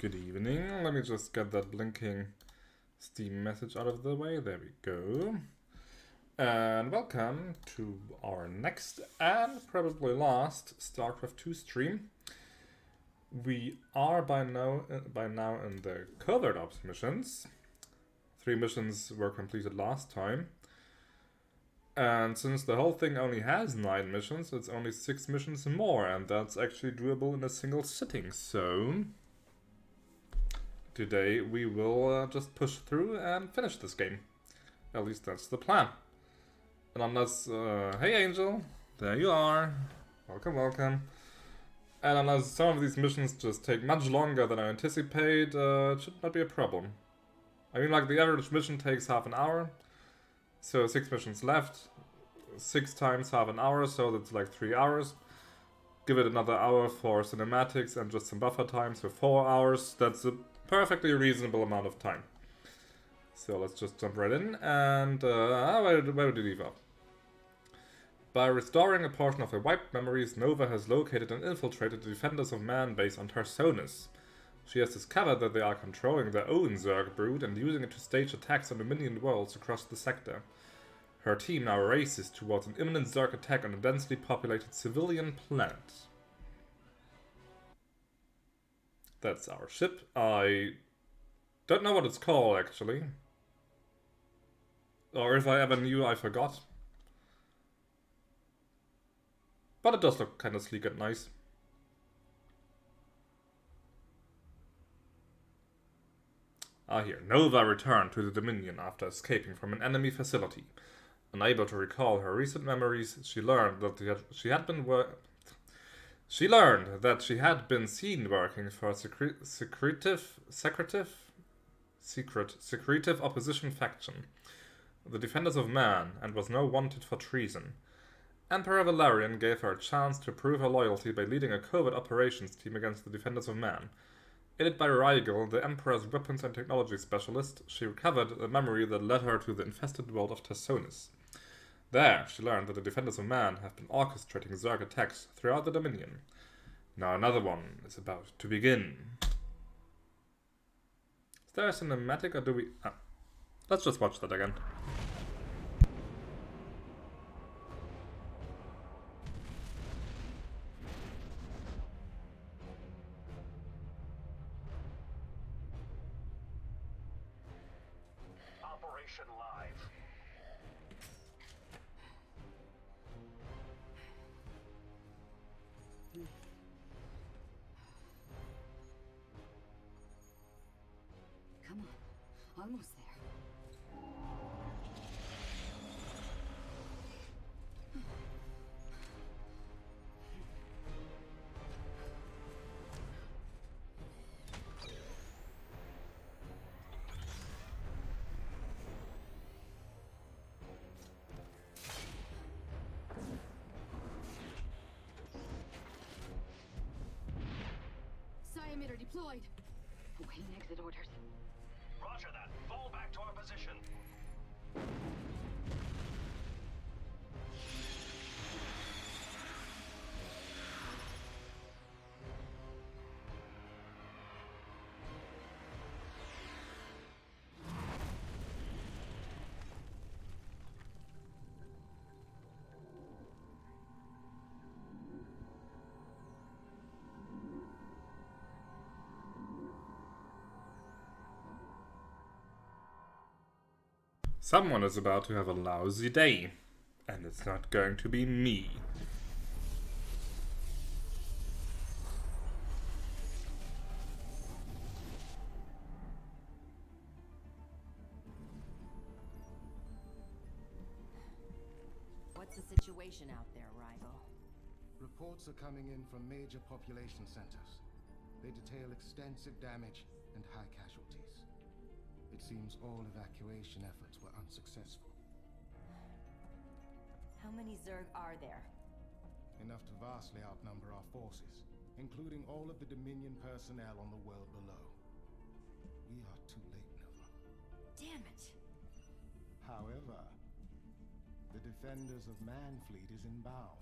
Good evening. Let me just get that blinking Steam message out of the way. There we go. And welcome to our next and probably last Starcraft II stream. We are by now in the Covert Ops missions. 3 missions were completed last time. And since the whole thing only has 9 missions, it's only 6 missions more, and that's actually doable in a single sitting. So today we will just push through and finish this game. At least that's the plan. And unless... hey Angel, there you are. Welcome, welcome. And unless some of these missions just take much longer than I anticipate, it should not be a problem. I mean, like, the average mission takes half an hour. So 6 missions left. 6 times half an hour, so that's like 3 hours. Give it another hour for cinematics and just some buffer time, so 4 hours. That's a perfectly reasonable amount of time. So let's just jump right in, and where did we leave off? By restoring a portion of her wiped memories, Nova has located and infiltrated the Defenders of Man base on Tarsonis. She has discovered that they are controlling their own Zerg brood and using it to stage attacks on Dominion worlds across the sector. Her team now races towards an imminent Zerg attack on a densely populated civilian planet. That's our ship. I don't know what it's called, actually. Or if I ever knew, I forgot. But it does look kind of sleek and nice. Here. Nova returned to the Dominion after escaping from an enemy facility. Unable to recall her recent memories, she learned that she had been seen working for a secretive opposition faction, the Defenders of Man, and was now wanted for treason. Emperor Valerian gave her a chance to prove her loyalty by leading a covert operations team against the Defenders of Man. Aided by Rigel, the Emperor's weapons and technology specialist, she recovered a memory that led her to the infested world of Tarsonis. There, she learned that the Defenders of Man have been orchestrating Zerg attacks throughout the Dominion. Now another one is about to begin. Is there a cinematic, or do we... let's just watch that again. Live. Come on, almost there. Emitter deployed. Awaiting exit orders. Roger that. Fall back to our position. Someone is about to have a lousy day, and it's not going to be me. What's the situation out there, Rigel? Reports are coming in from major population centers. They detail extensive damage and high casualties. It seems all evacuation efforts were unsuccessful. How many Zerg are there? Enough to vastly outnumber our forces, including all of the Dominion personnel on the world below. We are too late, Nova. Damn it! However, the Defenders of Man fleet is inbound.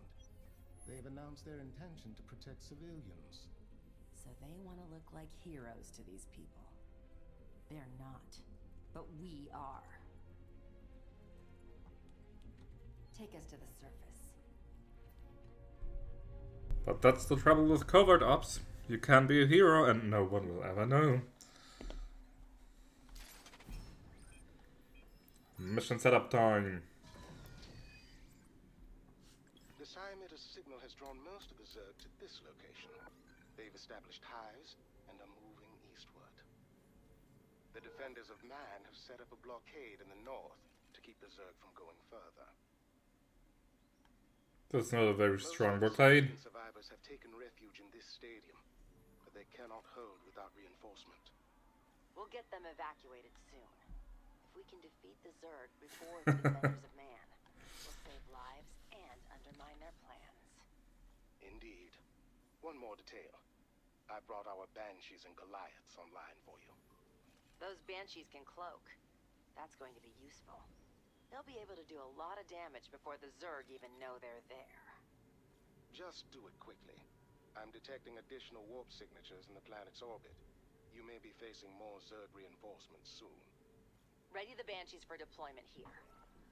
They've announced their intention to protect civilians. So they want to look like heroes to these people. They're not, but we are. Take us to the surface. But that's the trouble with covert ops. You can be a hero and no one will ever know. Mission setup time. The Siamid's signal has drawn most of the Zerg to this location. They've established hives and are moving eastward. The defenders of man have set up a blockade in the north to keep the Zerg from going further. That's not a very strong Most blockade. survivors have taken refuge in this stadium, but they cannot hold without reinforcement. We'll get them evacuated soon. If we can defeat the Zerg before the defenders of man, we'll save lives and undermine their plans. Indeed. One more detail. I brought our Banshees and Goliaths online for you. Those Banshees can cloak. That's going to be useful. They'll be able to do a lot of damage before the Zerg even know they're there. Just do it quickly. I'm detecting additional warp signatures in the planet's orbit. You may be facing more Zerg reinforcements soon. Ready the Banshees for deployment here.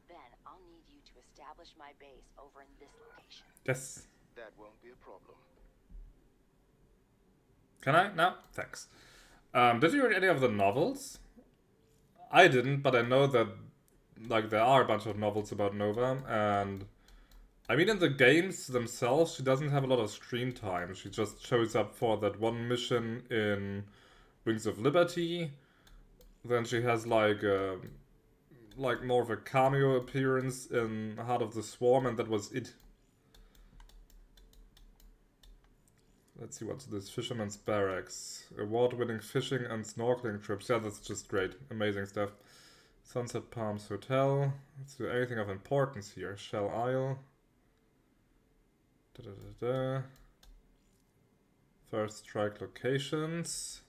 Then I'll need you to establish my base over in this location. Yes. That won't be a problem. Can I? No? Thanks. Did you read any of the novels? I didn't, but I know that like there are a bunch of novels about Nova, and I mean in the games themselves she doesn't have a lot of screen time. She just shows up for that one mission in Wings of Liberty. Then she has like more of a cameo appearance in Heart of the Swarm, and that was it. Let's see, what's this? Fisherman's Barracks. Award-winning fishing and snorkeling trips. Yeah, that's just great. Amazing stuff. Sunset Palms Hotel. Let's do anything of importance here. Shell Isle. First strike locations.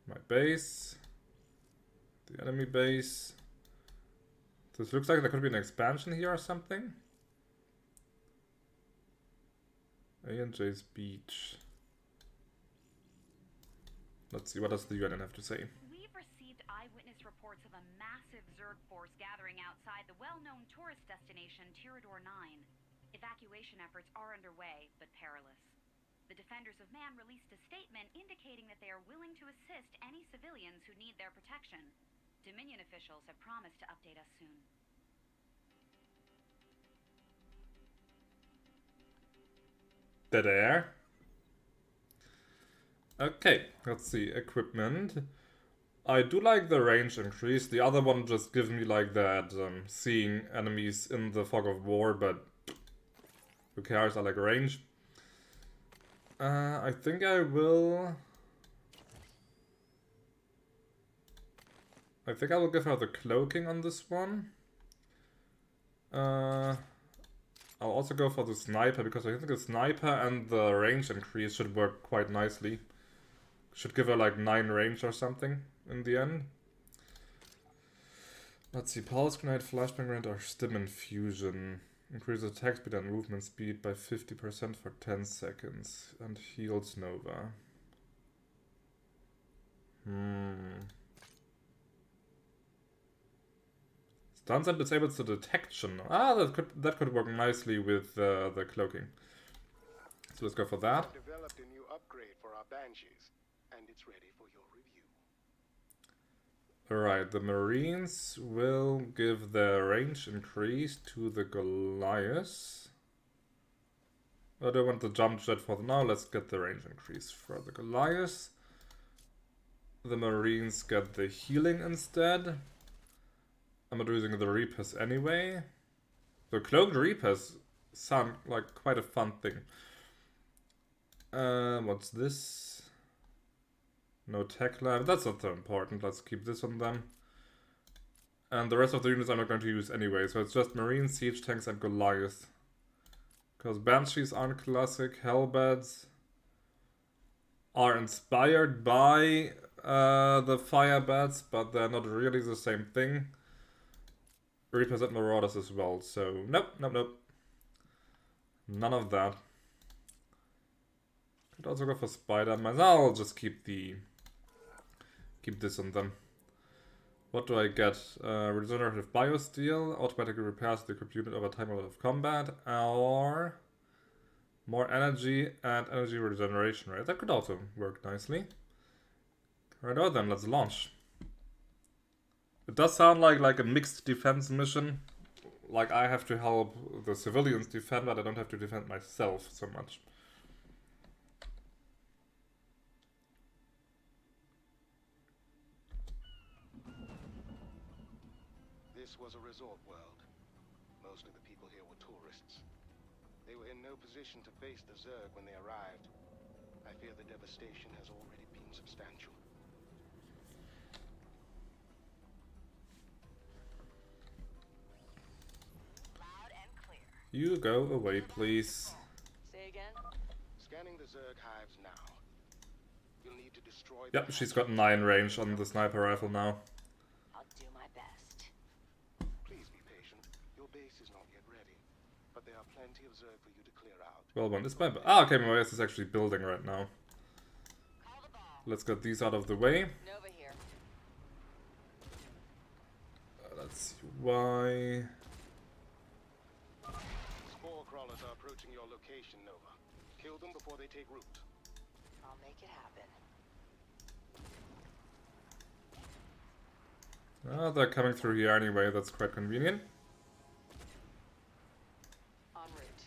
My base. The enemy base. This looks like there could be an expansion here or something. A&J's Beach. Let's see, what does the UN have to say? We've received eyewitness reports of a massive Zerg force gathering outside the well-known tourist destination Tirador 9. Evacuation efforts are underway, but perilous. The Defenders of Man released a statement indicating that they are willing to assist any civilians who need their protection. Dominion officials have promised to update us soon. Dead air. Okay, let's see. Equipment. I do like the range increase. The other one just gives me like that seeing enemies in the fog of war, but who cares? I like range. I think I will... I think I will give her the cloaking on this one. I'll also go for the sniper, because I think the sniper and the range increase should work quite nicely. Should give her like 9 range or something in the end. Let's see, Pulse Grenade, Flashpoint Grenade, or Stim Infusion. Increase attack speed and movement speed by 50% for 10 seconds. And heals Nova. Stuns and disables the detection. Ah, that could work nicely with the cloaking. So let's go for that. I've developed a new upgrade for our Banshees, and it's ready for your review. Alright, the Marines will give their range increase to the Goliaths. I don't want the jump jet for now, let's get the range increase for the Goliaths. The Marines get the healing instead. I'm not using the Reapers anyway. The Cloaked Reapers sound like quite a fun thing. What's this? No tech lab. That's not so important. Let's keep this on them. And the rest of the units I'm not going to use anyway. So it's just Marines, Siege Tanks, and Goliath. Because Banshees aren't classic. Hellbats are inspired by the Firebats, but they're not really the same thing. Reapers and Marauders as well. So nope. None of that. Could also go for spider mines. I'll just keep this on them. What do I get? Regenerative biosteel, automatically repairs the equipped unit over time of combat, or more energy and energy regeneration rate. That could also work nicely. Right, well then, let's launch. It does sound like a mixed defense mission. Like I have to help the civilians defend, but I don't have to defend myself so much. This was a resort world. Most of the people here were tourists. They were in no position to face the Zerg when they arrived. I fear the devastation has already been substantial. Loud and clear. You go away, please. Say again? Scanning the Zerg hives now. You'll need to destroy Yep, she's got 9 range on the sniper rifle now. I'll do my best. Please be patient. Your base is not yet ready. But there are plenty of Zerg for you to clear out. Well, one is my... Ah, okay, my base is actually building right now. Call the ball. Let's get these out of the way. Nova here. Let's see why... Spore crawlers are approaching your location, Nova. Kill them before they take root. I'll make it happen. Ah, they're coming through here anyway, that's quite convenient. En route.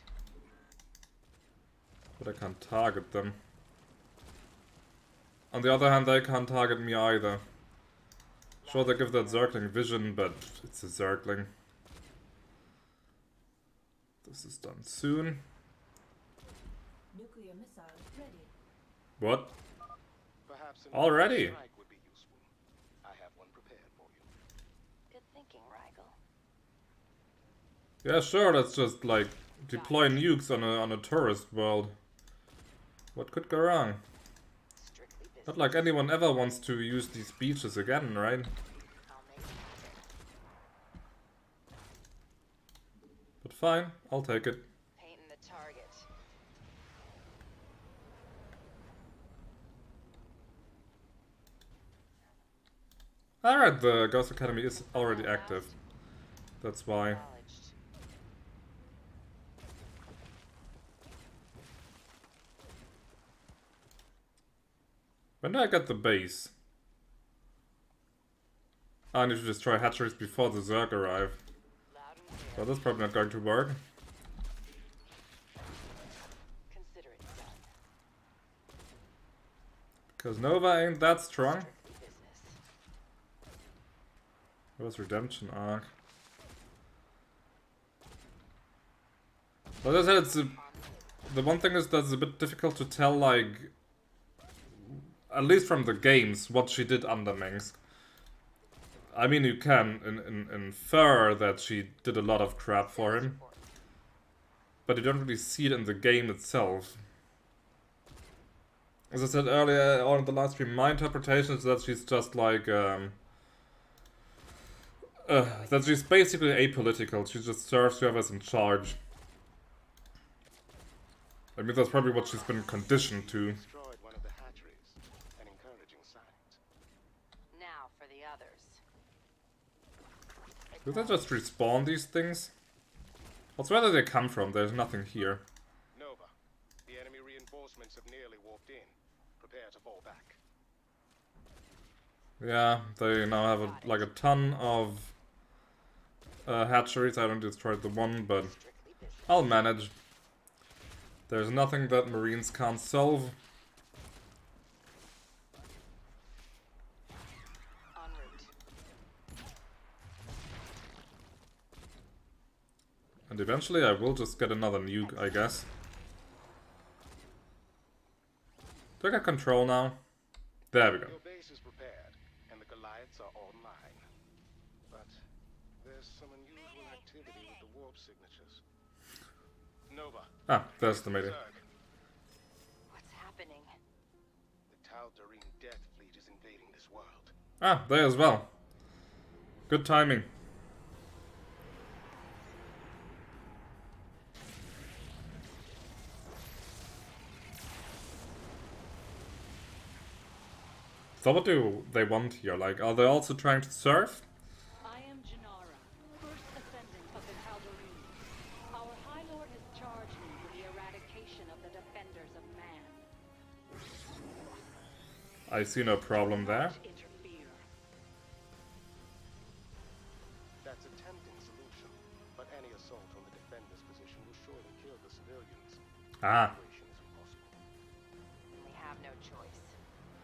But I can't target them. On the other hand, they can't target me either. Sure, they give that Zergling vision, but it's a Zergling. This is done soon. Nuclear missile ready. What? Perhaps an Already? strike would be useful. I have one prepared for you. Good thinking, Rigel. Yeah, sure, that's just like deploy nukes on a tourist world. What could go wrong? Strictly business. Not like anyone ever wants to use these beaches again, right? I'll make it happen. But fine, I'll take it. Painting the target. Alright, the Ghost Academy is already active. That's why. Acknowledged. When do I get the base? I need to destroy hatcheries before the Zerg arrive. Loud and clear. Well, that's probably not going to work. Consider it done. Because Nova ain't that strong. Strictly business. Where's Redemption Arc? Well, as I said, it's the one thing is that it's a bit difficult to tell, like, at least from the games, what she did under Mengsk. I mean, you can infer that she did a lot of crap for him, but you don't really see it in the game itself. As I said earlier on in the last stream, my interpretation is that she's just like, that she's basically apolitical. She just serves whoever's in charge. I mean, that's probably what she's been conditioned to. Destroyed one of the hatcheries. An encouraging sign. Now for the others. Do they just respawn these things? Also, where do they come from? There's nothing here. Nova, the enemy reinforcements have nearly walked in. Prepare to fall back. Yeah, they now have like a ton of hatcheries. I don't destroyed the one, but Strictly business. I'll manage. There's nothing that Marines can't solve. En route. And eventually I will just get another nuke, I guess. Do I get control now? There we go. Your base is prepared, and the Goliaths are online. But there's some unusual activity with the warp signatures. Nova. Ah, there's the melee. Zerg. What's happening? The Tal'Darim death fleet is invading this world. Ah, they as well. Good timing. So what do they want here? Like, are they also trying to serve? I am Janara, first ascendant of the Tal'Darim. Our High Lord has charged me with the eradication of the defenders of man. I see no problem there. Interfere. That's a tempting solution, but any assault on the defender's position will surely kill the civilians. Ah. Operation is impossible. We have no choice.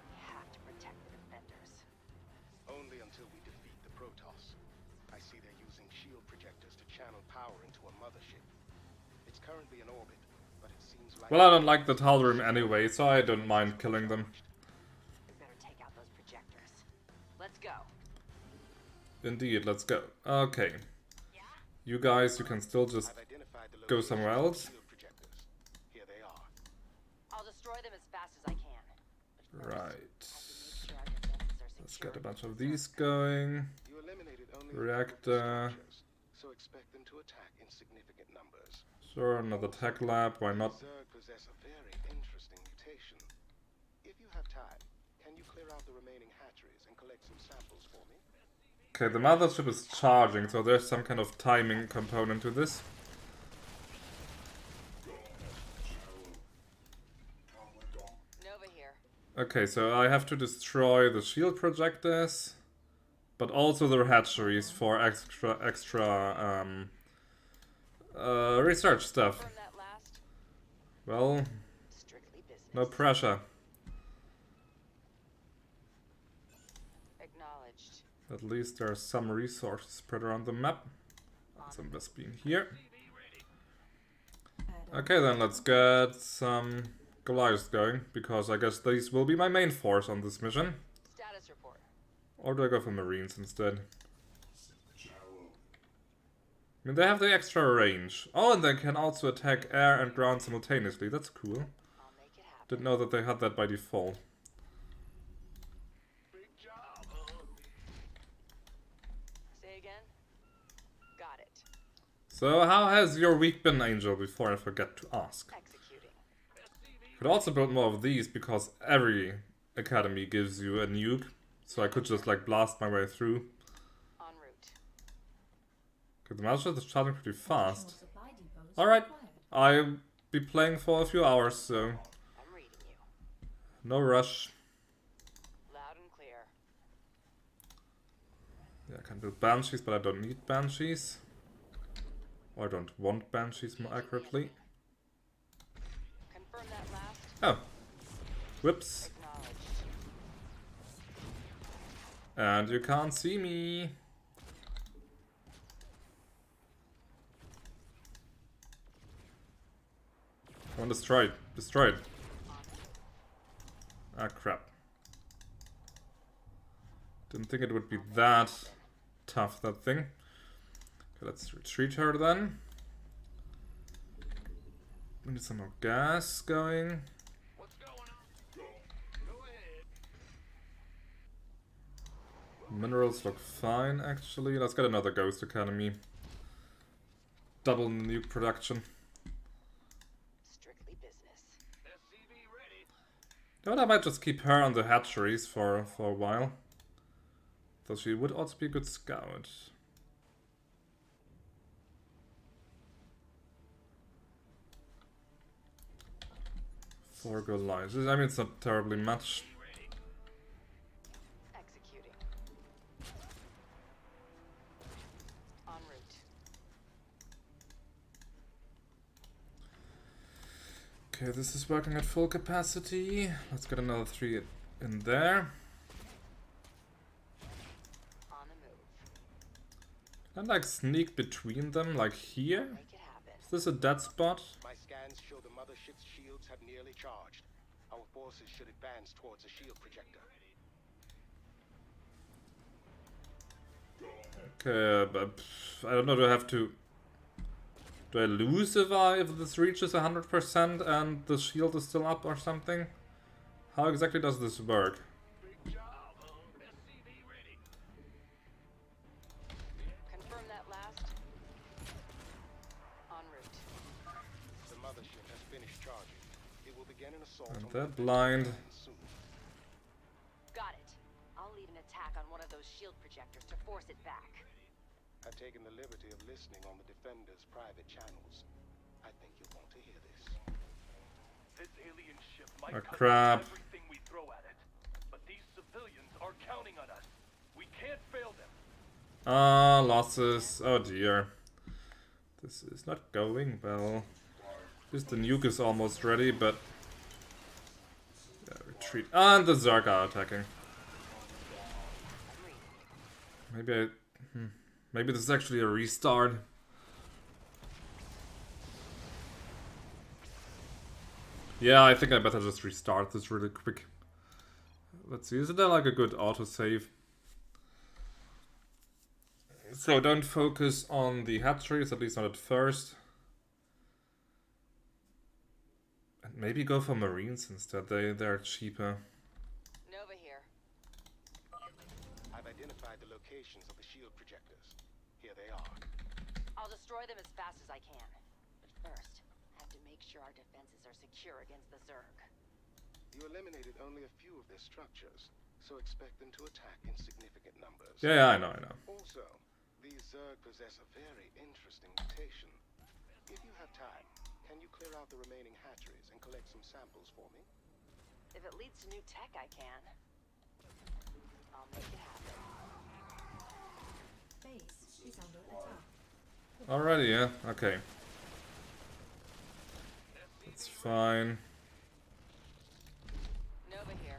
We have to protect the defenders. Only until we defeat the Protoss. I see they're using shield projectors to channel power into a mothership. It's currently in orbit, but it seems like... Well, I don't like the Tal'Darim anyway, so I don't mind killing them. We better take out those projectors. Let's go. Indeed, let's go. Okay. You guys, you can still just I've identified the go location somewhere of the else. shield projectors. Here they are. I'll destroy them as fast as I can. But first, Right. I have to make sure our defenses are Let's secure get a bunch of against these Zerg. going. You eliminated only Reactor. structures, so expect them to attack in significant numbers. Sure, another tech lab, why not? Zerg possess a very interesting mutation. If you have time, can you clear out the remaining hatcheries and collect some samples for me? Okay, the mothership is charging, so there's some kind of timing component to this. Nova here. Okay, so I have to destroy the shield projectors, but also the hatcheries for extra research stuff. Confirm that last. Well, Strictly business. no pressure. Acknowledged. At least there are some resources spread around the map. Some best being here. Okay, then let's get some Goliaths going, because I guess these will be my main force on this mission. Status report. Or do I go for Marines instead? I mean, they have the extra range. Oh, and they can also attack air and ground simultaneously. That's cool. I'll make it happen. Didn't know that they had that by default. Say again? Got it. So, how has your week been, Angel, before I forget to ask? Executing. Could also build more of these, because every academy gives you a nuke. So I could just, like, blast my way through. En route. Okay, the mouse is charging pretty fast. Alright, I'll be playing for a few hours, so I'm reading you. no rush. Loud and clear. Yeah, I can build Banshees, but I don't need Banshees. Or I don't want Banshees more accurately. Confirm that last. Oh. Whoops. Acknowledged. And you can't see me. One destroyed. Destroyed. Ah, crap. Didn't think it would be that tough, that thing. Okay, let's retreat her then. We need some more gas going. What's going on? Go ahead. Minerals look fine, actually. Let's get another Ghost Academy. Double nuke production. Strictly business. SCV ready. You know what, I might just keep her on the hatcheries for a while. Though she would also be a good scout. Four Goliaths. I mean, it's not terribly much. Executing. En route. Okay, this is working at full capacity. Let's get another 3 in there. On the move. Can I, like, sneak between them, like here? Make it happen. Is this a dead spot? My scans show the mothership's shields have nearly charged. Our forces should advance towards a shield projector. Okay, but I don't know, do I have to... Do I lose if this reaches 100% and the shield is still up or something? How exactly does this work? Big job, SCV ready. Confirm that last. En route. The mothership has finished charging. It will begin an assault And on they're the blind. soon. Got it. attack on one of those shield projectors to force it back. I've taken the liberty of listening on the Defender's private channels. I think you'll want to hear this. This alien ship might Oh, cut crap. through everything we throw at it. But these civilians are counting on us. We can't fail them. Ah, losses. Oh dear. This is not going well. Just the nuke is almost ready, but... Yeah, retreat. And the Zerg are attacking. Maybe I... Maybe this is actually a restart. Yeah, I think I better just restart this really quick. Let's see, is there like a good autosave? So don't focus on the hatcheries, at least not at first. And maybe go for marines instead, they're cheaper. Nova here. I've identified the locations of the shield projectors. Here they are. I'll destroy them as fast as I can. But first, I have to make sure our defenses are secure against the Zerg. You eliminated only a few of their structures, so expect them to attack in significant numbers. Yeah, I know. Also, these Zerg possess a very interesting mutation. If you have time, can you clear out the remaining hatcheries and collect some samples for me? If it leads to new tech, I can. I'll make it happen. Base is under attack. Alrighty, yeah, okay. That's fine. Nova here.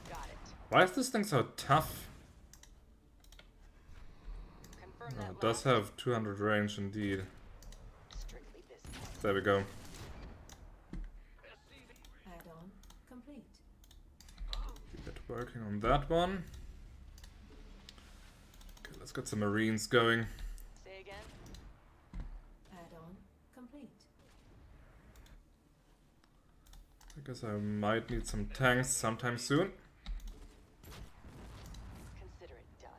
Got it. Why is this thing so tough? Confirm Oh, that it does last. have 200 range indeed. Strictly business. There we go. Add-on complete. Get working on that one. Okay, let's get some marines going. Say again. Add-on complete. I guess I might need some tanks sometime soon. Consider it done.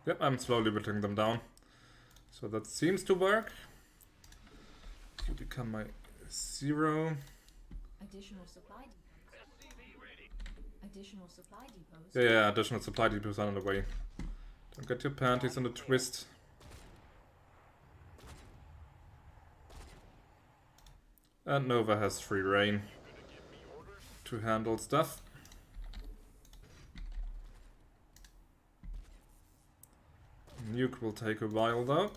Yep, I'm slowly whittling them down. So that seems to work. You become my 0. Additional supply depots. Additional supply depots. Yeah, additional supply depots are on the way. Don't get your panties in a twist. And Nova has free reign to handle stuff. Nuke will take a while though.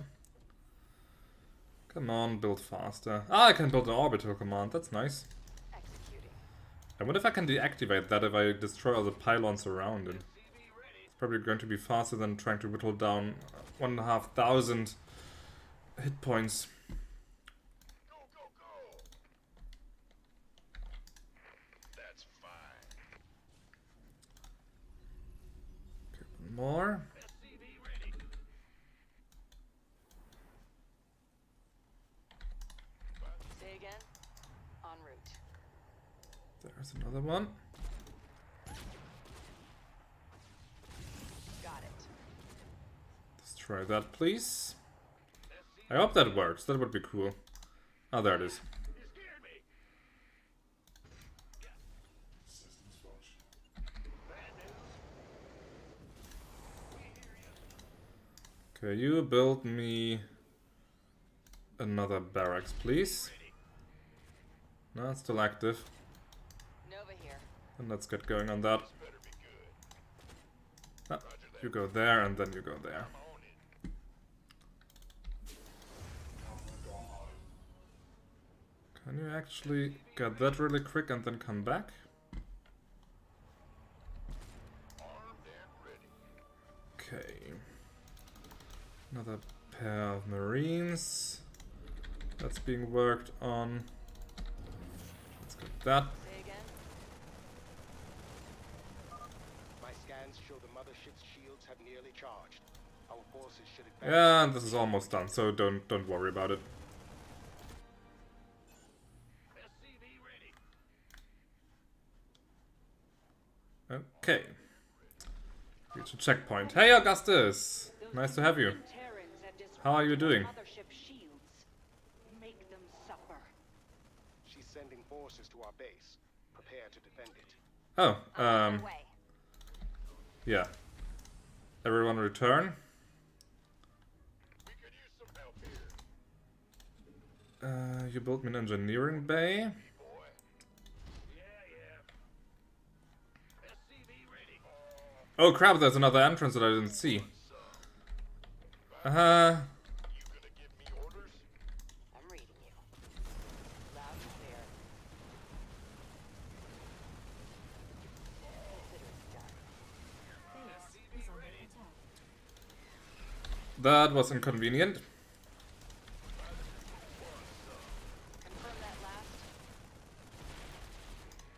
Come on, build faster. Ah, I can build an orbital command, that's nice. Executing. I wonder if I can deactivate that if I destroy all the pylons around it. It's probably going to be faster than trying to whittle down 1,500 hit points. Go, go, go! That's fine. Okay, one more. SCV ready. Say again. En route. There's another one. Got it. Let's try that, please. I hope that works. That would be cool. Oh, there it is. You scared me. Okay, you build me another barracks, please. No, it's still active. Nova here. And let's get going on that. Better be good. Ah, you go there and then you go there. Own it. Can you actually get that really quick and then come back? Armed and ready. Okay. Another pair of marines. That's being worked on. Let's get that. Say again. My scans show the mothership's shields have nearly charged. Our forces should advance. Yeah, and this is almost done, so don't worry about it. SCV ready. Okay. Reach a checkpoint. Hey Augustus! Nice to have you. Terrans have destroyed How are you doing? mothership shields. Make them suffer. She's sending forces to our base. Prepare to defend it. Oh, I'm on my way. yeah. Everyone return. We could use some help here. You built me an engineering bay. Boy. Yeah. SCV ready. Oh crap, there's another entrance that I didn't see. You gonna give me orders? I'm reading you. Loud and clear. Consider it done. Base is under attack. That was inconvenient. Confirm that last.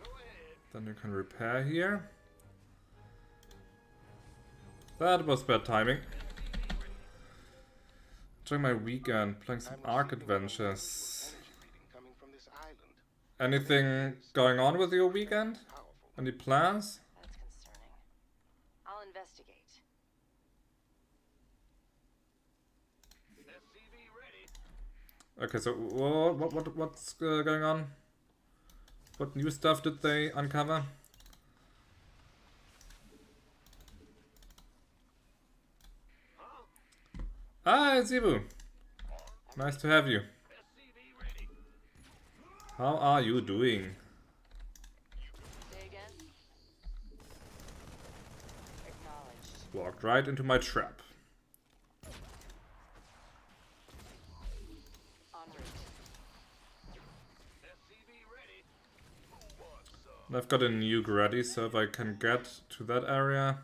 Go ahead. Then you can repair here. That was bad timing. During my weekend, playing some I'm Ark receiving Adventures. energy reading coming from this island. Anything going on with your weekend? Powerful. Any plans? That's concerning. I'll investigate. SCV ready. Okay, so what's going on? What new stuff did they uncover? Ah, it's Ibu. Nice to have you. SCV ready. How are you doing? Say again. Acknowledged. Walked right into my trap. En route. SCV ready. Who wants some? And I've got a nuke ready, so if I can get to that area,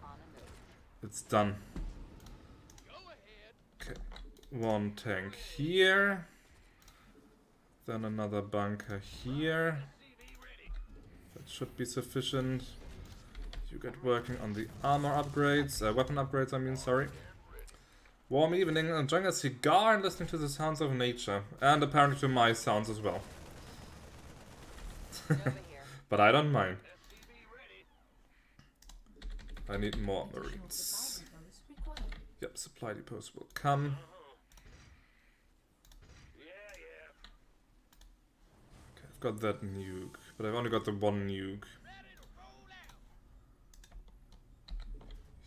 On a move. it's done. Go ahead. Okay, one tank here. Then another bunker here. SCV ready. That should be sufficient. You get working on the armor upgrades, weapon upgrades, I mean, sorry. Warm evening, enjoying a cigar and listening to the sounds of nature. And apparently to my sounds as well. Over here. But I don't mind. SCV ready. I need more Additional marines. supply depots required. Yep, supply depots will come. Yeah. Okay, I've got that nuke, but I've only got the one nuke. Ready to roll out.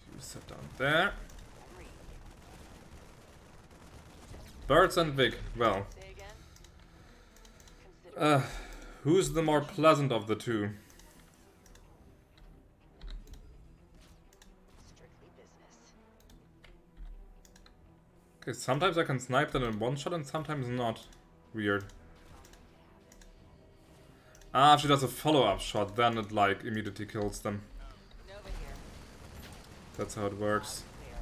You sit down there. I'm reading you. Birds and Vic. Well, Say again. Consider who's the more pleasant of the two? strictly business. Okay, sometimes I can snipe them in one shot and sometimes not. Weird. Ah, if she does a follow-up shot, then it like immediately kills them. Nova here. That's how it works. Clear.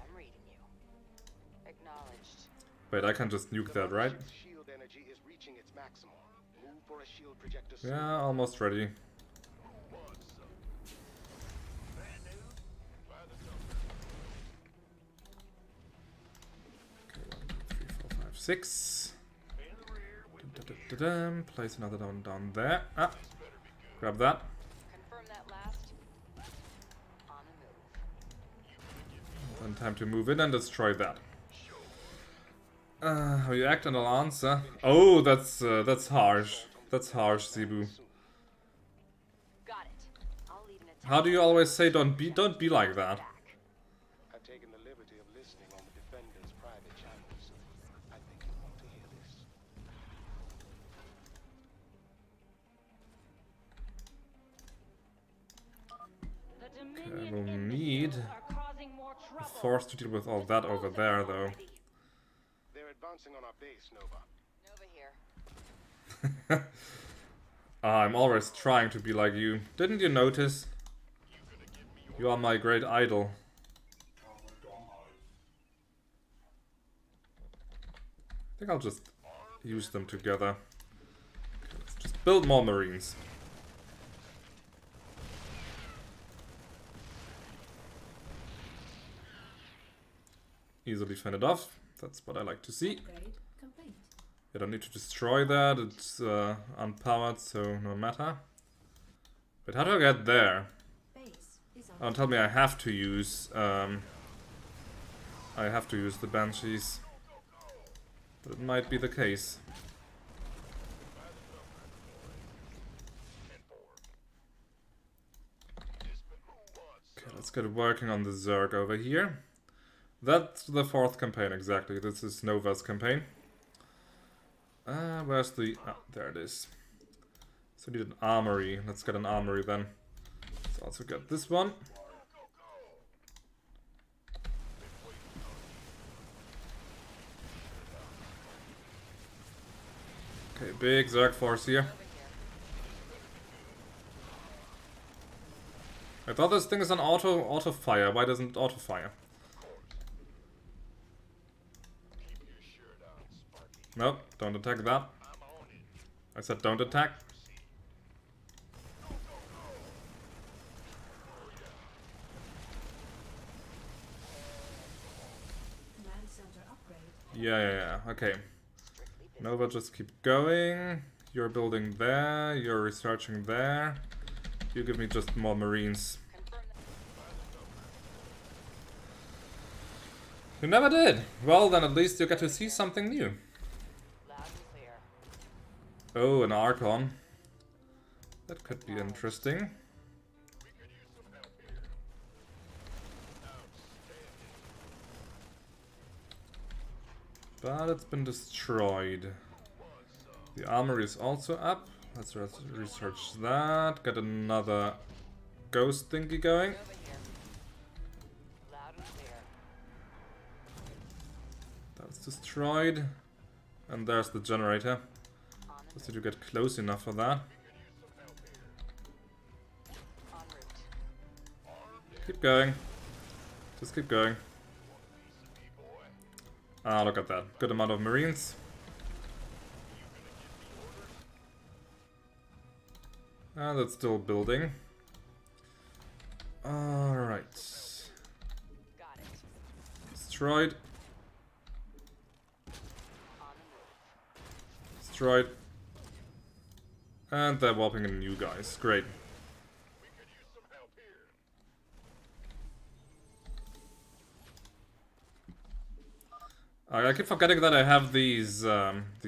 I'm reading you. Acknowledged. Wait, I can just nuke The that, right? mothership's shield energy is reaching its maximum. Move for a shield projector soon. Yeah, almost ready. Who wants some? Bad news? By the number. Okay, 1, 2, 3, 4, 5, 6. In the rear with the Da-da-da-dum. Place another down there. Ah, grab that. Confirm that last. On a move. Then time to move in and destroy that. How you act and I'll answer. Oh, that's harsh. That's harsh, Zebu. Got it. I'll lead an attack. How do you always say don't be like that? Back. I've taken the liberty of listening on the Defender's private channels. I think you want to hear this. The Okay, I Dominion will imbeciles need are causing more a trouble. force to deal with all that over there, though. They're advancing on our base, Nova. Nova here. I'm always trying to be like you. Didn't you notice? You are my great idol. I think I'll just use them together. Okay, let's just build more marines. Easily fended off. That's what I like to see. Upgrade complete. You don't need to destroy that. It's unpowered, so no matter. But how do I get there? Base is Don't under tell me I have to use. I have to use the banshees. But it might be the case. Okay, let's get working on the Zerg over here. That's the 4th campaign, exactly. This is Nova's campaign. Where's the... Ah, there it is. So we need an armory. Let's get an armory then. Let's also get this one. Okay, big Zerg force here. I thought this thing is an auto fire. Why doesn't it auto fire? Nope, don't attack that. I said don't attack. Command center upgrade. Yeah. Okay. Nova, just keep going. You're building there. You're researching there. You give me just more marines. You never did. Well, then at least you get to see something new. Oh, an Archon. That could be interesting. But it's been destroyed. The armory is also up. Let's research that. Get another ghost thingy going. That's destroyed. And there's the generator. Just need to get close enough for that. Keep going. Just keep going. Ah, look at that. Good amount of marines. And that's still building. Alright. Destroyed. Destroyed. And they're whopping in new guys. Great. I keep forgetting that I have these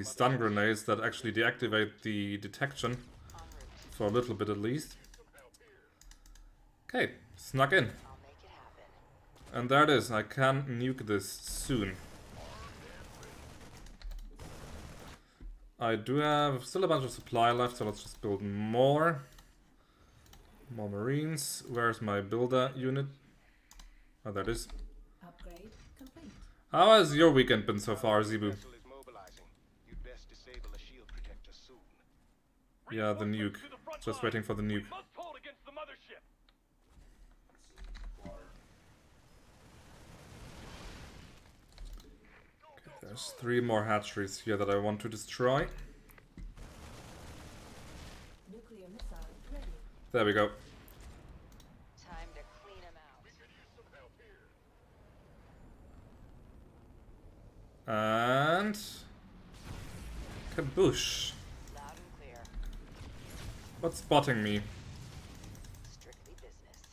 stun grenades that actually deactivate the detection. For a little bit at least. Okay, snuck in. And there it is. I can nuke this soon. I do have still a bunch of supply left, so let's just build more. More marines. Where's my builder unit? Oh, there it is. Upgrade complete. How has your weekend been so far, Zebu? Yeah, the nuke. Just waiting for the nuke. Okay, there's 3 more hatcheries here that I want to destroy. Nuclear missile ready. There we go. Time to clean them out. And... kaboosh. Loud and clear. What's spotting me? Strictly business.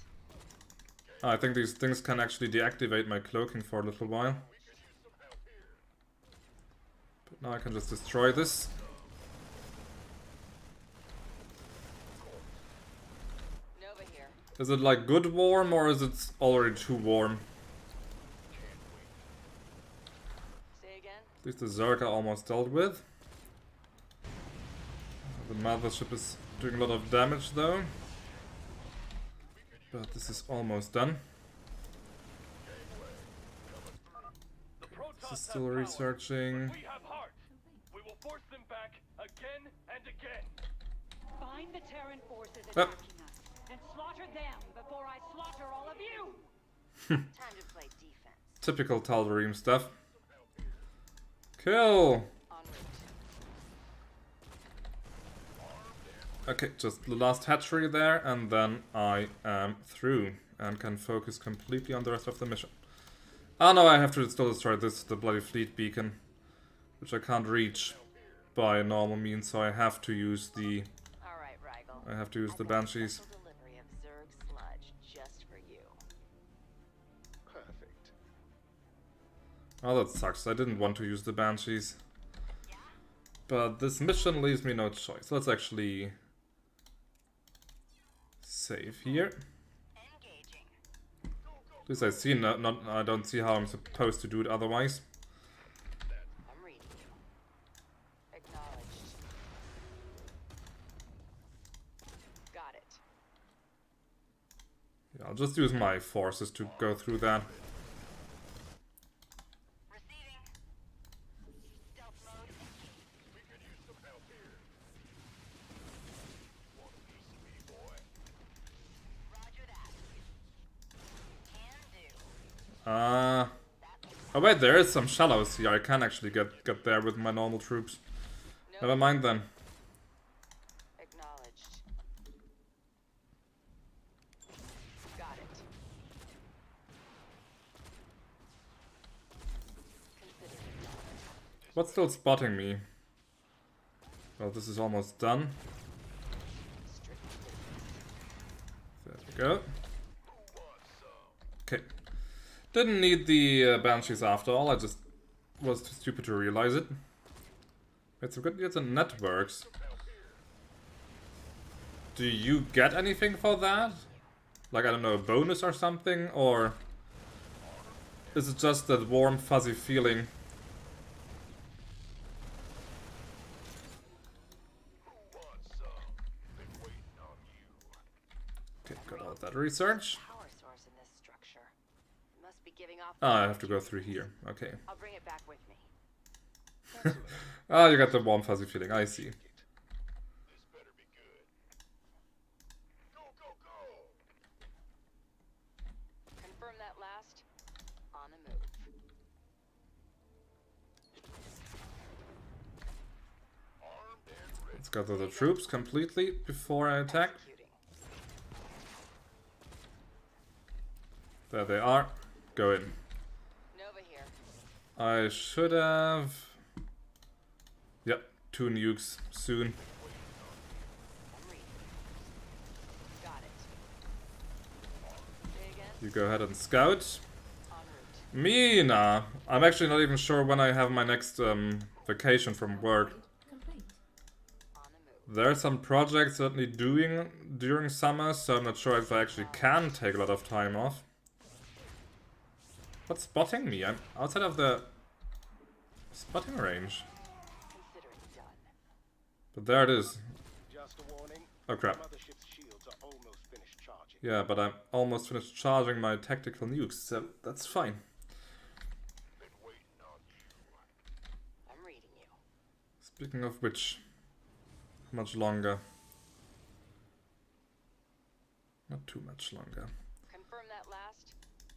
I think these things can actually deactivate my cloaking for a little while. But now I can just destroy this. Nova here. Is it like good warm or is it already too warm? Say again? At least the Zerg are almost dealt with. The mothership is doing a lot of damage though. But this is almost done. This is still researching. We have heart. We will force them back again and again. Find the Terran forces Yep. attacking us and slaughter them before I slaughter all of you. Time to play defense. Typical Tal'Darim stuff. Kill! En route. Okay, just the last hatchery there, and then I am through and can focus completely on the rest of the mission. Oh no, I have to still destroy this, the bloody fleet beacon, which I can't reach by normal means, so I have to use the... Alright, Rigel. I have to use the I've got a Banshees. special delivery of Zerg sludge just for you. Perfect. Oh, that sucks. I didn't want to use the Banshees. But this mission leaves me no choice. Let's actually save here. At least I see I don't see how I'm supposed to do it otherwise. I'm reading you. Acknowledged. Got it. Yeah, I'll just use my forces to go through that. Receiving. Stealth mode. We could use some help here. Want a piece of me, boy? Roger that. Can do. Oh wait, there is some shallows here. I can actually get there with my normal troops. Never mind then. Acknowledged. Got it. Consider it. What's still spotting me? Well, this is almost done. Strict business. There we go. Okay. Didn't need the Banshees after all, I just was too stupid to realize it. It's some good news and networks. Do you get anything for that? Like, I don't know, a bonus or something? Or is it just that warm, fuzzy feeling? Okay, got all that research. Power source in this structure. It must be giving off. Ah, I have to go through here. Okay. I'll bring it back with me. Ah, you got the warm, fuzzy feeling. I see. This better be good. Go, go, go! Confirm that last. On the move. Armed and ready. Let's gather the troops completely before I attack. Executing. There they are. Go in. Nova here. I should have... Yep, 2 nukes soon. I'm reading. Got it. Say again. You go ahead and scout. En route. Me, nah. I'm actually not even sure when I have my next vacation from work. Complete. On the move. There are some projects certainly doing during summer, so I'm not sure if I actually can take a lot of time off. What's spotting me? I'm outside of the spotting range. Consider it done. But there it is. Just a warning. Oh crap. Mothership's shields are almost finished charging. Yeah, but I'm almost finished charging my tactical nukes, so that's fine. Been waiting on you. I'm reading you. Speaking of which, how much longer? Not too much longer. Confirm that last.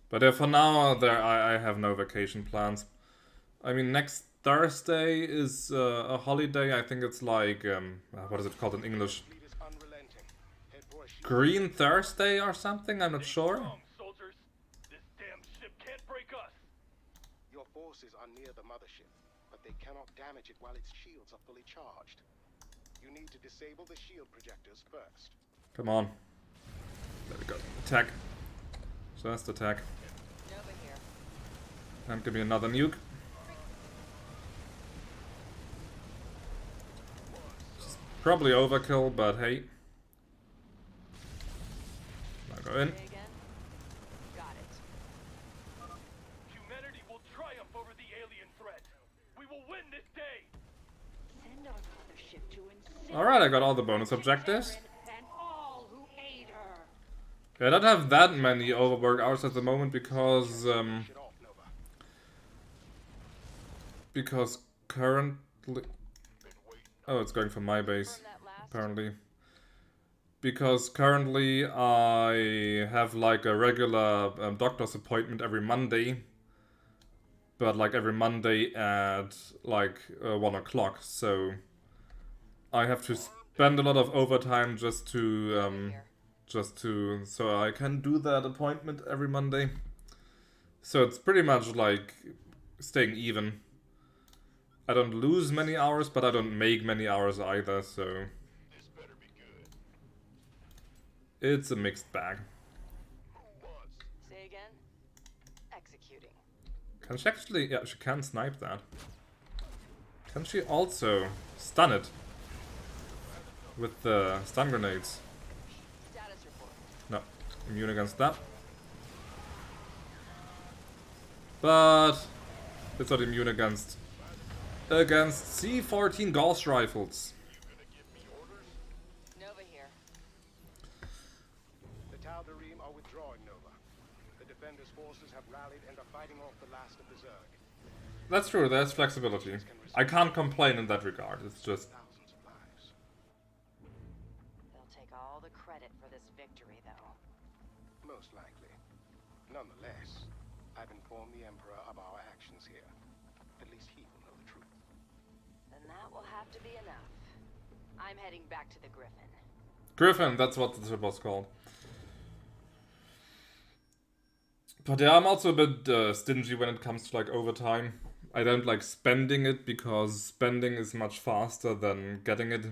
But for now, I have no vacation plans. I mean, next Thursday is a holiday. I think it's like, what is it called in English? Fleet is unrelenting. Head for a shield. Green Thursday or something? I'm not sure. Strong, soldiers. This damn ship can't break us. Your forces are near the mothership, but they cannot damage it while its shields are fully charged. You need to disable the shield projectors first. Come on. There we go. Attack. Just attack. Nova here. And give me another nuke. Probably overkill, but hey. Now go in. Say again. Got it. Humanity will triumph over the alien threat. We will win this day. Send our mothership to incinerate Alright, I got all the bonus objectives. and all who aid her. Yeah, I don't have that many overwork hours at the moment because Shut off, Nova. currently... Oh, it's going for my base, Confirm that last. apparently. Because currently I have like a regular doctor's appointment every Monday. But like every Monday at like 1 o'clock, so I have to spend a lot of overtime just to so I can do that appointment every Monday. So it's pretty much like staying even. I don't lose many hours, but I don't make many hours either, so This better be good. it's a mixed bag. Say again. Executing. Can she actually... Yeah, she can snipe that. Can she also stun it with the stun grenades. Status report. No, immune against that. But it's not immune against C-14 Gauss rifles. Nova here. The Tal'Darim are withdrawing, Nova. The Defenders' forces have rallied and are fighting off the last of the Zerg. That's true, there's flexibility. I can't complain in that regard, it's just... Thousands of lives. They'll take all the credit for this victory, though. Most likely. Nonetheless, I've informed the Emperor of our actions here. At least he will know the truth. Then that will have to be enough. I'm heading back to the Griffin. Griffin, that's what the ship was called. But yeah, I'm also a bit stingy when it comes to like overtime. I don't like spending it because spending is much faster than getting it.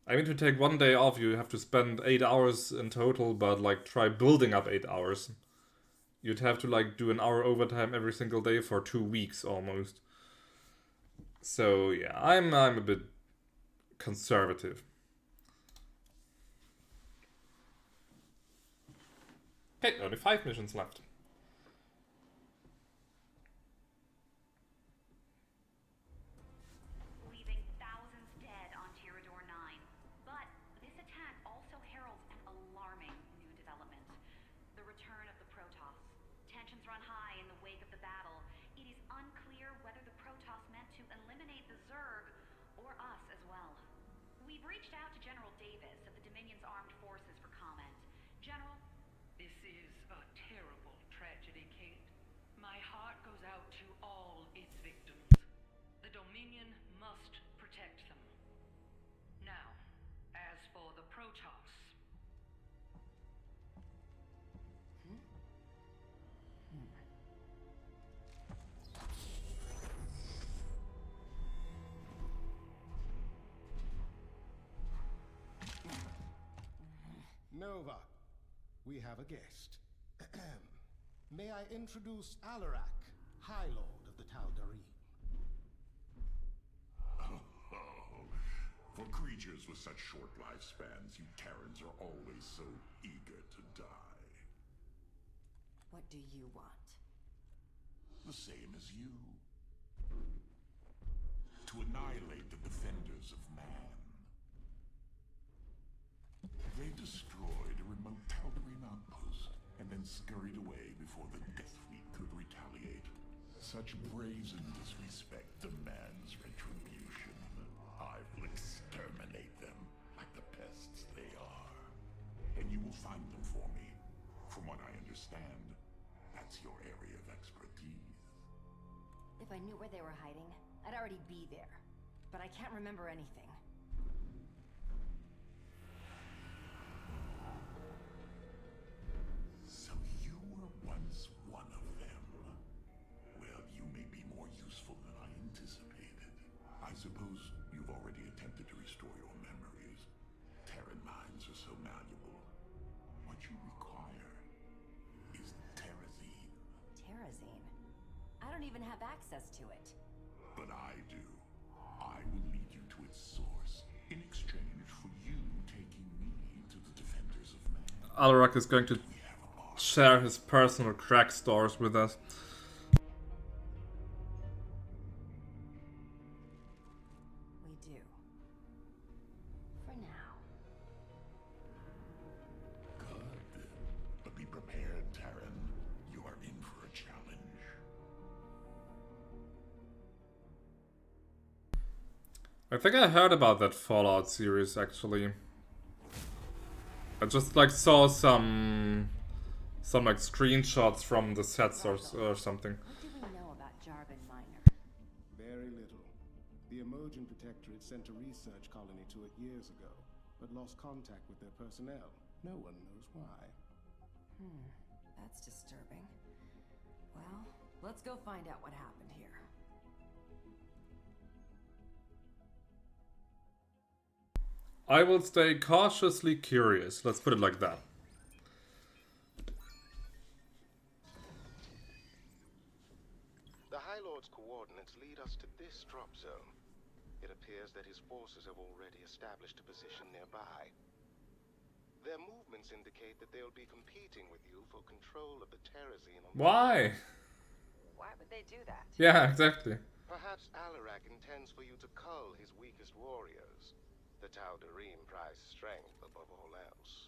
I mean, to take 1 day off, you have to spend 8 hours in total, but like try building up 8 hours. You'd have to like do an hour overtime every single day for 2 weeks almost. So yeah, I'm a bit conservative. Okay, only 5 missions left. Leaving thousands dead on Tyrador 9. But this attack also heralds an alarming new development. The return of the Protoss. Tensions run high in the wake of the battle. It is unclear whether the Protoss meant to eliminate the Zerg or us as well. We've reached out to General Davis of the Dominion's armed forces for comment. General, This is a terrible tragedy, Kate. My heart goes out to all its victims. The Dominion must protect them. Now, as for the Protoss. Nova, we have a guest. May I introduce Alarak, High Lord of the Tal'Darim. For creatures with such short lifespans, you Terrans are always so eager to die. What do you want? The same as you. To annihilate the defenders of man. They destroyed a remote Tal'Darim outpost, and then scurried away before the Death Fleet could retaliate. Such brazen disrespect demands retribution. I will exterminate them like the pests they are. And you will find them for me. From what I understand, that's your area of expertise. If I knew where they were hiding, I'd already be there. But I can't remember anything. So you were once one of them. Well, you may be more useful than I anticipated. I suppose you've already attempted to restore your memories. Terran minds are so malleable. What you require is Terrazine. Terrazine? I don't even have access to it. But I do. I will lead you to its source in exchange for you taking me to the Defenders of Man. Alarak is going to share his personal crack stores with us. We do. For now. Good. But be prepared, Terran. You are in for a challenge. I think I heard about that Fallout series actually. I just like saw some like screenshots from the sets or something. What do we know about Jarvan Minor? Very little. The Emojan Protectorate sent a research colony to it years ago, but lost contact with their personnel. No one knows why. That's disturbing. Well, let's go find out what happened here. I will stay cautiously curious. Let's put it like that. The High Lord's coordinates lead us to this drop zone. It appears that his forces have already established a position nearby. Their movements indicate that they'll be competing with you for control of the Terrazine on the Why? Why would they do that? Yeah, exactly. Perhaps Alarak intends for you to cull his weakest warriors. The Tal'Darim prize strength above all else.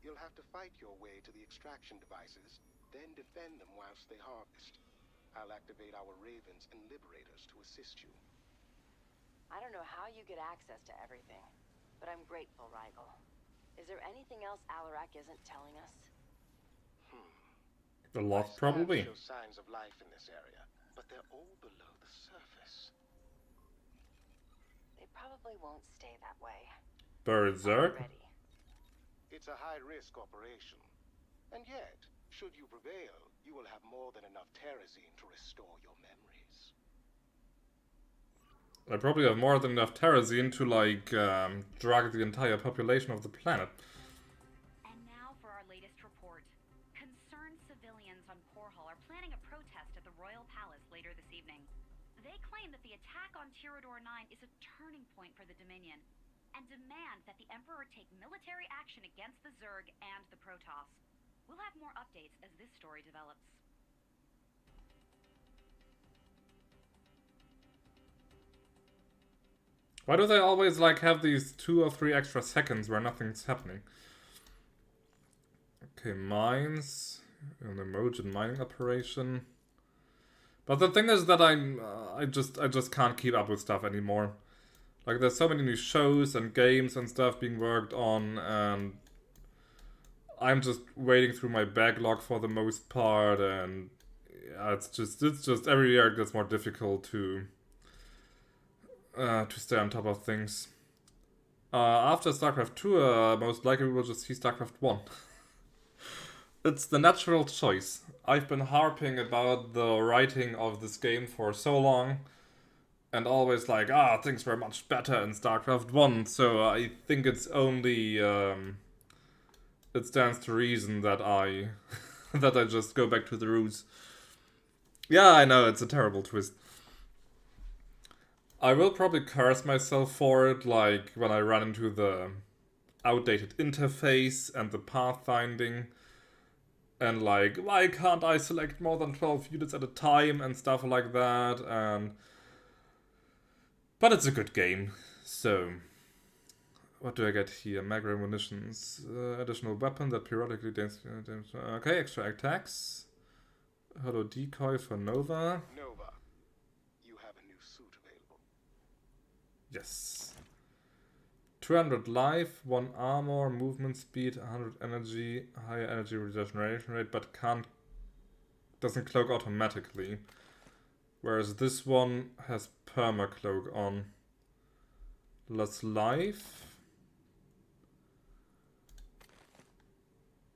You'll have to fight your way to the extraction devices, then defend them whilst they harvest. I'll activate our ravens and liberators to assist you. I don't know how you get access to everything, but I'm grateful, Rigel. Is there anything else Alarak isn't telling us? A lot, My probably. scans show signs of life in this area, but they're all below the surface. They probably won't stay that way. Berserk. Ready. It's a high-risk operation. And yet, should you prevail, you will have more than enough Terrazine to restore your memories. I probably have more than enough Terrazine to, like, drag the entire population of the planet. And now for our latest report. Concerned civilians on Korhal are planning a protest at the Royal Palace later this evening. They claim that the attack on Tirador 9 is a turning point for the Dominion, and demand that the Emperor take military action against the Zerg and the Protoss. We'll have more updates as this story develops. Why do they always, like, have these 2 or 3 extra seconds where nothing's happening? Okay, mines. An emergent mining operation. But the thing is that I just can't keep up with stuff anymore. Like, there's so many new shows and games and stuff being worked on, and I'm just wading through my backlog for the most part, and yeah, it's just every year it gets more difficult to stay on top of things. After Starcraft II, most likely we will just see Starcraft 1. It's the natural choice. I've been harping about the writing of this game for so long, and always like, things were much better in Starcraft 1, so I think it's only, it stands to reason that I, that I just go back to the roots. Yeah, I know, it's a terrible twist. I will probably curse myself for it, like, when I run into the outdated interface and the pathfinding, and like, why can't I select more than 12 units at a time and stuff like that, and... But it's a good game, so... What do I get here? Magre munitions, additional weapon that periodically okay, extra attacks. Holo decoy for Nova. Nova, you have a new suit available. Yes. 200 life, 1 armor, movement speed, 100 energy, higher energy regeneration rate, but doesn't cloak automatically. Whereas this one has perma cloak on. Less life.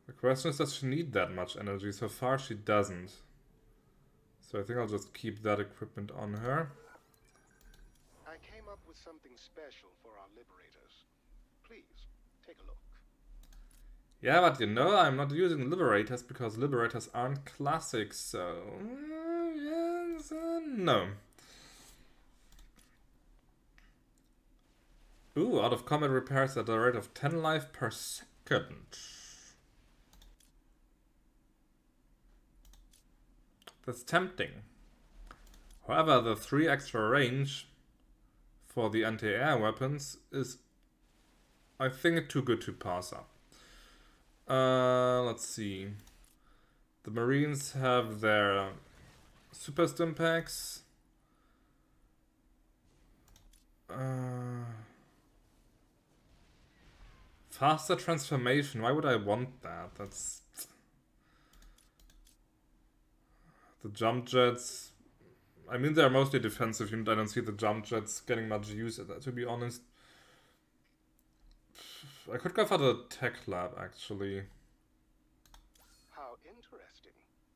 The question is, does she need that much energy? So far she doesn't. So I think I'll just keep that equipment on her. I came up with something special for our liberators. Please, take a look. Yeah, but you know, I'm not using liberators because liberators aren't classics, so... yes and no. Ooh, out of combat repairs at a rate of 10 life per second. That's tempting. However, the 3 extra range for the anti-air weapons is, I think, too good to pass up. Let's see. The Marines have their super stim packs. Faster transformation. Why would I want that? That's... The jump jets, I mean, they're mostly defensive unit. I don't see the jump jets getting much use, to be honest. I could go for the tech lab, actually. How interesting.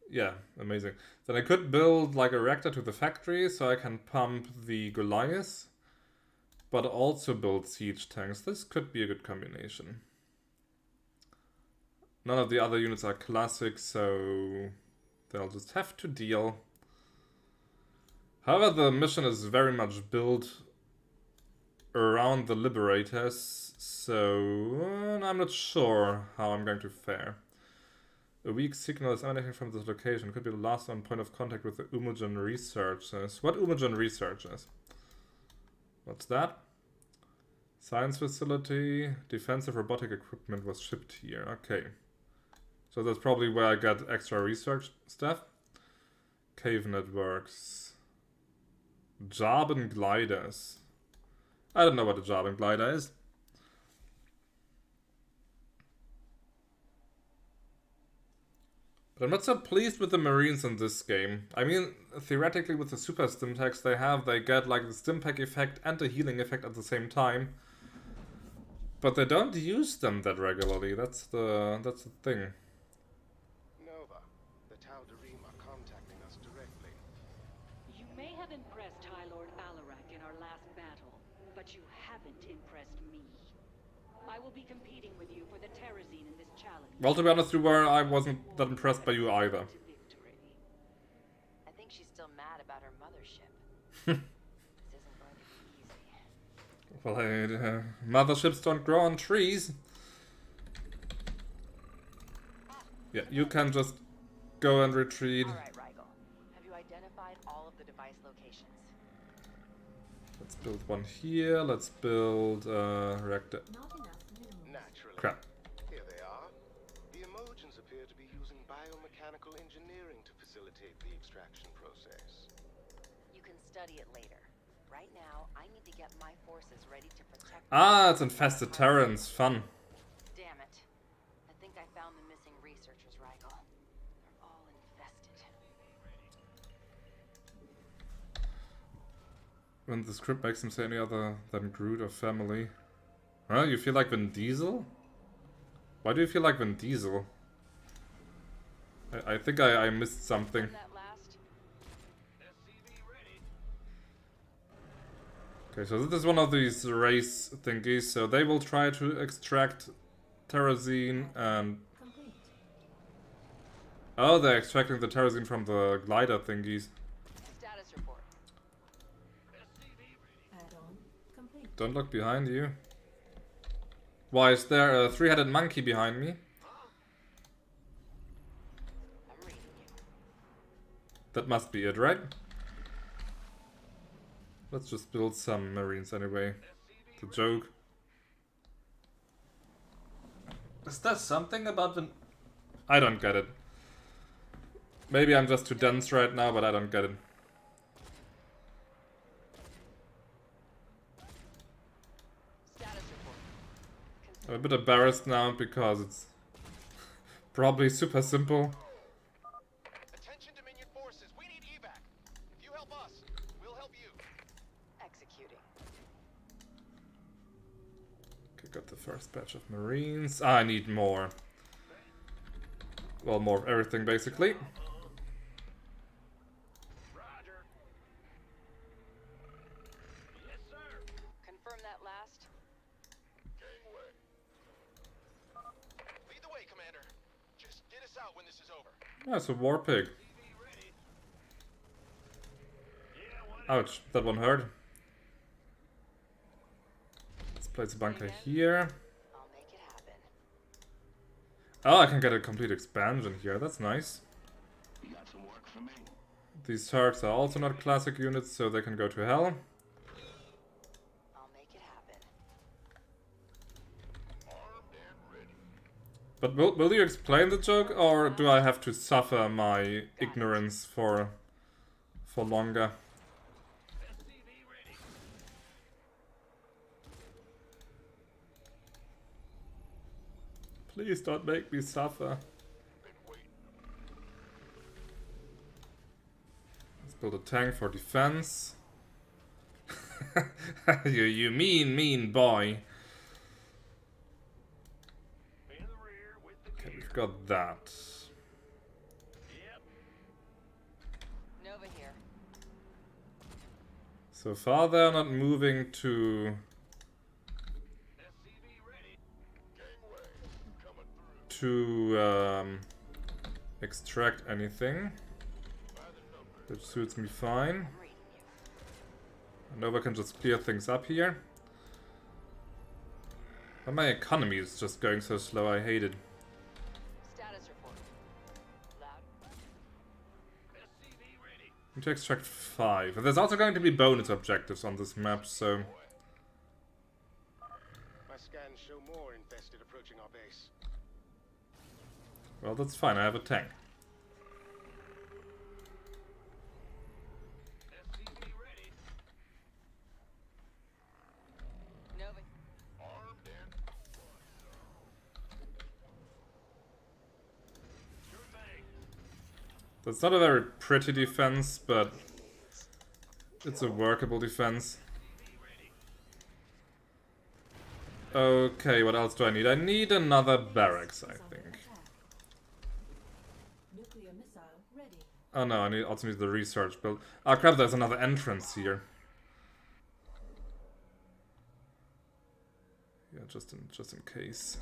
Yeah, amazing. Then I could build like a reactor to the factory so I can pump the Goliath, but also build siege tanks. This could be a good combination. None of the other units are classic, so... I'll just have to deal. However, the mission is very much built around the Liberators, so I'm not sure how I'm going to fare. A weak signal is emanating from this location. Could be the last on point of contact with the Umogen researchers. What Umogen researchers? What's that? Science facility. Defensive robotic equipment was shipped here. Okay. So that's probably where I got extra research stuff. Cave networks. Jarben gliders. I don't know what a Jarben glider is. But I'm not so pleased with the Marines in this game. I mean, theoretically with the super Stimpaks they get like the Stimpak effect and the healing effect at the same time. But they don't use them that regularly, that's the thing. Nova, the Tal'Darim are contacting us directly. You may have impressed High Lord Alarak in our last battle, but you haven't impressed me. I will be competing with you for the Terrazine in this challenge. Well, to be honest, I wasn't that impressed by you either. I think she's still mad about her mothership. This isn't going to be easy. Well, motherships don't grow on trees. Yeah, you can just go and retreat. Alright, Rigel. Have you identified all of the device locations? Let's build one here. Let's build reactor. Not enough minerals. Naturally. Crap. Here they are. The Emojans appear to be using biomechanical engineering to facilitate the extraction process. You can study it later. Right now, I need to get my forces ready to protect... Ah, it's infested Terrans. Fun. Damn it. I think I found the missing researchers, Rigel. They're all infested. When the script makes him say any other than Groot or family. Huh? You feel like Vin Diesel? Why do you feel like Vin Diesel? I think I missed something. That last? Okay, so this is one of these race thingies, so they will try to extract Terrazine and... Complete. Oh, they're extracting the Terrazine from the glider thingies. Status report. Add-on complete. Don't look behind you. Why, is there a three-headed monkey behind me? I'm reading you. That must be it, right? Let's just build some Marines anyway. It's a joke. Is there something about the... I don't get it. Maybe I'm just too dense right now, but I don't get it. Status report. I'm a bit embarrassed now because it's probably super simple. Attention Dominion forces, we need evac. If you help us, we'll help you. Executing. Okay, got the first batch of Marines. I need more. Well, more of everything basically. Roger. Yes, sir. Confirm that last. Gangway. Lead the way, Commander. Just get us out when this is over. That's a war pig. Ouch, that one hurt. Let's place a bunker here. I'll make it happen. Oh, I can get a complete expansion here. That's nice. You got some work for me. These Zergs are also not classic units, so they can go to hell. I'll make it happen. Armed and ready. But will you explain the joke, or do I have to suffer my ignorance for longer? Please don't make me suffer. Let's build a tank for defense. you mean boy. Okay, we've got that. Nova here. So far they're not moving to extract anything. That suits me fine. Nova can just clear things up here. But my economy is just going so slow, I hate it. Status report. Loud. Need to extract 5. And there's also going to be bonus objectives on this map, so... My scans show more infested approaching our base. Well, that's fine, I have a tank. Nova. That's not a very pretty defense, but it's a workable defense. Okay, what else do I need? I need another barracks, I think. Nuclear missile ready. Oh no, I also need the research build. Oh crap, there's another entrance here. Yeah, just in case.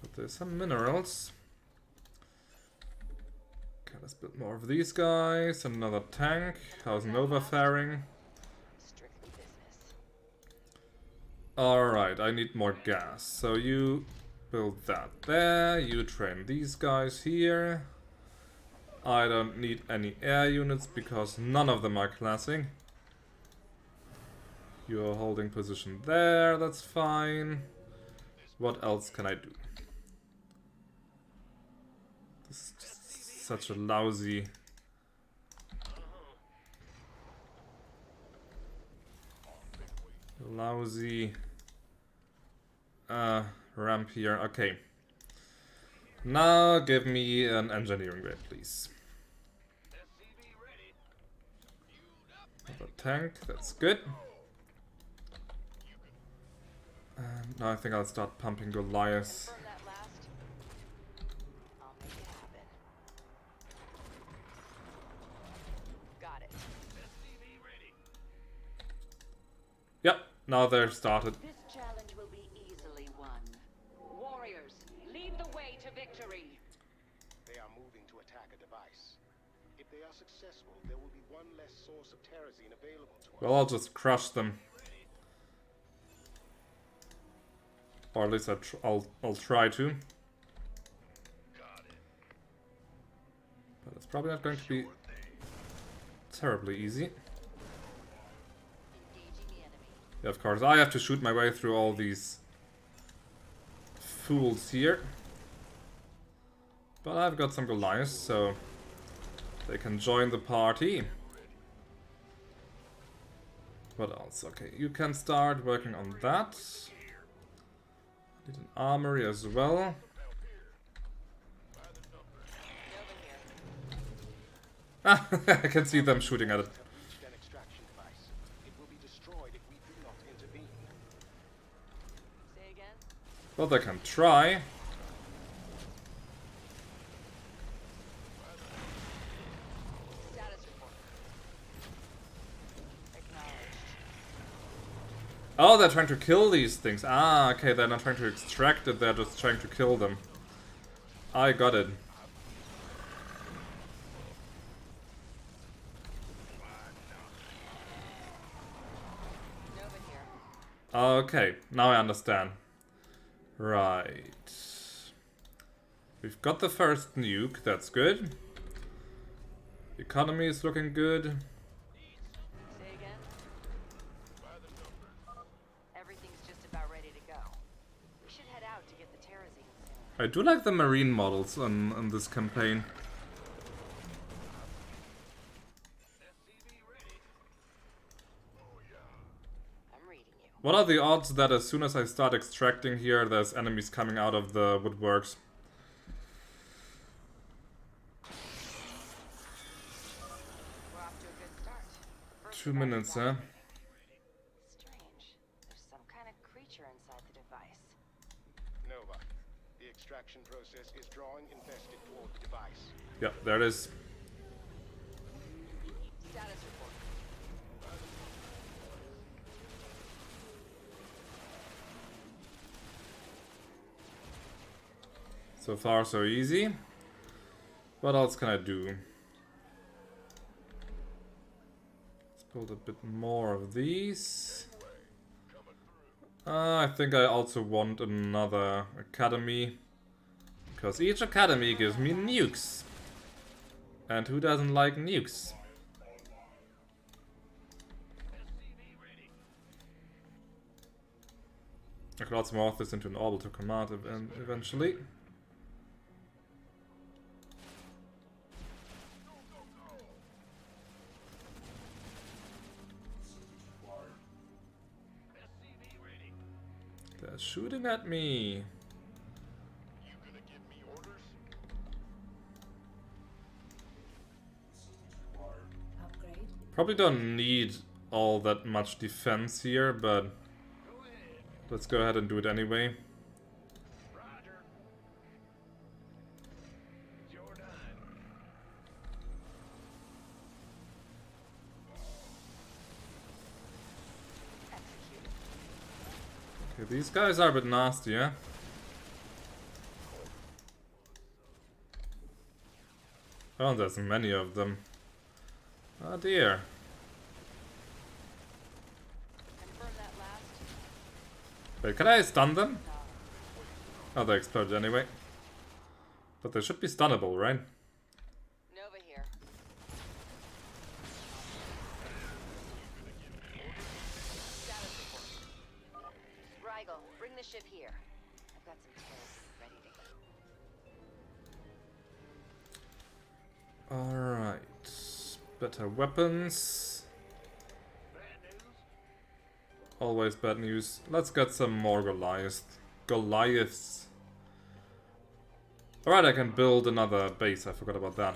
But there's some minerals. Okay, let's build more of these guys. Another tank. How's Nova faring? Strictly business. Alright, I need more gas. So you build that there. You train these guys here. I don't need any air units because none of them are classing. You're holding position there, that's fine. What else can I do? This is just such a lousy... ramp here. Okay. Now give me an engineering grade, please. Another tank, that's good. And now I think I'll start pumping Goliaths. Confirm that last. I'll make it happen. Got it. Yep, now they're started. This challenge will be easily won. Warriors, lead the way to victory. They are moving to attack a device. If they are successful, there will be one less source of Terrazine available to us. Well, I'll just crush them. Or at least I'll try to. But it's probably not going to be terribly easy. Yeah, of course, I have to shoot my way through all these fools here. But I've got some Goliaths, so they can join the party. What else? Okay, you can start working on that. Need an armory as well. Ah, I can see them shooting at it. An extraction device. It will be destroyed if we do not intervene. Say again? Well, they can try. Status report. Acknowledged. Oh, they're trying to kill these things. Ah, okay, they're not trying to extract it, they're just trying to kill them. I got it. Nova here. Okay, now I understand. Right. We've got the first nuke, that's good. Economy is looking good. Say again? Everything's just about ready to go. We should head out to get the Terrazine soon. I do like the marine models on this campaign. I'm reading you. What are the odds that as soon as I start extracting here, there's enemies coming out of the woodworks? We're off to a good start. First 2 minutes, huh? Strange. There's some kind of creature inside the device. Nova, the extraction process is drawing infested toward the device. Yep, there it is. Status report. So far, so easy. What else can I do? Build a bit more of these. I think I also want another academy. Because each academy gives me nukes. And who doesn't like nukes? I could also morph this into an orbital command eventually. They're shooting at me. Upgrade. Probably don't need all that much defense here, but let's go ahead and do it anyway. Roger. It's your time. Okay, these guys are a bit nasty, yeah? Oh, there's many of them. Oh dear. Confirm that last. Wait, can I stun them? Oh, they exploded anyway. But they should be stunnable, right? Nova here. Status report. Rigel, bring the ship here. I've got some terrorists ready to go. Alright. Better weapons. Always bad news. Let's get some more Goliaths. Alright, I can build another base. I forgot about that.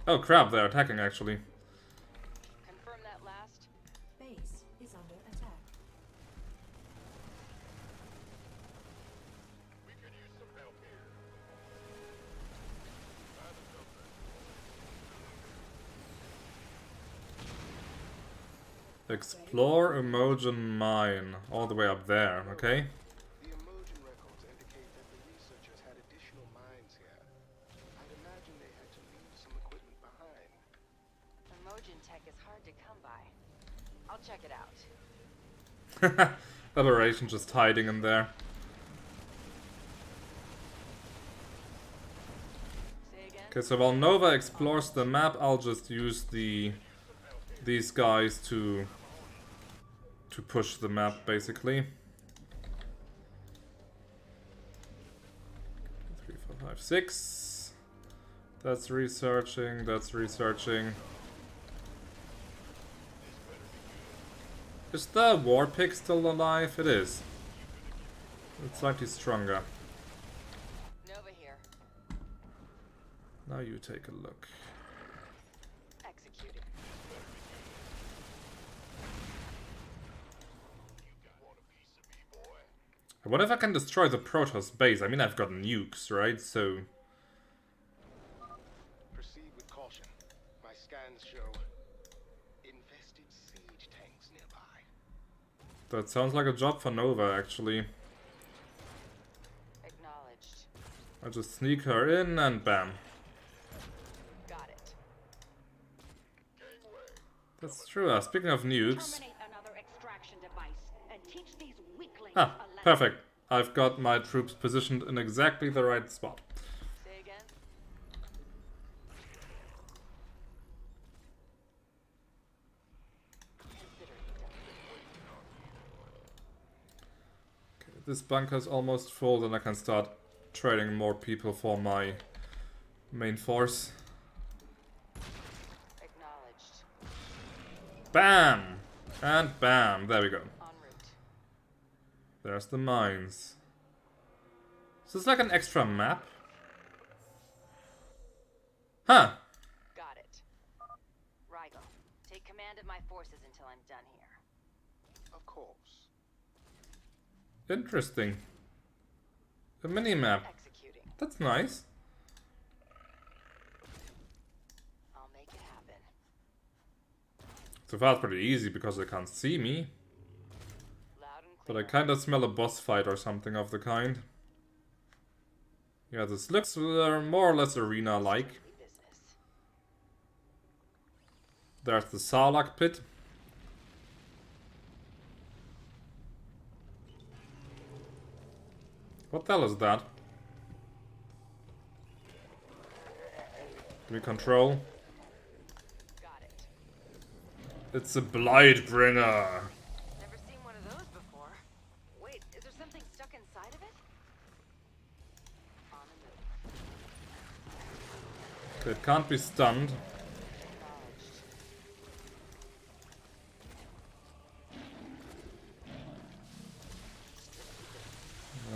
Oh crap, they're attacking actually. Confirm that last. Base is under attack. Explore Emotion Mine. All the way up there, okay? The Emotion records indicate that the researchers had additional mines here. I'd imagine they had to leave some equipment behind. Emojin tech is hard to come by. I'll check it out. Aberration just hiding in there. Say again? Okay, so while Nova explores the map, I'll just use these guys to push the map, basically. 3, 4, 5, 6. That's researching, that's researching. Is the war pig still alive? It is. It's slightly stronger. Nova here. Now you take a look. Executed. I wonder if I can destroy the Protoss base. I mean, I've got nukes, right? So... Proceed with caution. My scans show infested siege tanks nearby. that sounds like a job for Nova, actually. Acknowledged. I just sneak her in and bam. Got it. That's true. Speaking of nukes... Terminate another extraction device and teach these weaklings Ah, a lesson. perfect. I've got my troops positioned in exactly the right spot. Say again? Okay, this bunker's almost full, then I can start trading more people for my main force. Acknowledged. Bam! And bam! There we go. En route. There's the mines. So it's like an extra map? Huh! Got it. Rigel, take command of my forces until I'm done here. Of course. Interesting. A mini-map. Executing. That's nice. I'll make it happen. So far it's pretty easy because they can't see me. Loud and But clear. I kinda smell a boss fight or something of the kind. Yeah, this looks more or less arena-like. Business. There's the Sarlacc pit. What the hell is that? Can we control? Got it. It's a Blightbringer. Never seen one of those before. Wait, is there something stuck inside of it? On the move. It can't be stunned.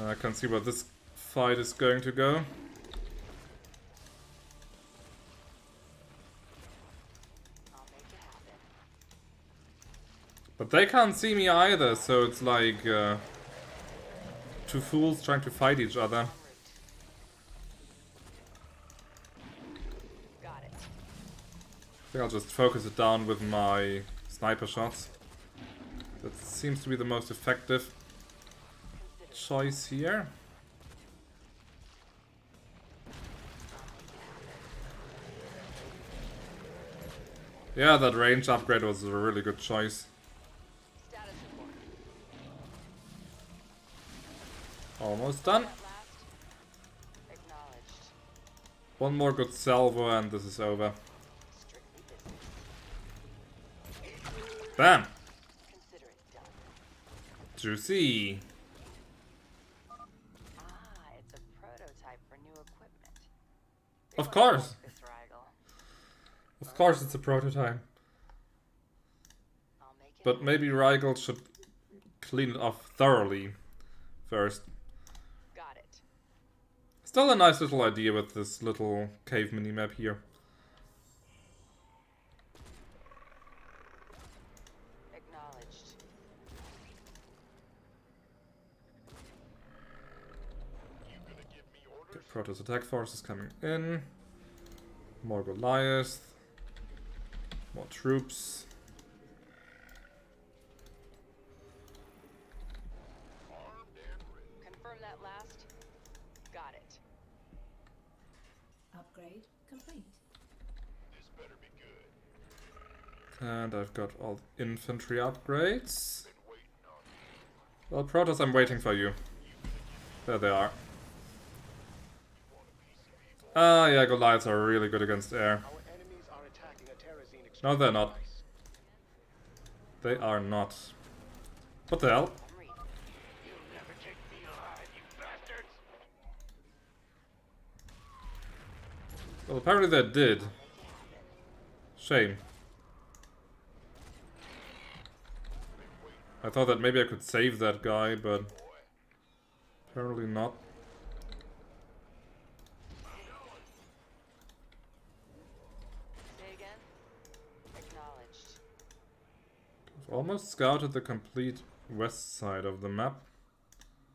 I can see where this fight is going to go. I'll make it happen. But they can't see me either, so it's like two fools trying to fight each other. Got it. I think I'll just focus it down with my sniper shots. That seems to be the most effective choice here. Yeah, that range upgrade was a really good choice. Status report. Almost done. Acknowledged. One more good salvo and this is over. Strictly business. Bam! Consider it done. Juicy. It's a prototype for new equipment. Of course. This Rigel. Of course it's a prototype. I'll make it. But maybe Rigel should clean it off thoroughly first. Got it. Still a nice little idea with this little cave minimap here. Acknowledged. Okay, Protoss attack forces coming in. More Goliath. More troops. Confirm that last. Got it. Upgrade complete. And I've got all the infantry upgrades. Well, Protoss, I'm waiting for you. There they are. Ah, yeah, Goliaths are really good against air. Our enemies are attacking a Terrazine extraction No, they're not. device. They are not. What the hell? I'm reading. You'll never take me alive, you bastards! Well, apparently they did. Shame. I thought that maybe I could save that guy, but apparently not. Say again. Acknowledged. I've almost scouted the complete west side of the map.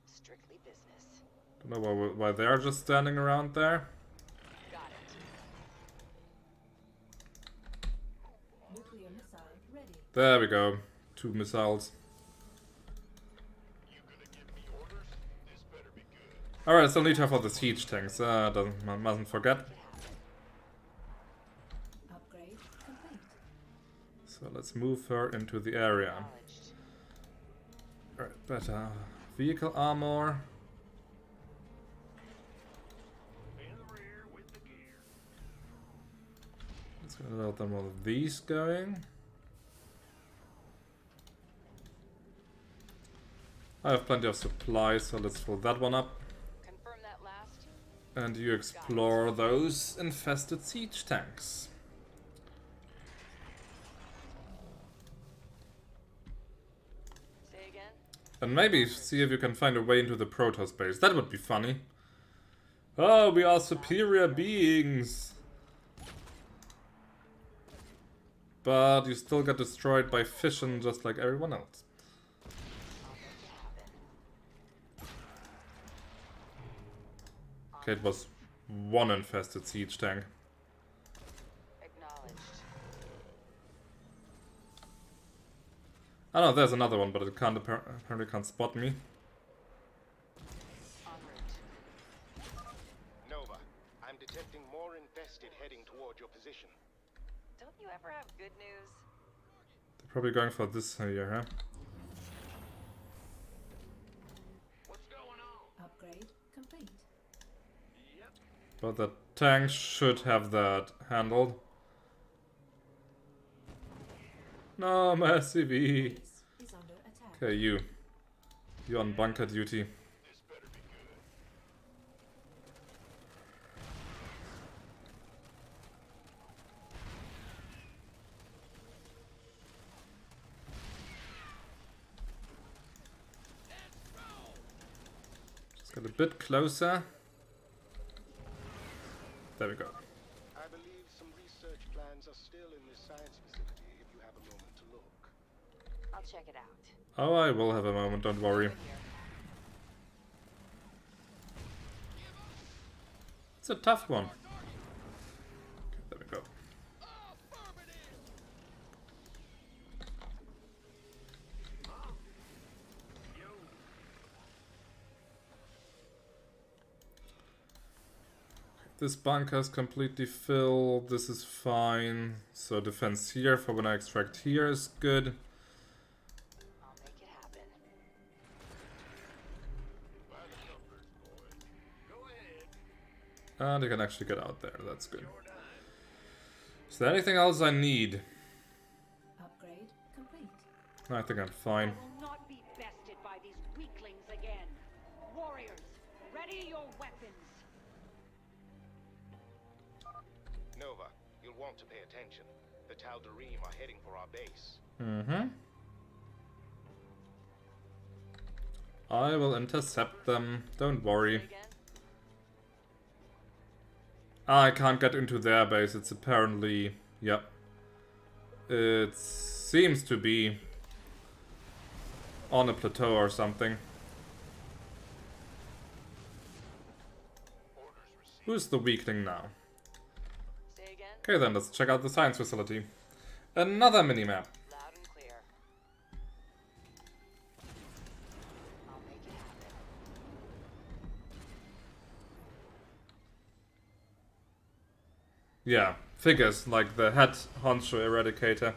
Strictly business. Don't know why they're just standing around there. Got it. Nuclear missile ready. There we go. 2 missiles. Alright, I still need her for the siege tanks. Mustn't forget. Upgrade complete. So let's move her into the area. Acknowledged. Alright, better vehicle armor. In the rear with the gear. Let's get another one of these going. I have plenty of supplies, so let's fill that one up. Confirm that last. And you explore those infested siege tanks. Say again. And maybe see if you can find a way into the Protoss base. That would be funny. Oh, we are superior beings. But you still get destroyed by fission just like everyone else. I'll make it happen. Okay, it was one infested siege tank. Acknowledged. Oh no, there's another one, but it can't apparently can't spot me. En route. Nova, I'm detecting more infested heading toward your position. Don't you ever have good news? They're probably going for this here, huh? What's going on? Upgrade complete. Yep. But the tank should have that handled. No, my SCV. Base is under attack. Okay, you. You're on bunker duty. This better be good. Just get a bit closer. There we go. I believe some research plans are still in this science facility if you have a moment to look. I'll check it out. Oh, I will have a moment, don't worry. Over here. It's a tough one. Okay, there we go. This bunker is completely filled. This is fine. So defense here for when I extract here is good. I'll make it happen. By the numbers, boy. Go ahead. And I can actually get out there. That's good. Your dime. Is there anything else I need? Upgrade complete. I think I'm fine. I will not be bested by these weaklings again. Warriors, ready your weapons. Nova, you'll want to pay attention. The Tal'Darim are heading for our base. Mm-hmm. I will intercept them. Don't worry. Again? I can't get into their base. It's apparently... Yep. It seems to be on a plateau or something. Who's the weakling now? Say again? Okay then, let's check out the science facility. Another minimap. Loud and clear. I'll make it happen. Yeah, figures like the head honcho eradicator.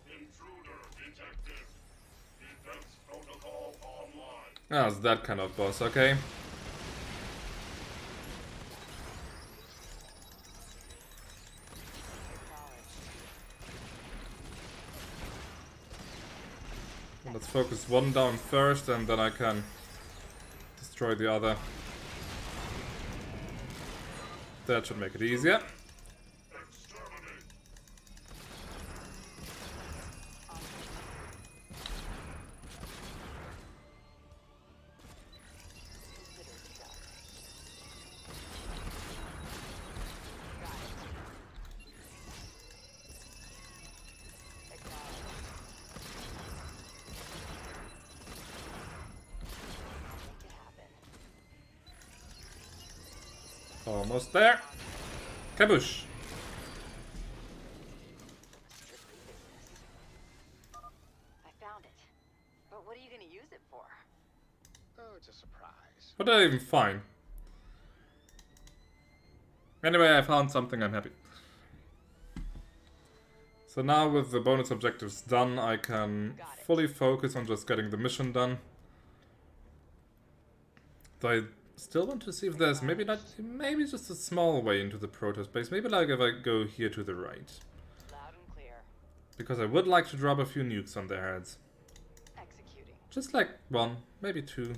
Intruder detected. Defense protocol online. Ah, it's that kind of boss, okay. Let's focus one down first and then I can destroy the other. That should make it easier. Exterminate. Almost there. Kaboosh. I found it. But what are you gonna use it for? Oh, it's a surprise. What did I even find? Anyway, I found something, I'm happy. So now with the bonus objectives done, I can fully focus on just getting the mission done. Though I still want to see if there's maybe just a small way into the Protoss base. Maybe like if I go here to the right. Loud and clear. Because I would like to drop a few nukes on their heads. Executing. Just like one, maybe two.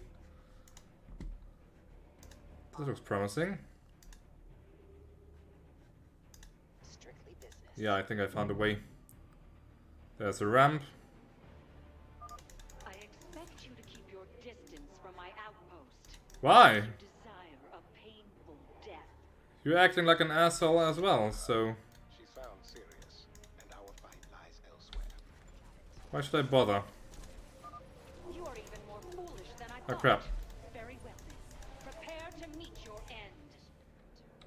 This looks promising. Strictly business. Yeah, I think I found a way. There's a ramp. I expect you to keep your distance from my outpost. Why? You desire a painful death. You're acting like an asshole as well, so She sounds serious, and our fight lies elsewhere. why should I bother? You are even more foolish than I Oh thought. crap. Very well then. Prepare to meet your end.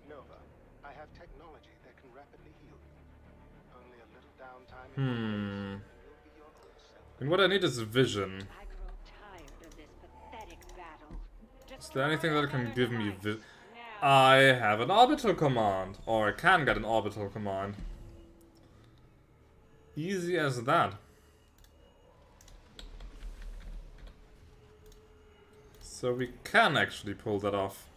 Nova, I have technology that can rapidly heal you. Only a little downtime and you'll be your old self. And what I need is vision. I grow tired of this pathetic battle. Is there anything that can give me Now, I have an orbital command. Or I can get an orbital command. Easy as that. So we can actually pull that off.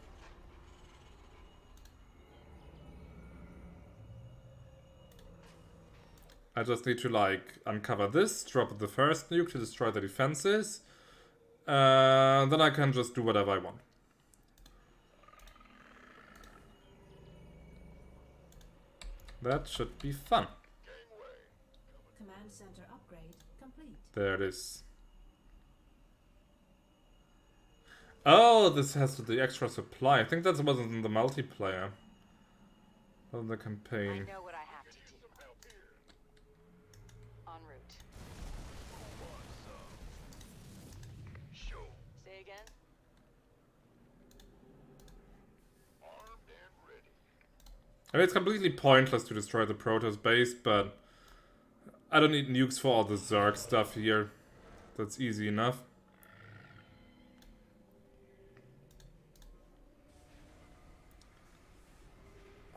I just need to like uncover this, drop the first nuke to destroy the defenses. Then I can just do whatever I want. That should be fun. Command center upgrade complete. There it is. Oh, this has the extra supply. I think that wasn't in the multiplayer. On the campaign. I know what I have to do. En route. Say again? I mean, it's completely pointless to destroy the Protoss base, but I don't need nukes for all the Zerg stuff here. That's easy enough.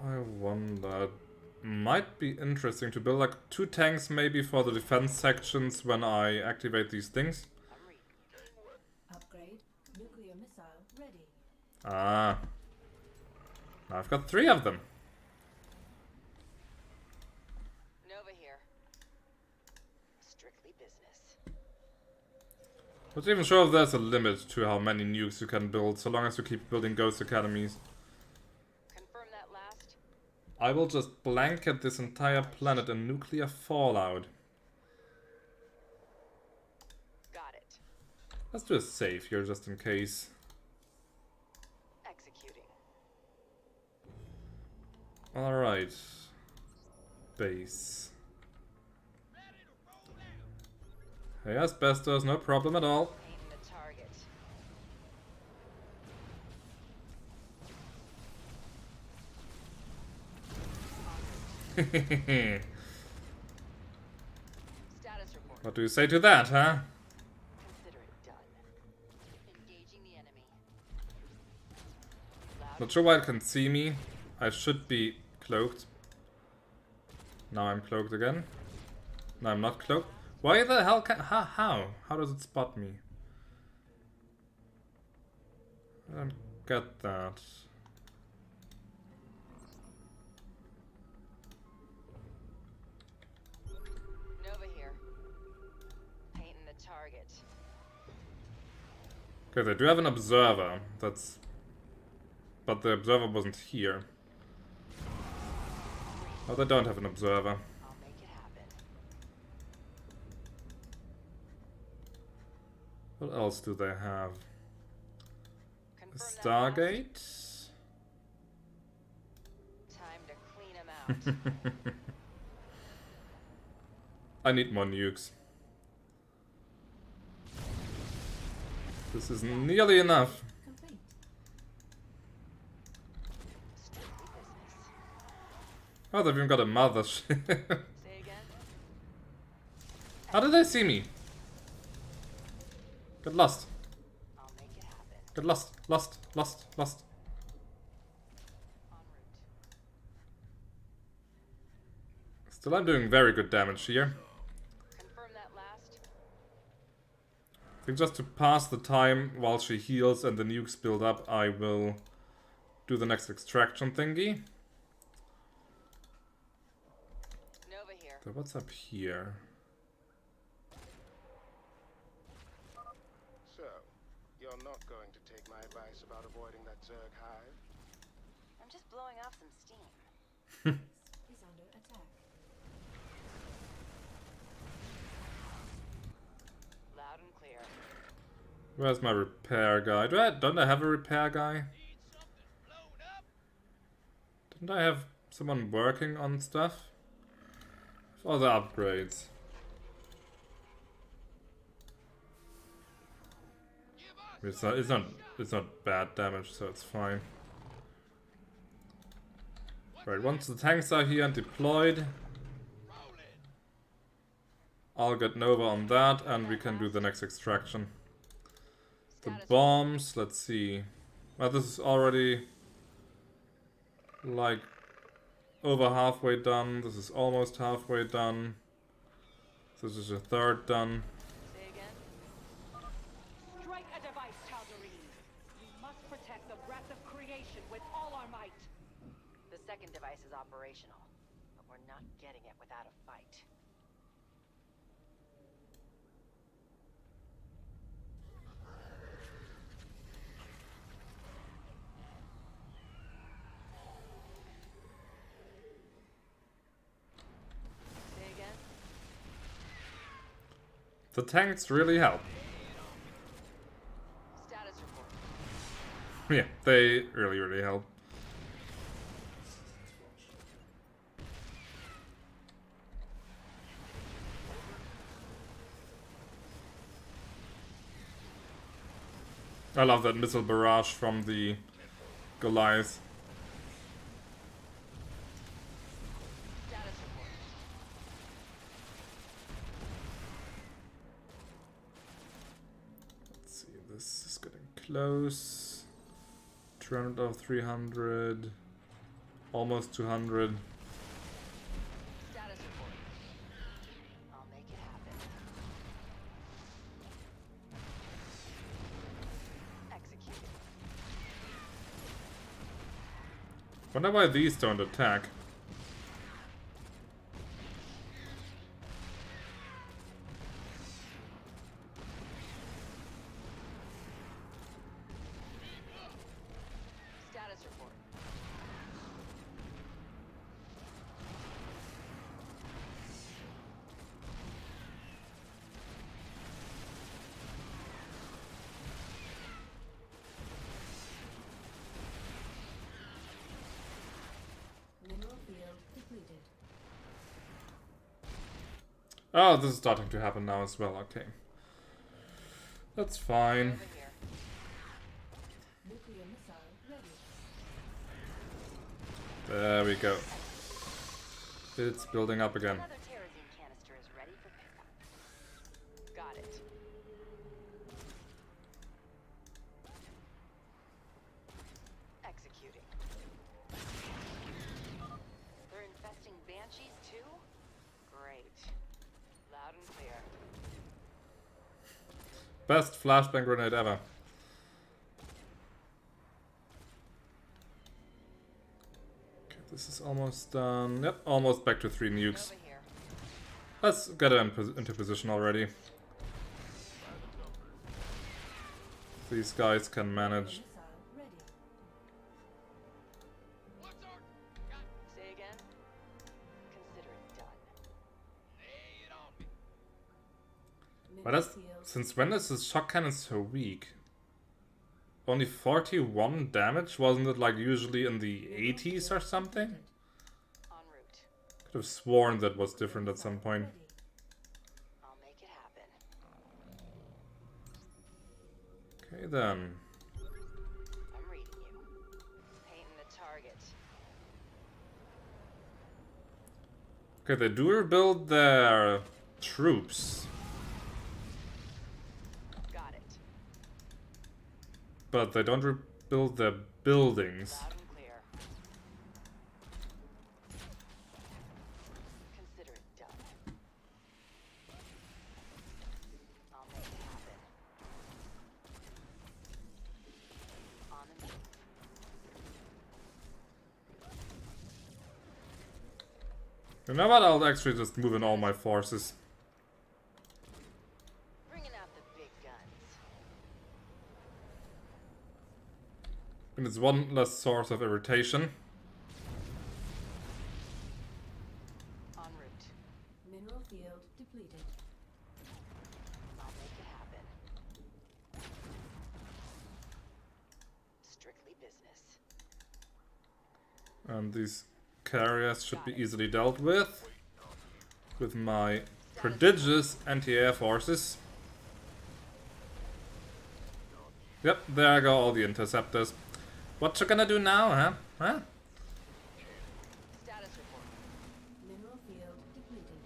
I wonder, might be interesting to build like 2 tanks maybe for the defense sections when I activate these things. Upgrade. Nuclear missile ready. Ah. Now I've got 3 of them. Nova here. Strictly business. Not even sure if there's a limit to how many nukes you can build, so long as you keep building ghost academies. I will just blanket this entire planet in nuclear fallout. Got it. Let's do a save here just in case. Executing. Alright. Base. Hey, asbestos, no problem at all. Aiming the target. Status report. What do you say to that, huh? Consider it done. Engaging the enemy. Not sure why it can see me. I should be cloaked. Now I'm cloaked again. No, I'm not cloaked. Why the hell can... How? How does it spot me? I don't get that. Nova here. Painting the target. Okay, they do have an observer. That's... But the observer wasn't here. Oh, they don't have an observer. I'll make it happen. What else do they have? A Confirm that Stargate? Time to clean them out. I need more nukes. This is nearly enough. Complete. Strictly business. Oh, they've even got a mothership. Say again? How did they see me? Get lost. I'll make it happen. Get lost. Lost. Lost. Lost. En route. Still, I'm doing very good damage here. Confirm that last. I think just to pass the time while she heals and the nukes build up, I will do the next extraction thingy. Nova here. So what's up here? So, you're not going to take my advice about avoiding that Zerg hive? I'm just blowing off some steam. Is under attack. Loud and clear. Where's my repair guy? Don't I have a repair guy? Didn't I have someone working on stuff? For the upgrades. It's not bad damage, so it's fine. Right, once the tanks are here and deployed, I'll get Nova on that and we can do the next extraction. The bombs, let's see. Well, this is already like over halfway done. This is almost halfway done. This is a third done. Say again? Strike a device, Tal'Darim. We must protect the breath of creation with all our might. The second device is operational, but we're not getting it without a fight. Say again? The tanks really help. Status report. Yeah, they really help. I love that missile barrage from the Goliath. Status report. Let's see, this is getting close. 200 of 300. Almost 200. Status report. I'll make it happen. Execute. Wonder why these don't attack. Status report. Mineral field depleted. Oh, this is starting to happen now as well, okay. That's fine. Over here. Nuclear missile ready. There we go. It's building up again. Another Terrazine canister is ready for pickup. Got it. Executing. They're infesting banshees too? Great. Loud and clear. Best flashbang grenade ever. Okay, this is almost done. Yep, almost back to 3 nukes. Over here. Let's get it into position already. These guys can manage. Missile ready. Say again? Consider it done. But that's, since when is this shock cannon so weak? Only 41 damage? Wasn't it like usually in the 80s or something? En route. Could have sworn that was different at some point. Ready. I'll make it happen. Okay then. I'm reading you. Painting the target. Okay, they do rebuild their troops, Got it. but they don't rebuild their buildings. Loud and clear. Consider it done. I'll make it happen. On the move. You know what? I'll actually just move in all my forces. Bringing out the big guns. And it's one less source of irritation. En route. Mineral field depleted. I'll make it happen. Strictly business. And these carriers should be easily dealt with my prodigious anti-air forces. Yep, there go all the interceptors. What you gonna do now, huh? Huh? Status report. Mineral field depleted.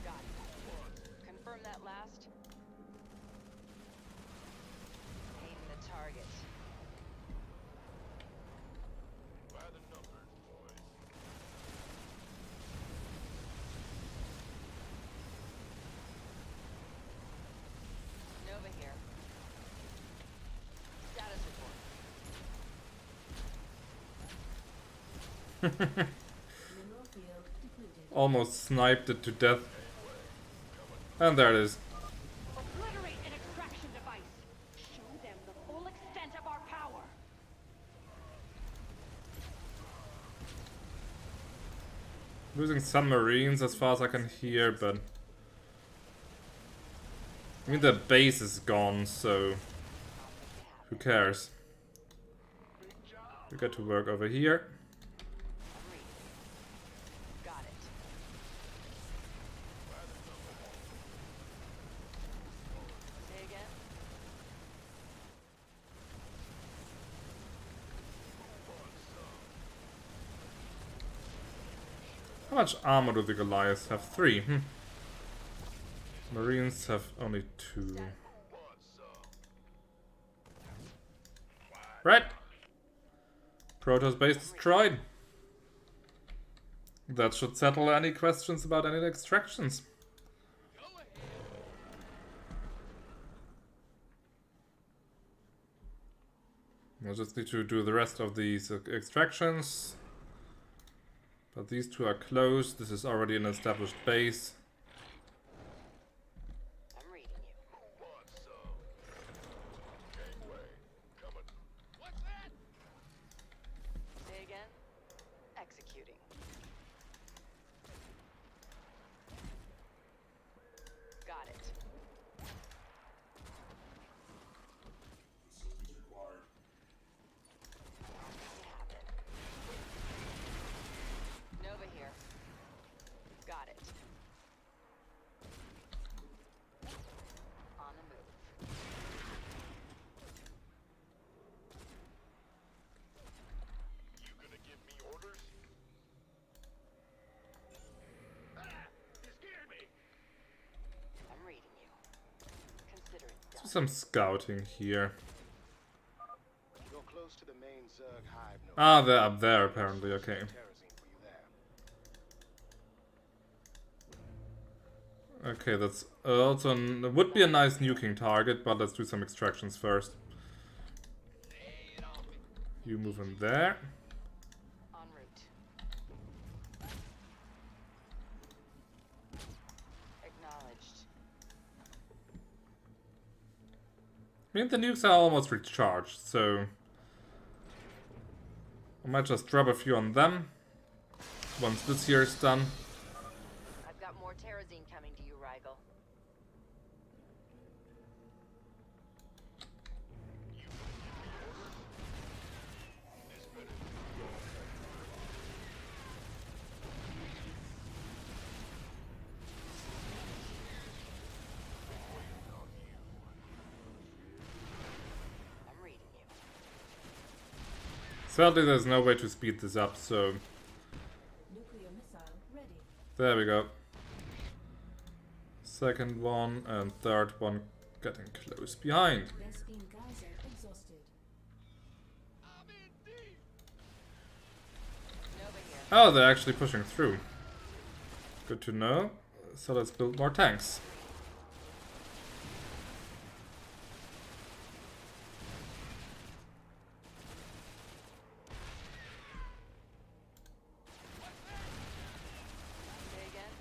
Got it. Confirm that last. Painting the target. Mineral field depleted. Almost sniped it to death. And there it is. Obliterate an extraction device. Show them the full extent of our power. Losing some Marines as far as I can hear, but I mean the base is gone, so who cares? We get to work over here. Got it. Say again? How much armor do the Goliaths have? 3. Marines have only 2. Right. Protoss base destroyed. That should settle any questions about any extractions. I just need to do the rest of these extractions. But these two are closed. This is already an established base. I'm reading you. Say again? Executing. Got it. Nova here. Got it. On the move. You gonna give me orders? Ah! You scared me! I'm reading you. Consider it Let's do done. some scouting here. You're close to the main Zerg hive. Nova. Ah, they're up there apparently, okay. Terrazine for you there. Okay, that's also it would be a nice nuking target, but let's do some extractions first. You move in there. En route. Acknowledged. I mean, the nukes are almost recharged, so I might just drop a few on them once this here is done. I've got more Terrazine coming to you, Rigel. I'm reading you. Sadly, there's no way to speed this up, so Nuclear missile ready. there we go. Second one and third one getting close behind. Best-beam geyser exhausted. Nova here. Oh, they're actually pushing through. Good to know. So let's build more tanks. Say again?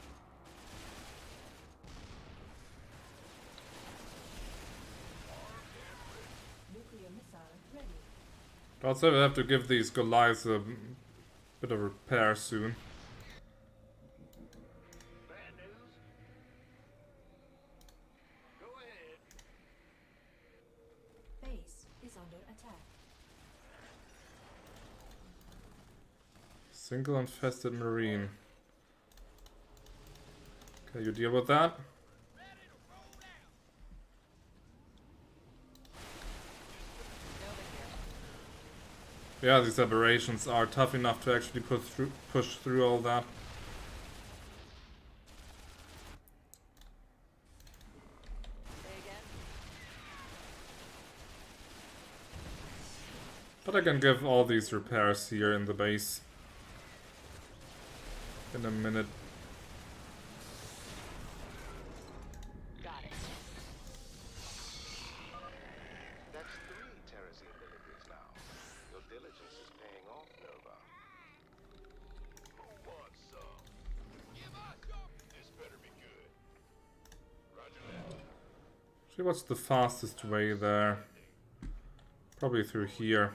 Nuclear missile ready. Also, we have to give these Goliaths a bit of repair soon. Bad news? Go ahead. Base is under attack. Single infested marine. Can you deal with that? Nova here. Yeah, these aberrations are tough enough to actually push through all that. Say again? But I can give all these repairs here in the base in a minute. Got it. That's 3 Terrazine deliveries now. Your diligence is paying off, Nova. See what's the fastest way there. Probably through here.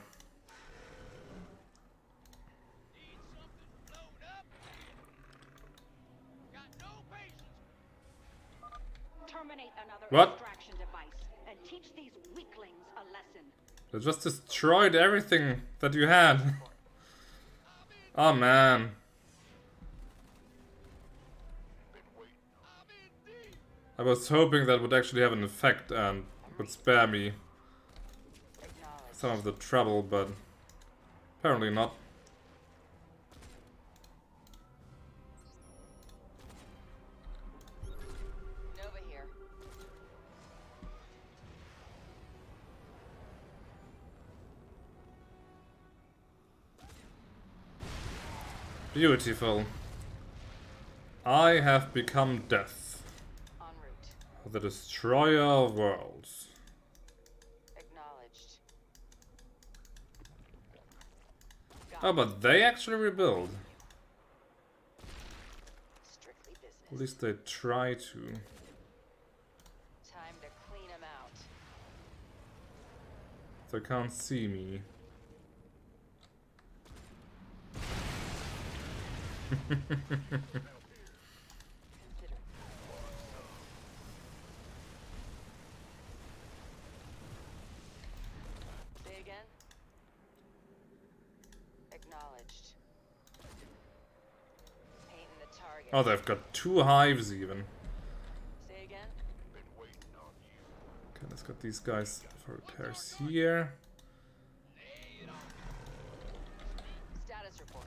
Terminate another What? extraction device and teach these weaklings a lesson. They just destroyed everything that you had. Oh man. I was hoping that would actually have an effect and would spare me some of the trouble, but apparently not. Nova here. Beautiful. I have become death, En route. the destroyer of worlds. Acknowledged. Oh, but they actually rebuild. Strictly business. At least they try to. Time to clean them out. They can't see me. Consider. Say again. Acknowledged. Painting the target. Oh, they've got 2 hives even. Say again. Okay, let's get these guys for repairs here. Status report.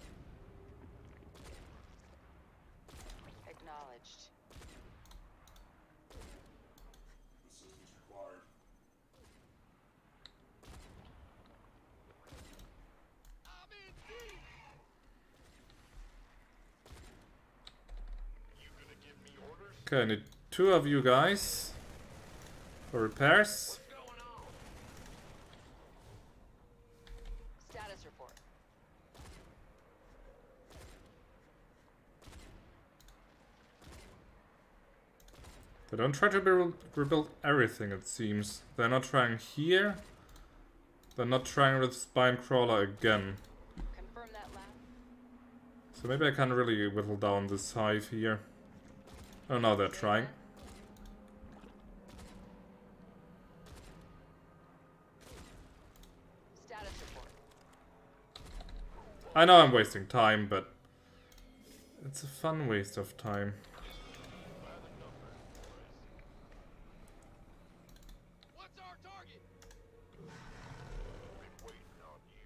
Acknowledged. Assistance required. Okay, I need 2 of you guys for repairs. Status report. They don't try to rebuild everything, it seems. They're not trying here. They're not trying with Spine Crawler again. Confirm that lab. So maybe I can really whittle down this hive here. Oh no, they're trying. Status report. I know I'm wasting time, but it's a fun waste of time. What's our target? Been waiting on you.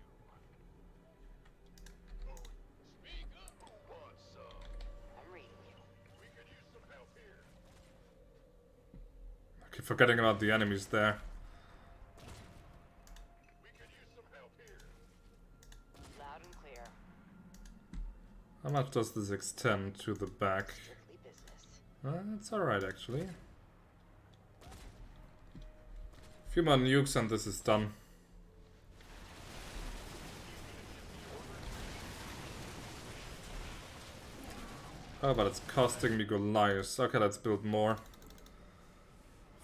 Speak up. What's up? I'm reading you. We could use some help here. I keep forgetting about the enemies there. We could use some help here. Loud and clear. How much does this extend to the back? Strictly business. It's alright actually. A few more nukes and this is done. Oh, but it's costing me Goliaths. Okay, let's build more.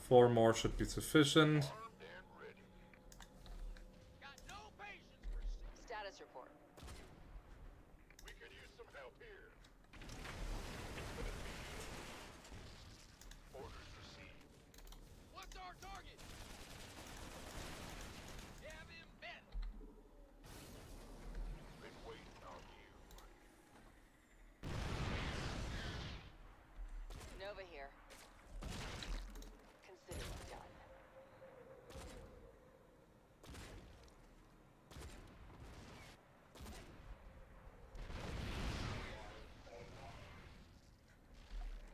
4 more should be sufficient. Armed and ready. Got no patience for Status report. We could use some help here. Orders received. What's our target? Have him met. Been waiting on you. Nova here. Consider it done.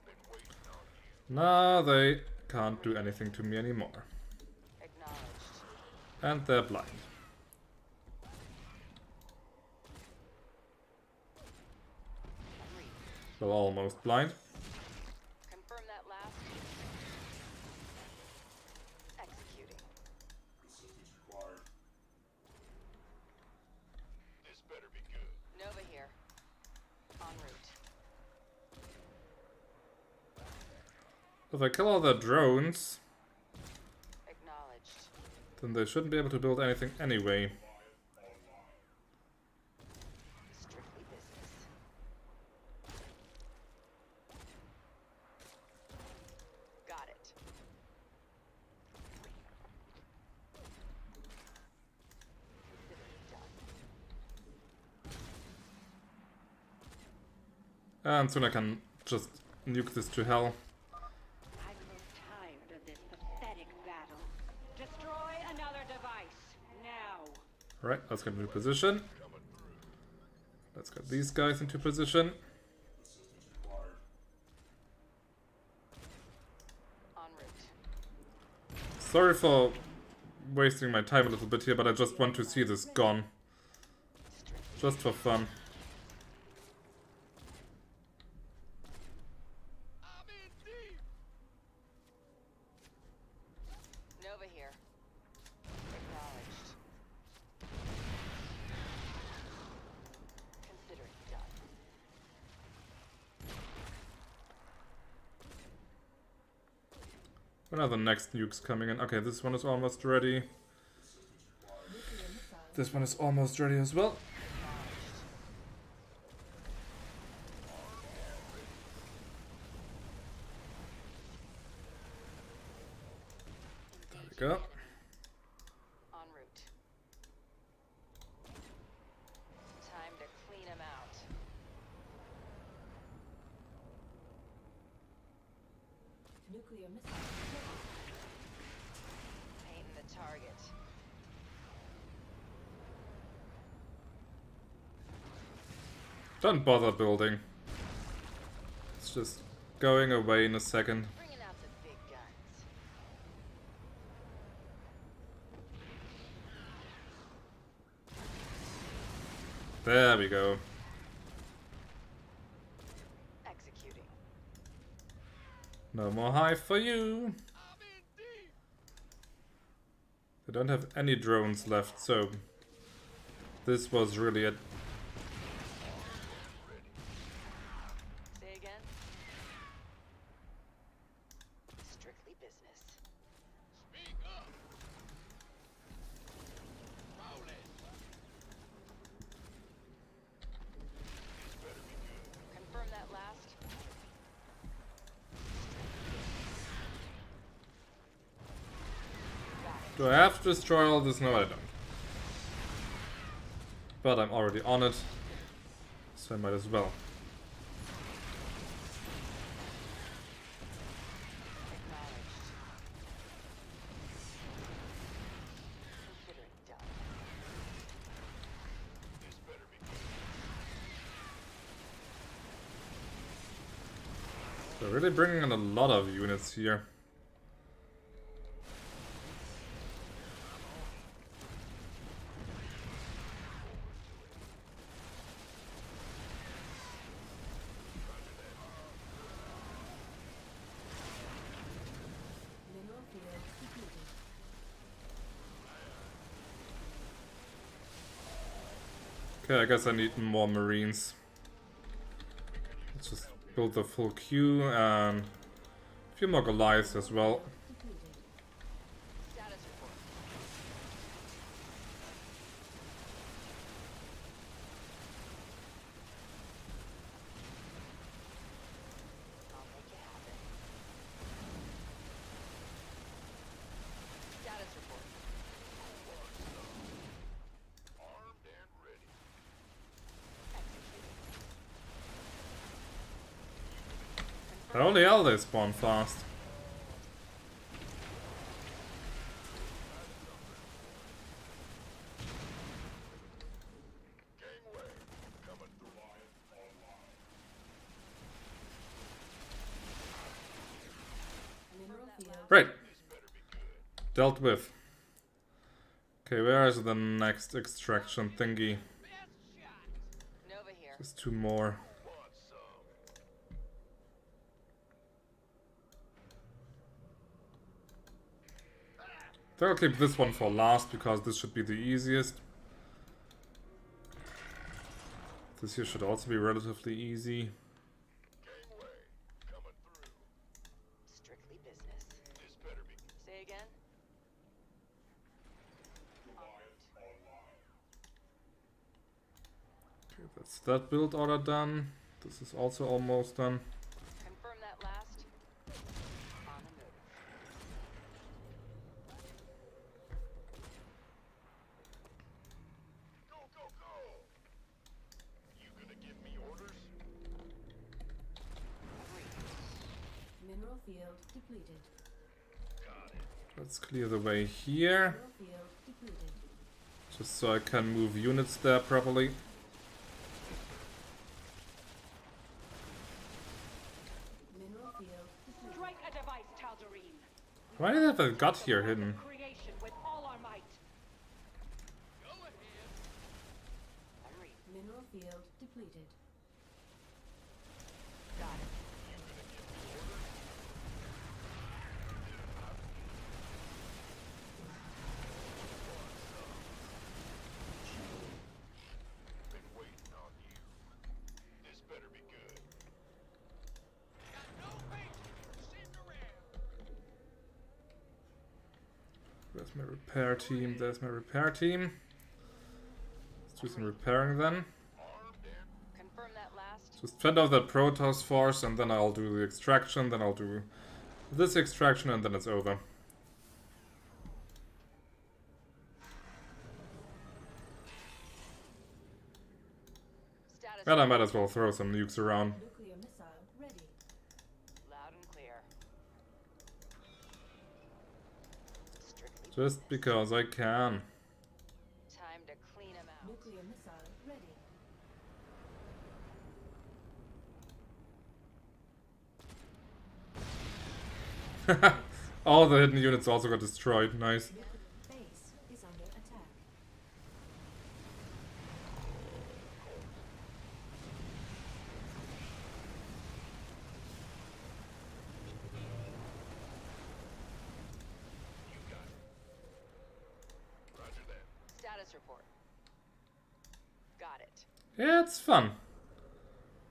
Been waiting on you. Nah, they can't do anything to me anymore. Acknowledged. And they're blind. I'm reading. Well, almost blind. Confirm that last. Executing. Assistance required. This better be good. Nova here. En route. If I kill all the drones, Then they shouldn't be able to build anything anyway. Strictly business. Got it. Consider it done. And soon I can just nuke this to hell. I grow tired of this pathetic battle. Destroy another device, now. Right, let's get into position. Let's get these guys into position. En route. Sorry for wasting my time a little bit here, but I just want to see this gone. Just for fun. Nova here. Acknowledged. Consider it done. When are the next nukes coming in? Okay, this one is almost ready. This one is almost ready as well. There we go. En route. Time to clean him out. Nuclear missile Painting the target. Don't bother building. It's just going away in a second. Bringing out the big guns. There we go. Executing. No more hive for you. They don't have any drones left, so this was really it. Say again. Strictly business. Speak up. Confirm that last. Do I have to destroy all this? No, I don't. But I'm already on it, so I might as well. Acknowledged. Consider it done. They're really bringing in a lot of units here. mineral field depleted. Okay, I guess I need more marines. Let's just build the full queue and a few more Goliaths as well. Depleted. Status report. I'll make it happen. Status report. Armed and ready. Executing. Holy hell, they spawn fast. Mineral field. Right. Dealt with. Okay, where is the next extraction thingy? Nova here. Just two more. So I'll keep this one for last because this should be the easiest. This here should also be relatively easy. Strictly business. Say again. That's that build order done. This is also almost done. Confirm that last. On the move. Go, go, go! You gonna give me orders? Mineral field depleted. Let's clear the way here. Mineral field depleted. Just so I can move units there properly. Mineral field depleted. Strike a device, Tal'Darim. Why did I have a gut here hidden? Creation with all our might. Go ahead. Mineral field depleted. Got it. Been waiting on you. This better be good. Got no patience sitting around. There's my repair team, there's my repair team. Let's do some repairing then. Confirm that last. Just fend off that Protoss force and then I'll do the extraction, then I'll do this extraction and then it's over. Status And I might as well throw some nukes around. Nuclear missile ready. loud and clear. Strictly Just because I can. time to clean them out. Nuclear missile ready. All the hidden units also got destroyed, nice. Base is under attack. Roger that. Status report. Got it. Yeah, it's fun.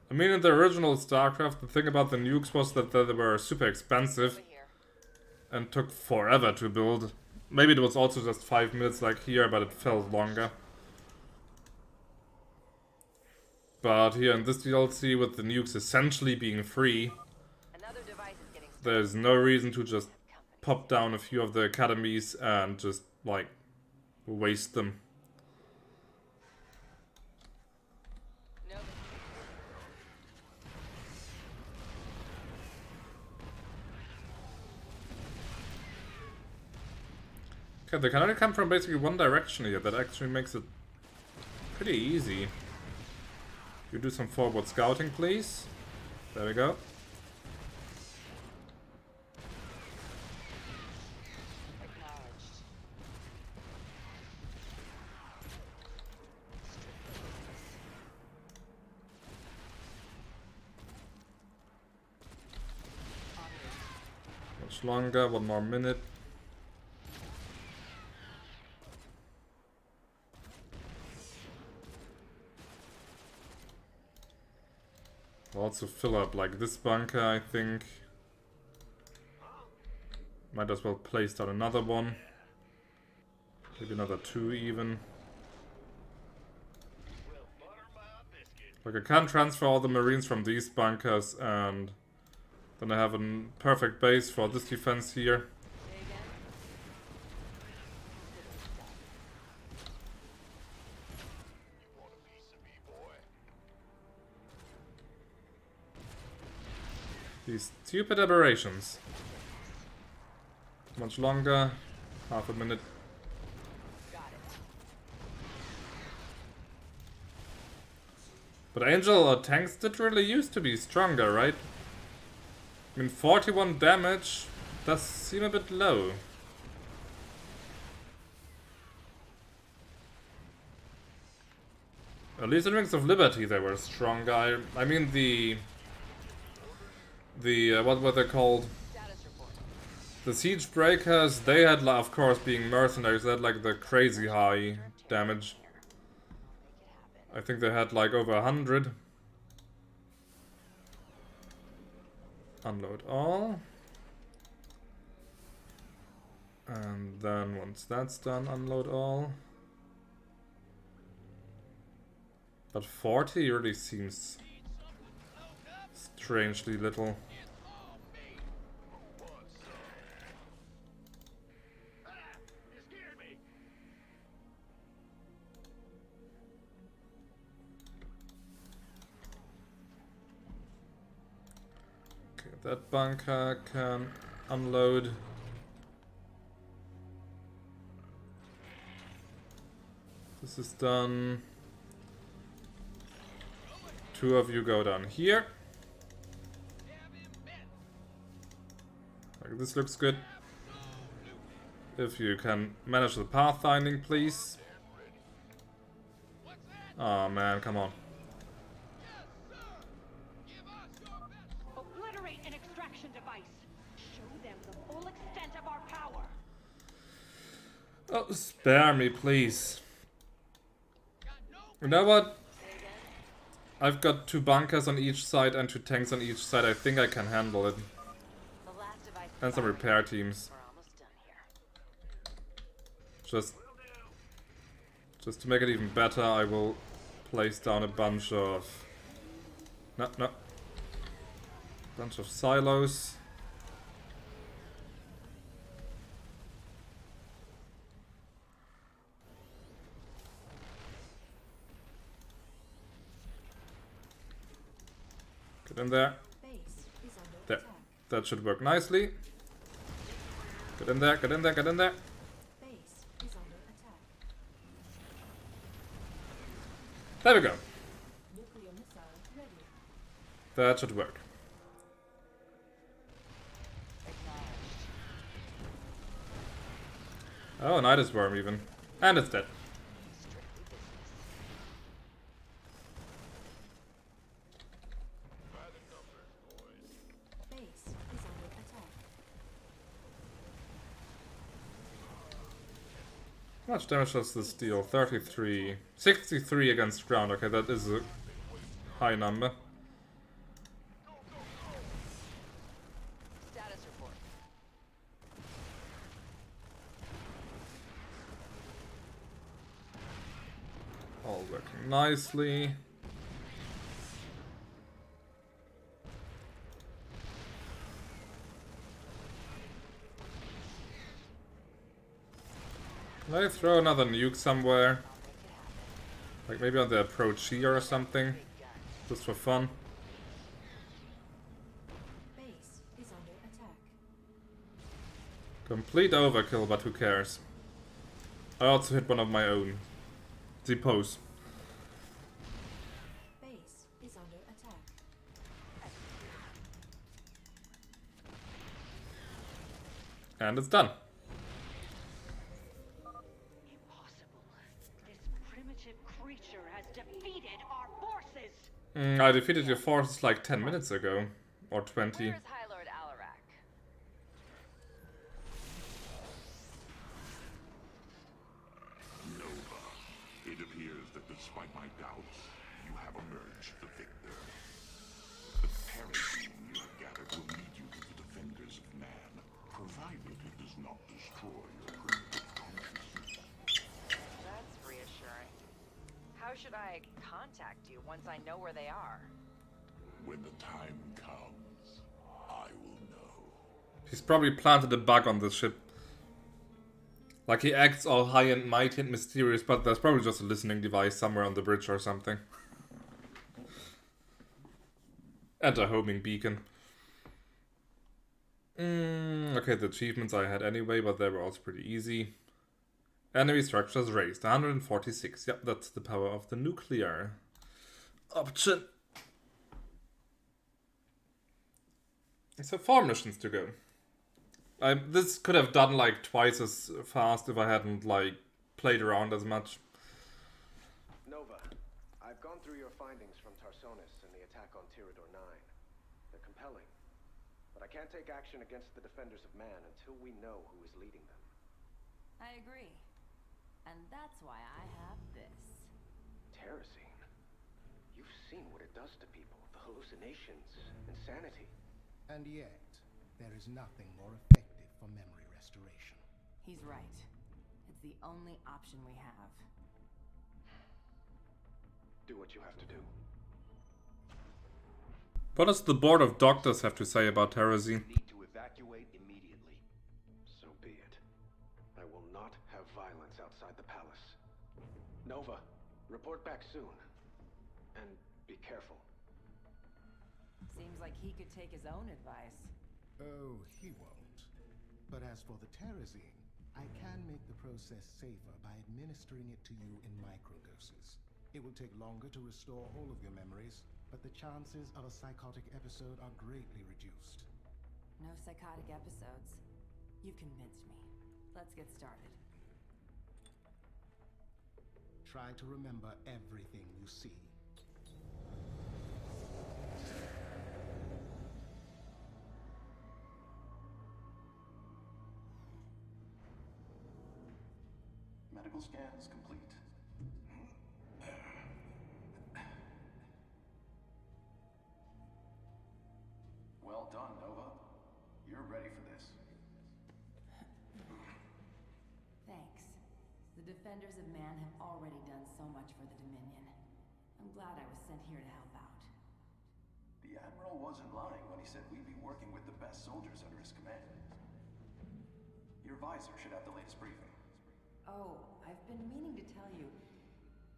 I mean, in the original Starcraft, the thing about the nukes was that they were super expensive Over here. and took forever to build. Maybe it was also just 5 minutes like here, but it felt longer. But here in this DLC, with the nukes essentially being free, Another device is getting started. there's no reason to just pop down a few of the academies and just, like, waste them. Nope. Okay, they can only come from basically one direction here. That actually makes it pretty easy. You do some forward scouting, please. There we go. Acknowledged. Much longer, 1 more minute. I'll also fill up like this bunker, I think. Might as well place down another one. Maybe another 2 even. Like I can transfer all the marines from these bunkers and then I have a perfect base for this defense here. Say again. You want a piece of me, boy? These stupid aberrations. Much longer. Half a minute. Got it. But Angel tanks did really used to be stronger, right? I mean, 41 damage does seem a bit low. At least in Rings of Liberty they were stronger. I mean the what were they called? Status report. The Siege Breakers, they had, of course, being mercenaries, they had like the crazy high damage. Make it happen. I think they had like over 100. Unload all. And then once that's done, unload all. But 40 really seems strangely little. Okay, that bunker can unload. This is done. 2 of you go down here. Like, this looks good. If you can manage the pathfinding, please. Oh man, come on. Obliterate an extraction device. Show them the full extent of our power. Oh, spare me, please. You know what? I've got 2 bunkers on each side and 2 tanks on each side. I think I can handle it. And some repair teams. Just to make it even better, I will place down a bunch of... Bunch of silos. Get in there. There. That should work nicely. Get in there, get in there, get in there. There we go. That should work. Oh, an Nidus worm even. And it's dead. How much damage does this deal? 33. 63 against ground. Okay, that is a high number. Status report. All working nicely. Can I throw another nuke somewhere? Like maybe on the approach here or something? Just for fun. Base is under attack. Complete overkill, but who cares? I also hit one of my own. Depose. Base is under attack. And it's done. I defeated your forces like 10 minutes ago. Or 20. Where is High Lord Alarak? Nova, it appears that despite my doubts, you have emerged the victor. The Terrazine you have gathered will lead you to the defenders of man, provided it does not destroy your primitive consciousness. That's reassuring. How should I contact you once I know where they are? When the time comes, I will know. He's probably planted a bug on this ship. Like he acts all high and mighty and mysterious, but there's probably just a listening device somewhere on the bridge or something. And a homing beacon. Okay, the achievements I had anyway, but they were also pretty easy. Enemy structures raised, 146. Yep, that's the power of the nuclear option. So 4 missions to go. This could have done like twice as fast if I hadn't like played around as much. Nova, I've gone through your findings from Tarsonis and the attack on Tirador 9. They're compelling, but I can't take action against the defenders of man until we know who is leading them. I agree. And that's why I have this. Terrazine? You've seen what it does to people. The hallucinations, insanity. And yet, there is nothing more effective for memory restoration. He's right. It's the only option we have. Do what you have to do. What does the board of doctors have to say about Terrazine? Need to evacuate immediately. So be it. I will not have violence outside the palace. Nova, report back soon. And be careful. Seems like he could take his own advice. Oh, he won't. But as for the Terrazine, I can make the process safer by administering it to you in microdoses. It will take longer to restore all of your memories, but the chances of a psychotic episode are greatly reduced. No psychotic episodes. You've convinced me. Let's get started. Try to remember everything you see. Medical scans complete. Well done, Nova. You're ready for this. Thanks. The defenders of man have already done so much for the Dominion. I'm glad I was sent here to help out. The Admiral wasn't lying when he said we'd be working with the best soldiers under his command. Your visor should have the latest briefing. Oh, I've been meaning to tell you.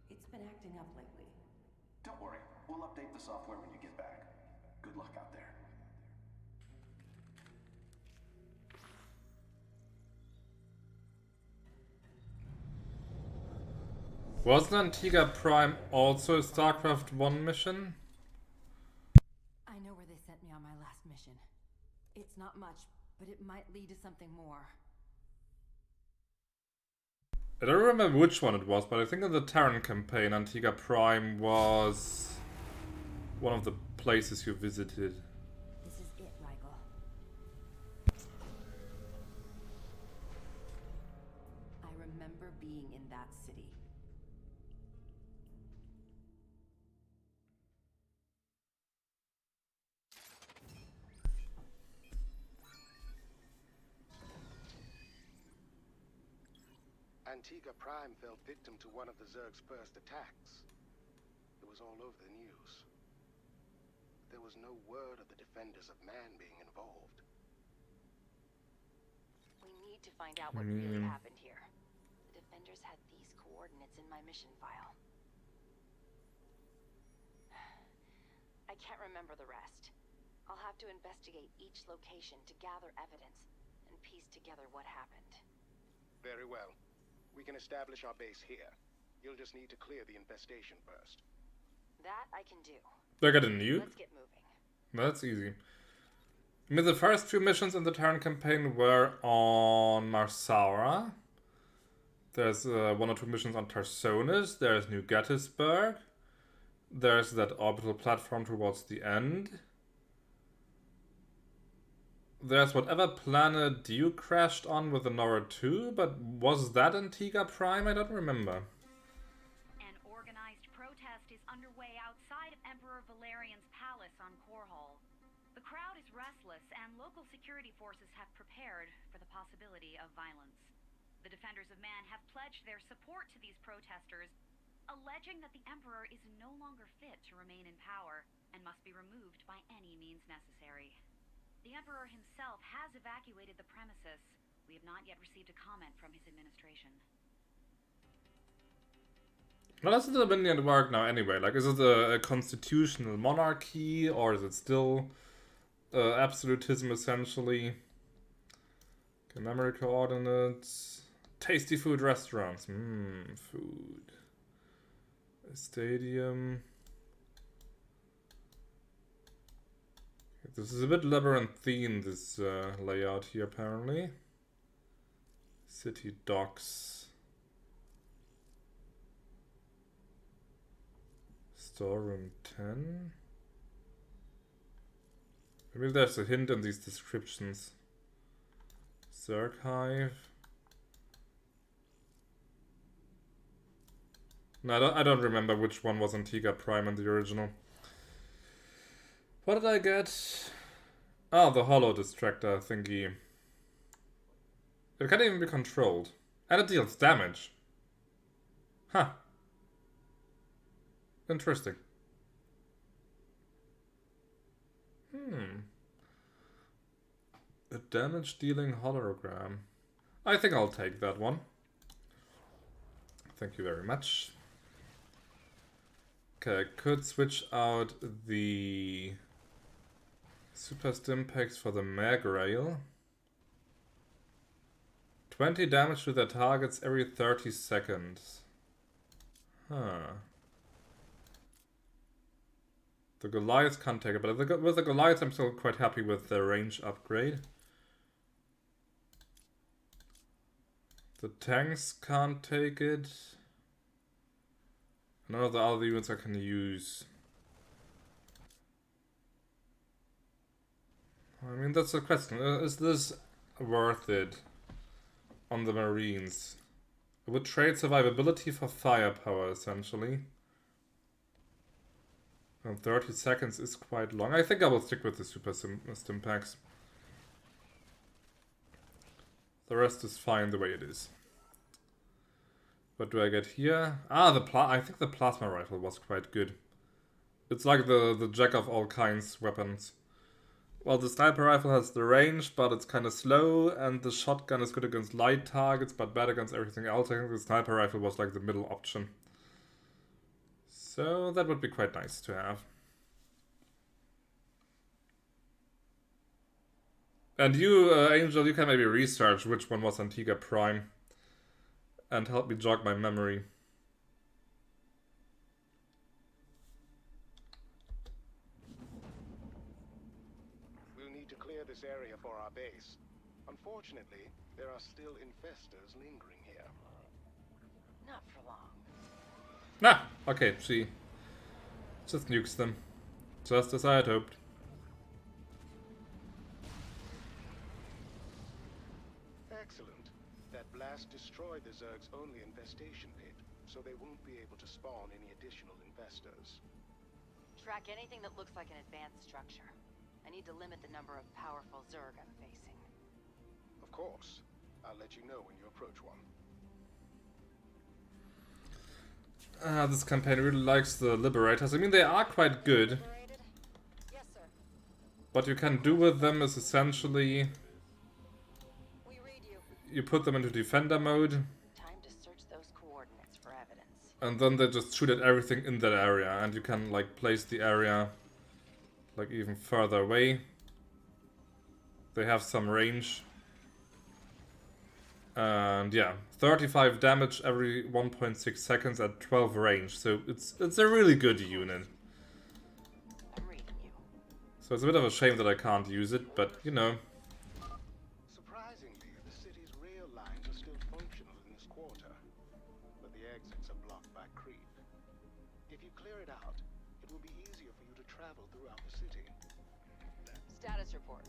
It's been acting up lately. Don't worry, we'll update the software when you get back. Good luck out there. Wasn't Antigua Prime also a Starcraft I mission? I know where they sent me on my last mission. It's not much, but it might lead to something more. I don't remember which one it was, but I think in the Terran campaign, Antigua Prime was one of the places you visited. This is it, Rigel. I remember being in that city. Antigua Prime fell victim to one of the Zerg's first attacks. It was all over the news. There was no word of the defenders of man being involved. We need to find out what really happened here. The defenders had these coordinates in my mission file. I can't remember the rest. I'll have to investigate each location to gather evidence and piece together what happened. Very well. We can establish our base here. You'll just need to clear the infestation first. That I can do. They got a nuke? Let's get moving. That's easy. I mean, the first two missions in the Terran campaign were on Marsaura. There's one or two missions on Tarsonis. There's New Gettysburg. There's that orbital platform towards the end. There's whatever planet you crashed on with the Nora 2, but was that Antigua Prime? I don't remember. An organized protest is underway outside of Emperor Valerian's palace on Korhal. The crowd is restless, and local security forces have prepared for the possibility of violence. The Defenders of Man have pledged their support to these protesters, alleging that the Emperor is no longer fit to remain in power and must be removed by any means necessary. The Emperor himself has evacuated the premises. We have not yet received a comment from his administration. How does the Dominion work now anyway? Like, is it a constitutional monarchy, or is it still absolutism essentially? Okay, memory coordinates. Tasty food restaurants. Food. A stadium. This is a bit labyrinthine, this layout here, apparently. City docks. Storeroom 10. Maybe there's a hint in these descriptions. Zerg Hive. No, I don't remember which one was Antigua Prime in the original. What did I get? Oh, the hollow distractor thingy. It can't even be controlled. And it deals damage. Huh. Interesting. A damage dealing hologram. I think I'll take that one. Thank you very much. Okay, I could switch out the super stim packs for the mag rail. 20 damage to their targets every 30 seconds. Huh. The Goliaths can't take it, but with the Goliaths I'm still quite happy with the range upgrade. The tanks can't take it. None of the other units I can use. I mean, that's the question. Is this worth it on the Marines? I would trade survivability for firepower, essentially. And 30 seconds is quite long. I think I will stick with the super stim packs. The rest is fine the way it is. What do I get here? Ah, I think the plasma rifle was quite good. It's like the jack of all kinds weapons. Well, the sniper rifle has the range, but it's kind of slow, and the shotgun is good against light targets, but bad against everything else. I think the sniper rifle was like the middle option. So that would be quite nice to have. And you, Angel, you can maybe research which one was Antigua Prime and help me jog my memory. We'll need to clear this area for our base. Unfortunately, there are still infestors lingering here. Not for long. Ah, okay, see. Just nukes them. Just as I had hoped. Excellent. That blast destroyed the Zerg's only infestation pit, so they won't be able to spawn any additional infestors. Track anything that looks like an advanced structure. I need to limit the number of powerful Zerg I'm facing. Of course. I'll let you know when you approach one. This campaign really likes the Liberators. I mean, they are quite good. Yes, sir. What you can do with them is essentially... We read you. You put them into defender mode. Time to search those coordinates for evidence. And then they just shoot at everything in that area. And you can, like, place the area, like, even further away. They have some range. And yeah, 35 damage every 1.6 seconds at 12 range. So it's a really good unit. I'm reading you. So it's a bit of a shame that I can't use it, but you know. Surprisingly, the city's rail lines are still functional in this quarter, but the exits are blocked by creep. If you clear it out, it will be easier for you to travel throughout the city. Status report.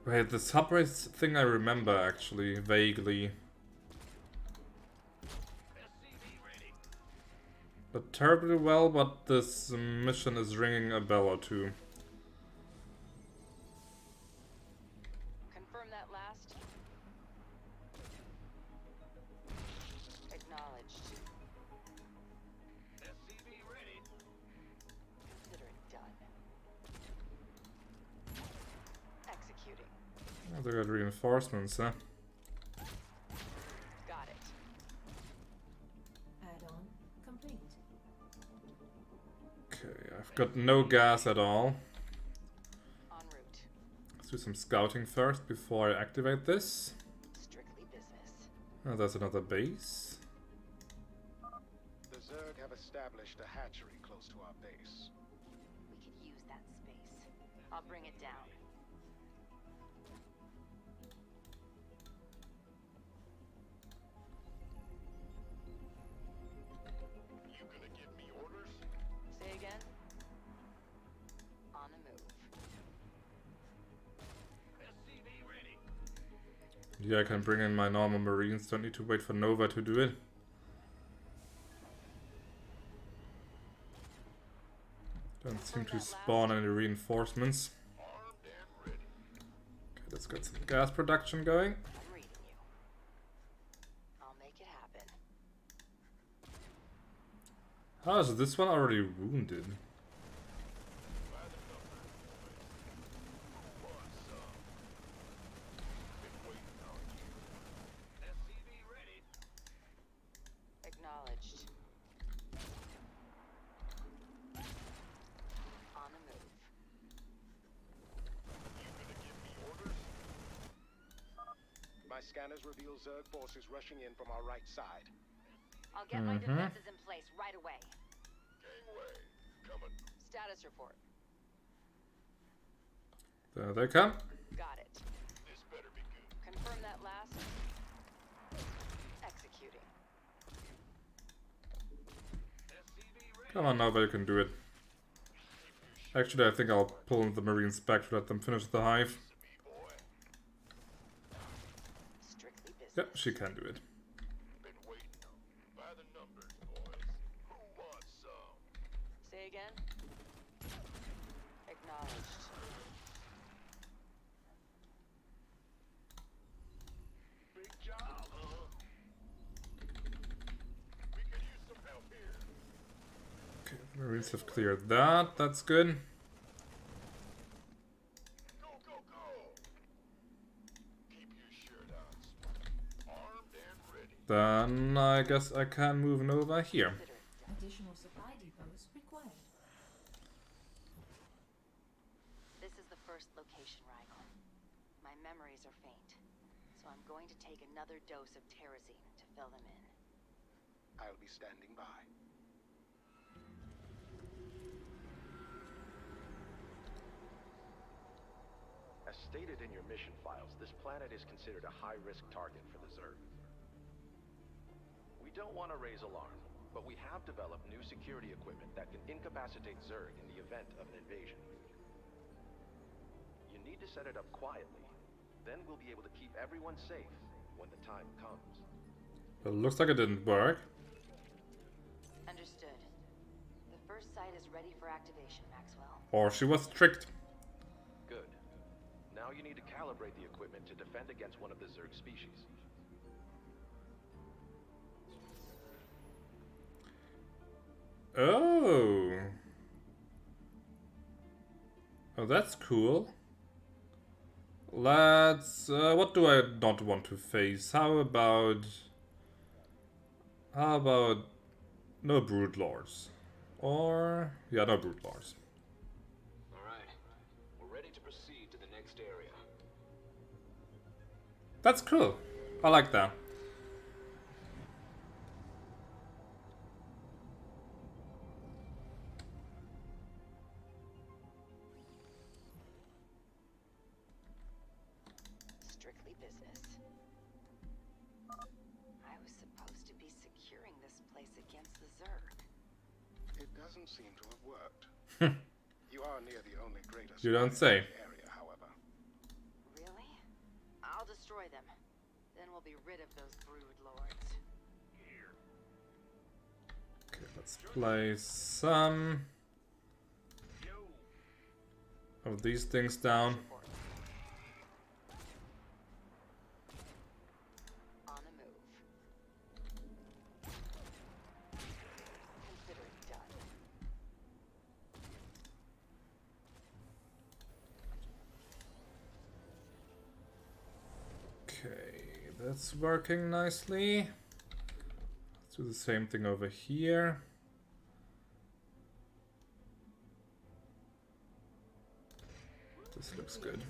Wait, the subway thing I remember actually, vaguely. But terribly well, but this mission is ringing a bell or two. Confirm that last. Acknowledged. SCV ready. Consider it done. Executing. Oh, they got reinforcements, huh? Got it. Add-on complete. Okay, I've got no gas at all. En route. Let's do some scouting first before I activate this. Strictly business. Oh, there's another base. The Zerg have established a hatchery close to our base. We could use that space. I'll bring it down. You gonna give me orders? Say again? On the move. SCV ready. Yeah, I can bring in my normal Marines, don't need to wait for Nova to do it. Don't seem to spawn any reinforcements. Armed and ready. Okay, let's get some gas production going. I'm reading you. I'll make it happen. Oh, is this one already wounded? Acknowledged. On the move. My scanners reveal Zerg forces rushing in from our right side. I'll get my defenses in place right away. Gangway, coming. Status report. There they come. Got it. This better be good. Confirm that last. Executing. Come on, Nova, you can do it. Actually, I think I'll pull the Marines back to let them finish the hive. Strictly business. Yep, she can do it. Been waiting by the numbers, boys. Who wants some? Say again. Acknowledged. Big job, huh? We could use some help here. Okay, the Marines have cleared that. That's good. Go, go, go! Keep your shirt on. Armed and ready. Then I guess I can move Nova here. Additional supply depots required. This is the first location, Rigel. My memories are faint, so I'm going to take another dose of Terrazine to fill them in. I'll be standing by. As stated in your mission files, this planet is considered a high-risk target for the Zerg. We don't want to raise alarm, but we have developed new security equipment that can incapacitate Zerg in the event of an invasion. You need to set it up quietly. Then we'll be able to keep everyone safe when the time comes. Well, looks like it didn't work. Understood. The first site is ready for activation, Maxwell. Or she was tricked. Good. Now you need to calibrate the equipment to defend against one of the Zerg species. Oh. Oh, that's cool. Let's... what do I not want to face? How about... no Brood Lords? Or... yeah, no Brood Lords. Alright. We're ready to proceed to the next area. That's cool. I like that. Strictly business. I was supposed to be securing this place against the Zerg. It doesn't seem to have worked. You are near the only greatest You don't say. area, however. Really? I'll destroy them. Then we'll be rid of those brood lords. Okay, let's place some of these things down. On the move. Consider it done. Okay, that's working nicely. Let's do the same thing over here. This looks good.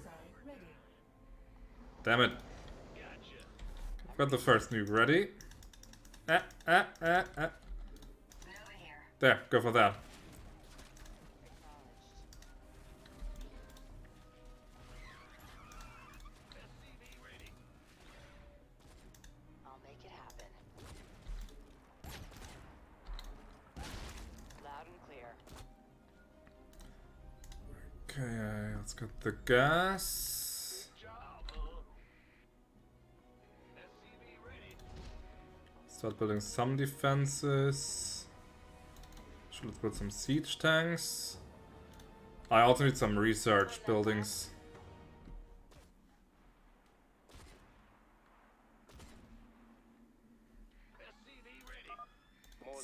Ready. Damn it. I've got the first nuke ready. There, go for that. I'll make it happen. Loud and clear. Okay, let's get the gas. Start building some defenses. Let's build some siege tanks. I also need some research buildings.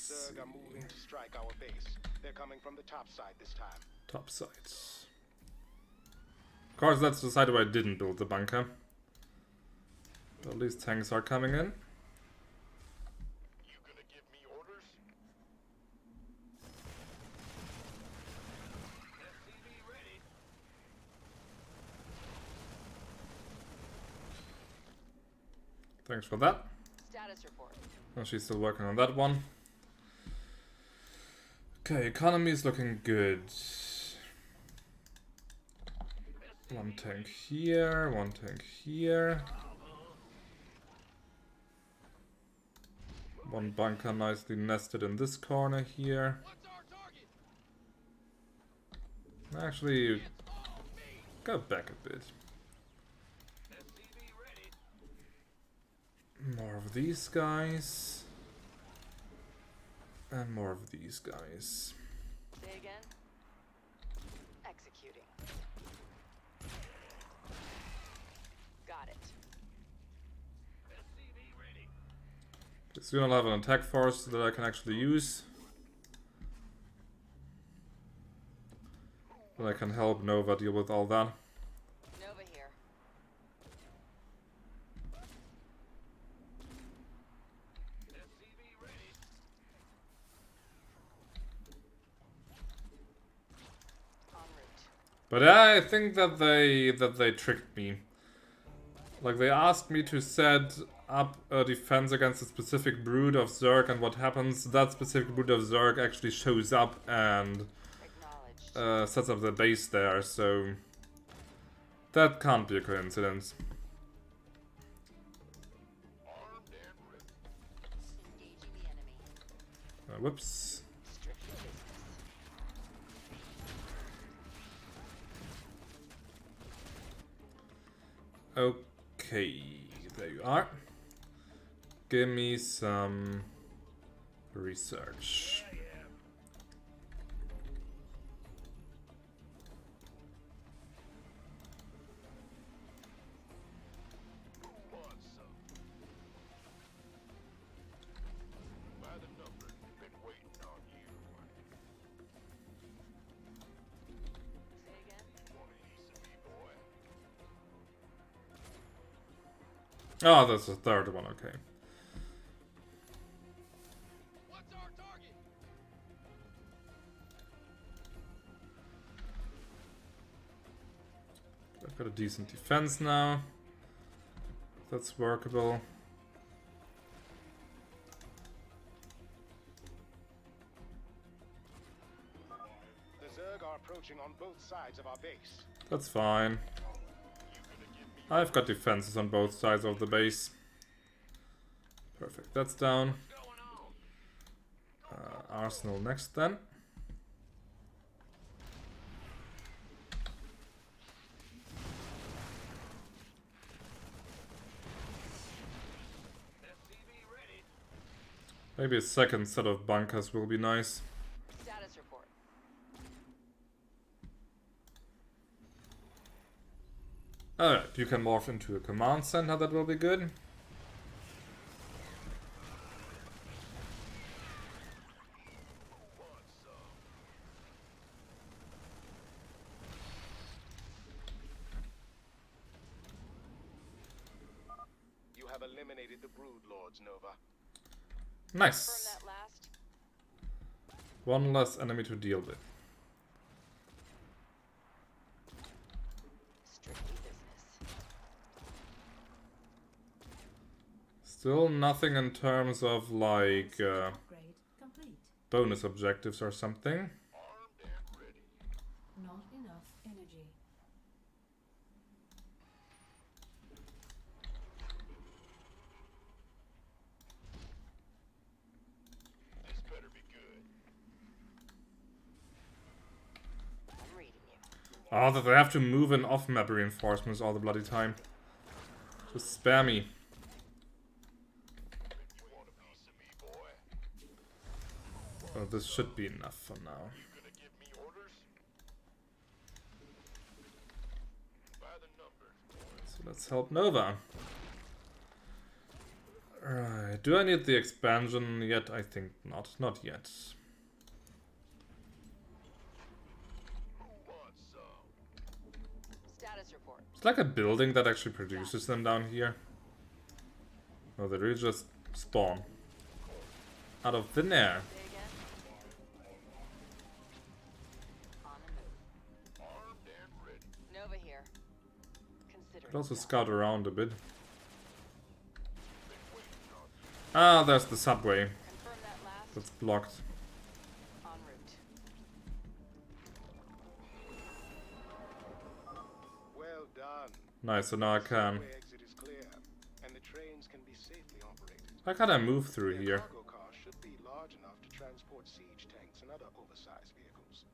Zerg are moving to strike our base. They're coming from the top side this time. Top sides. Of course, that's the side where I didn't build the bunker. At least tanks are coming in. You gonna give me orders? SCV ready. Thanks for that. Status report. Oh, she's still working on that one. Okay, economy is looking good. One tank here, one tank here. One bunker nicely nested in this corner here. Actually, go back a bit. More of these guys. And more of these guys. Say again. Executing. Got it. Soon I'll have an attack force that I can actually use. And I can help Nova deal with all that. Nova here. SCV ready. En route. But I think that they tricked me. Like, they asked me to set up a defense against a specific brood of Zerg, and what happens, that specific brood of Zerg actually shows up and sets up the base there, so that can't be a coincidence. Armed and ready. Engaging the enemy. Whoops. Strictly business. Okay, there you are. Give me some research. By the numbers, been waiting on you. Say again. Want a piece of me, boy? Oh, that's the third one, okay. What's our target? I've got a decent defense now. That's workable. The Zerg are approaching on both sides of our base. That's fine. I've got defenses on both sides of the base. Perfect, that's down. Arsenal next then. Maybe a second set of bunkers will be nice. Status report. Alright, you can morph into a command center, that will be good. You have eliminated the brood lords, Nova. Nice. Confirm that last. One less enemy to deal with. Strictly business. Still nothing in terms of like Upgrade complete. bonus objectives or something. Armed and ready. Not enough energy. This better be good. I'm reading you. Oh, that they have to move in off-map reinforcements all the bloody time. Just spare me. You want a piece of me, boy? Oh, this should be enough for now. You gonna give me orders? By the numbers, boy. So let's help Nova. Right. Do I need the expansion yet? I think not. Not yet. Status report. It's like a building that actually produces them down here. No, they really just spawn. Out of thin air. Say again. On the move. Armed and ready. Nova here. Consider Could also it done. scout around a bit. Ah, there's the subway. Confirm that last. That's blocked. En route. Well done. Nice, so now I can. Subway exit is clear, and the trains can be safely operated. How can I move through Their here? cargo cars should be large enough to transport siege tanks and other oversized vehicles.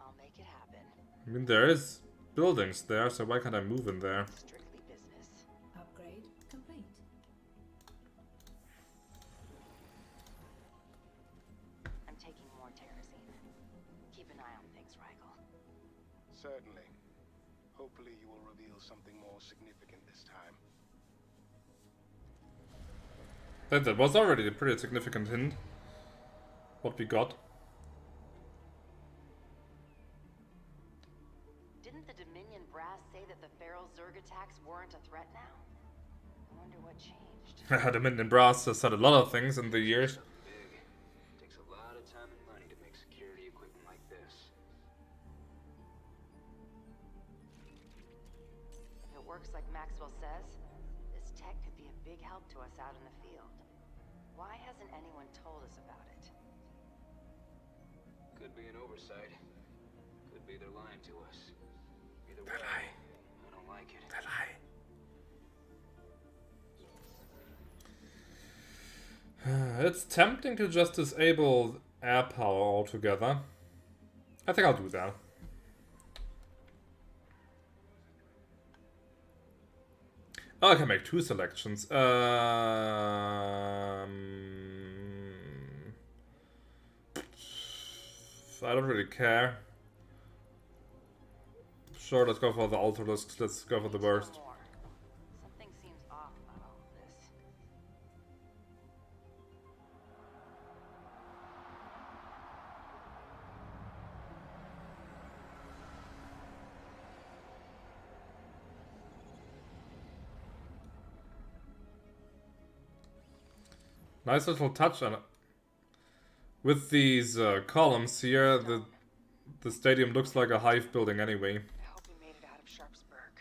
I'll make it happen. I mean, there is buildings there, so why can't I move in there? Strictly business. Upgrade complete. I'm taking more Terrazine. Keep an eye on things, Rigel. Certainly. Hopefully you will reveal something more significant this time. That was already a pretty significant hint. What we got. Didn't the Dominion brass say that the feral Zerg attacks weren't a threat now? I wonder what changed. The Minden Brass has said a lot of things in the years. Big. Takes a lot of time and money to make security equipment like this. If it works like Maxwell says, this tech could be a big help to us out in the field. Why hasn't anyone told us about it? Could be an oversight. Could be they're lying to us. Either way, I don't like it. It's tempting to just disable air power altogether. I think I'll do that. Oh, I can make two selections. I don't really care. Sure, let's go for the Ultralisks. Let's go for the burst. More. Something seems off about all of this. Nice little touch on it. With these columns here, the stadium looks like a hive building anyway. I hope we made it out of Sharpsburg.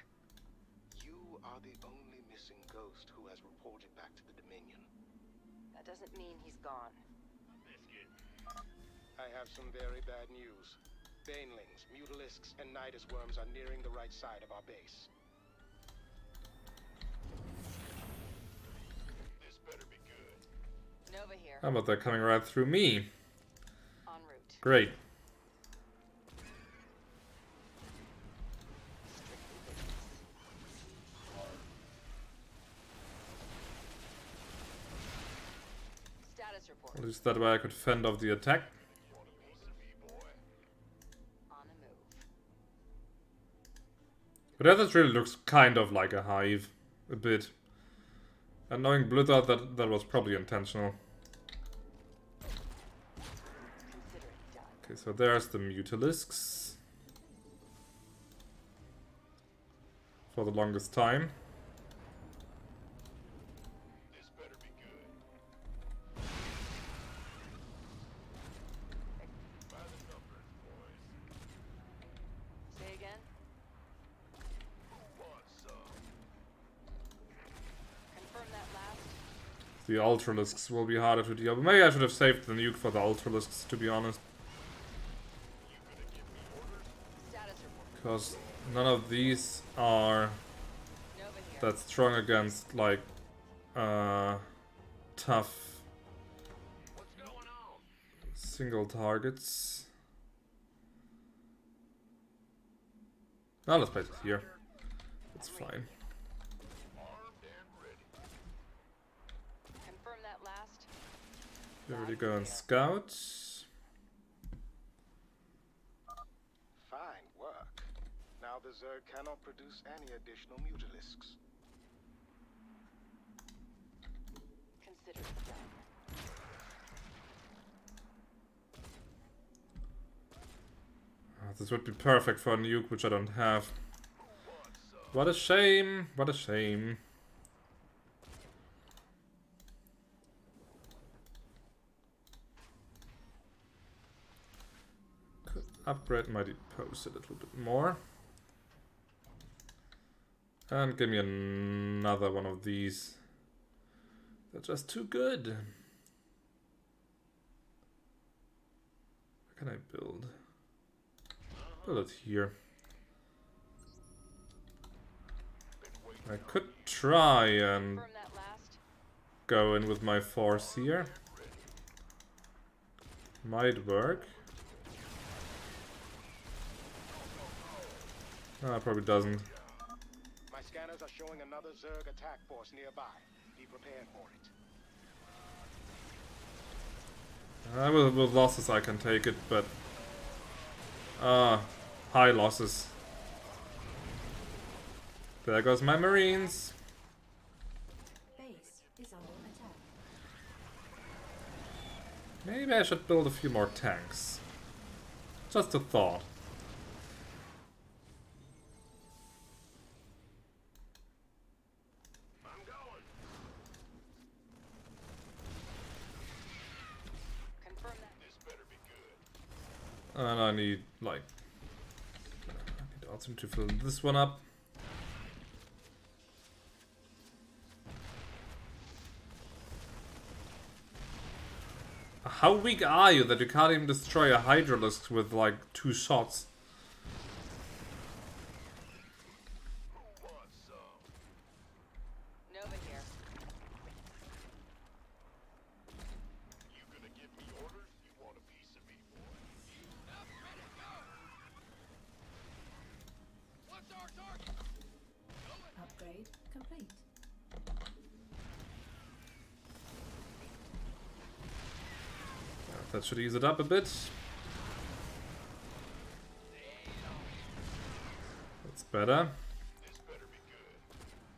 You are the only missing ghost who has reported back to the Dominion. That doesn't mean he's gone. Biscuit. I have some very bad news. Banelings, Mutalisks, and Nidus worms are nearing the right side of our base. This better be good. Nova here. How about that coming right through me? En route. Great. Strictly business. Status report. At least that way I could fend off the attack. Want a piece of me, boy? On the move. But the others really looks kind of like a hive. A bit. And knowing Blither, that was probably intentional. Consider it done. Okay, so there's the Mutalisks. For the longest time. This better be good. By the numbers, boys. Say again. Who wants some? Confirm that last. The Ultralisks will be harder to deal with. Maybe I should have saved the nuke for the Ultralisks, to be honest. You gonna give me orders? Status report. Because none of these are Nova here. that strong against, like, tough What's going on? single targets. Now let's place it here. It's fine. Armed and ready. Confirm that last. We already go and scout. Fine work. Now the Zerg cannot produce any additional Mutalisks. considered done. This would be perfect for a nuke, which I don't have. What a shame. What a shame. Could upgrade my depose a little bit more. And give me another one of these. They're just too good. Where can I build? Build it here. I could try and go in with my force here. Might work. No, probably doesn't. My scanners are showing another Zerg attack force nearby. Be prepared for it. With losses I can take it, but high losses. There goes my marines. Base is under attack. Maybe I should build a few more tanks. Just a thought. I'm going. Confirm that. This better be good. And I need, like... I need also to fill this one up. How weak are you that you can't even destroy a Hydralisk with like 2 shots? Who wants some? Nova here. You gonna give me orders? You want a piece of me, boy? Up, ready, go! What's our target? Upgrade complete. That should ease it up a bit. That's better. This better be good.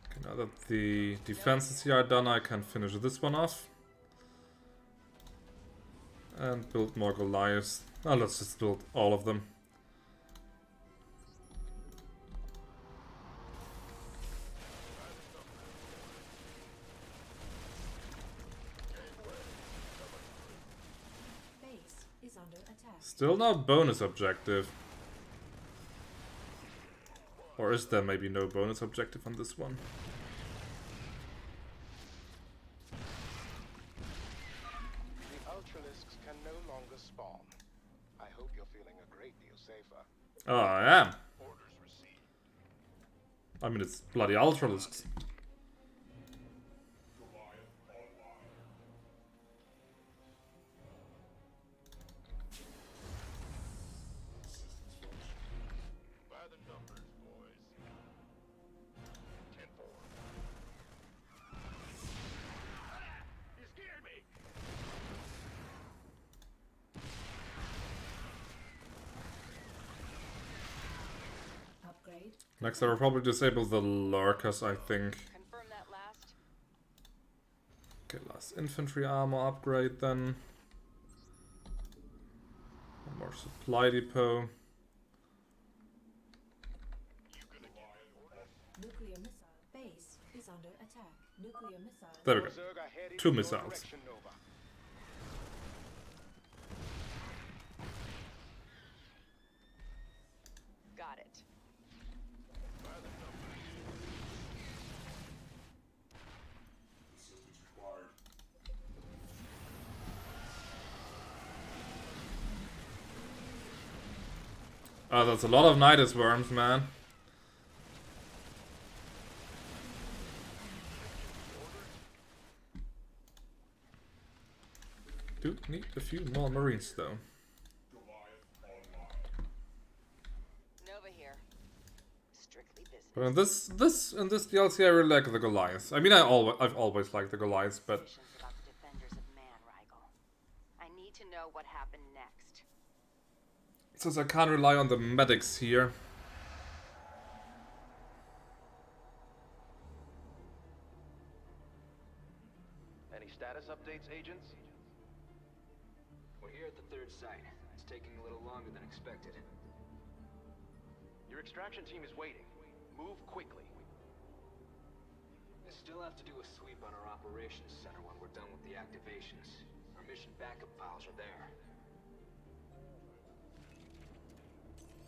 Okay, now that the defenses here are done, I can finish this one off. And build more Goliaths. Oh, let's just build all of them. Base is under attack. Still no bonus objective. Or is there maybe no bonus objective on this one? The Ultralisks can no longer spawn. I hope you're feeling a great deal safer. Oh, I am. Orders received. I mean, it's bloody Ultralisks. By the numbers, boys. 10-4. You scared me. Upgrade. Next, I will probably disable the Lurkers, I think. Confirm that last. Okay, last infantry armor upgrade then. One more supply depot. You gonna give me orders? Nuclear missile. Base is under attack. Nuclear missile. There we go. Zerg are heading 2 in your missiles. direction, Nova. Got it. By the numbers. Oh, that's a lot of Nidus worms, man. Do need a few more marines though. Nova here. Strictly business. But in this DLC, I really like the Goliaths. I mean, I've always liked the Goliaths, but Suspicions about the defenders of man, Rigel. I need to know what happened next. since I can't rely on the medics here. Any status States agents? We're here at the third site. It's taking a little longer than expected. Your extraction team is waiting. Move quickly. We still have to do a sweep on our operations center when we're done with the activations. Our mission backup files are there.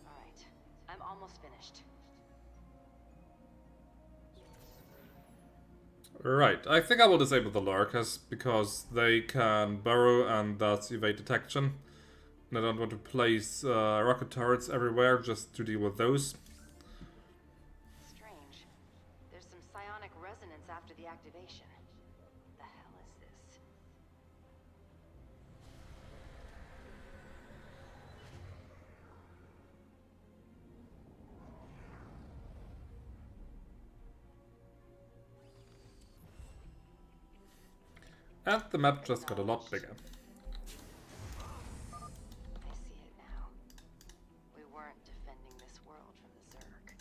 Alright, I'm almost finished. Right, I think I will disable the lurkers because they can burrow and thus evade detection. And I don't want to place rocket turrets everywhere just to deal with those. Strange. There's some psionic resonance after the activation. The hell is this? And the map just got a lot bigger. I see it now. We weren't defending this world from the Zerg.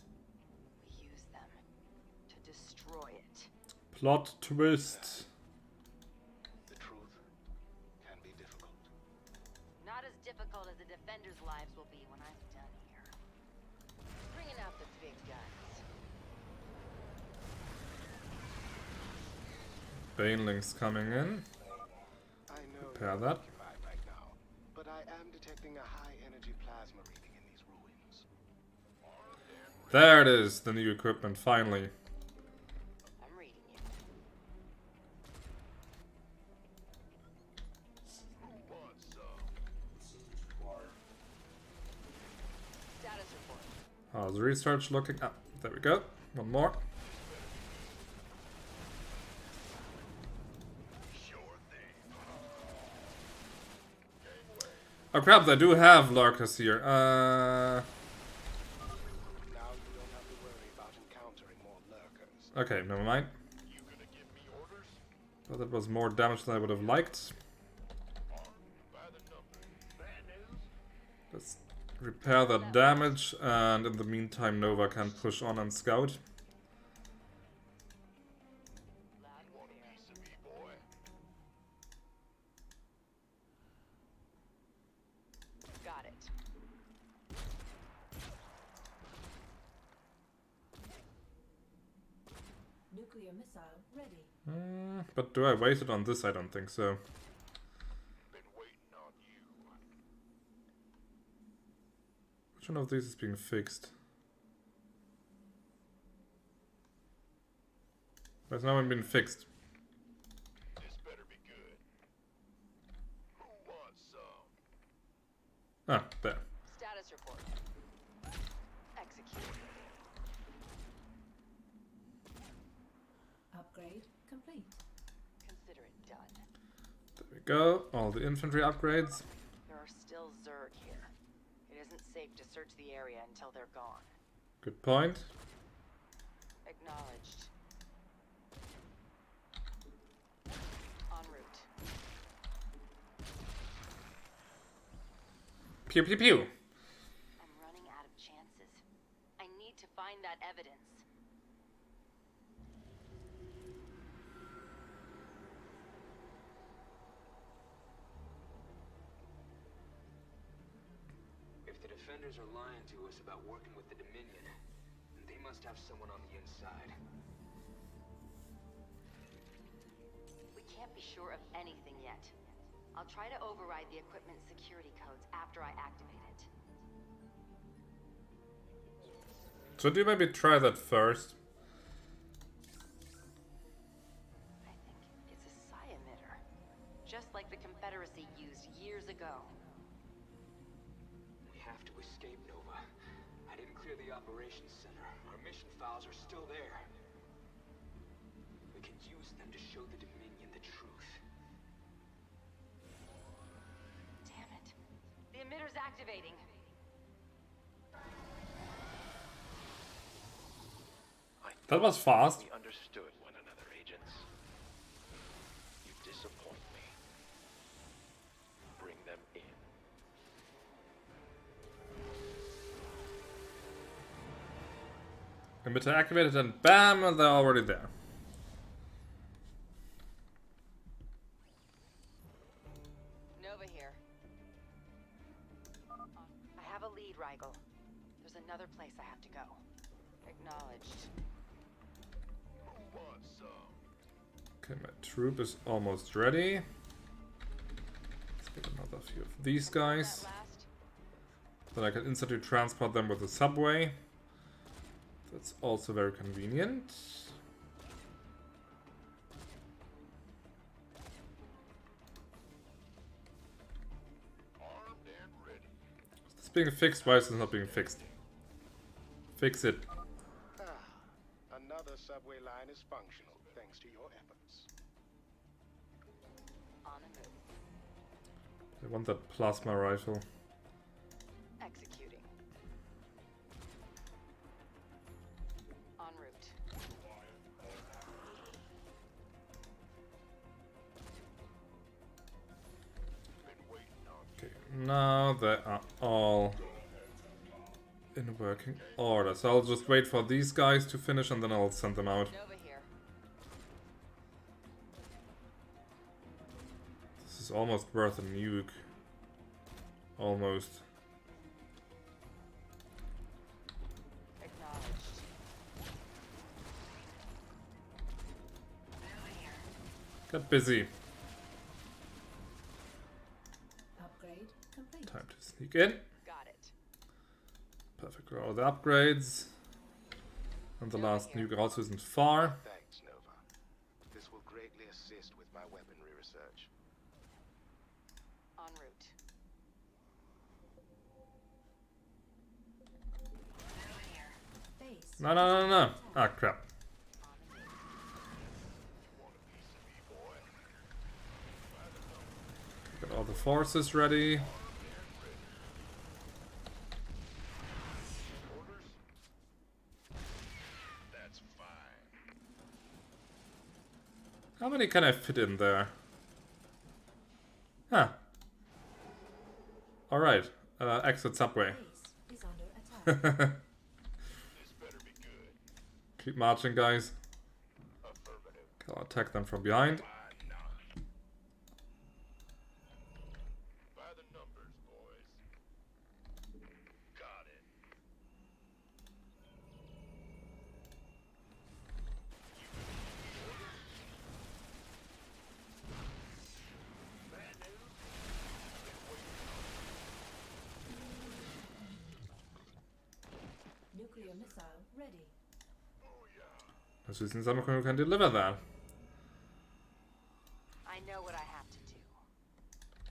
We used them to destroy it. Plot twist. The truth can be difficult. Not as difficult as the defenders' lives will be when I'm done here. Bringing out the big guns. Banelings coming in. I know Repair you're that. occupied right now, but I am detecting a high-energy plasma reading in these ruins. There it is, the new equipment, finally. I'm reading you. Status report. How's the research looking? Ah, there we go. One more. Oh crap, they do have lurkers here. Now you don't have to worry about encountering more lurkers. Okay, never mind. But that was more damage than I would have liked. Let's repair that damage, and in the meantime Nova can push on and scout. Got it. Nuclear missile ready. But do I waste it on this? I don't think so. Which one of these is being fixed? There's no one been fixed. This better be good. Who wants some? Ah, there. Status report. Execute. Upgrade complete. Consider it done. There we go. All the infantry upgrades. There are still Zerg here. It isn't safe to search the area until they're gone. Good point. Acknowledged. En route. Pew pew pew. I'm running out of chances. I need to find that evidence. If the defenders are lying to us about working with the Dominion, then they must have someone on the inside. We can't be sure of anything yet. I'll try to override the equipment security codes after I activate it. Should you maybe try that first? I think it's a psi emitter. Just like the Confederacy used years ago. We have to escape, Nova. I didn't clear the operations center. Our mission files are still there. We can use them to show the Dominion the truth. Damn it. The emitter's activating. That was fast. We understood one another, agents. You disappoint me. Bring them in. Emitter activated and bam, and they're already there. here. I have a lead, Rigel. There's another place I have to go. Acknowledged. Who wants some? Okay, my troop is almost ready. Let's get another few of these guys. Then I can instantly transport them with the subway. That's also very convenient. Armed and ready. It's being fixed. Why is it not being fixed? Fix it. Another subway line is functional, thanks to your efforts. On the move. I want that plasma rifle. Executing. En route. Been waiting on you. Okay, now they are all in working order. So I'll just wait for these guys to finish and then I'll send them out. Nova here. This is almost worth a nuke. Almost. Acknowledged. Get busy. Upgrade complete. Time to sneak in. Got it. Perfect. For all the upgrades. And the last nuke also isn't far. Thanks, Nova. This will greatly assist with my weaponry research. En route. Base. No, no, no, no. Ah, crap. Got all the forces ready. Orders? That's fine. How many can I fit in there? Huh. Alright. Exit subway. Base is under attack. This better be good. Keep marching, guys. Affirmative. I'll attack them from behind. Why not? By the numbers, boys. Got it. Bad news? Been waiting Nuclear missile ready. on. Oh yeah. Let's see if someone who can deliver that. I know what I have to do.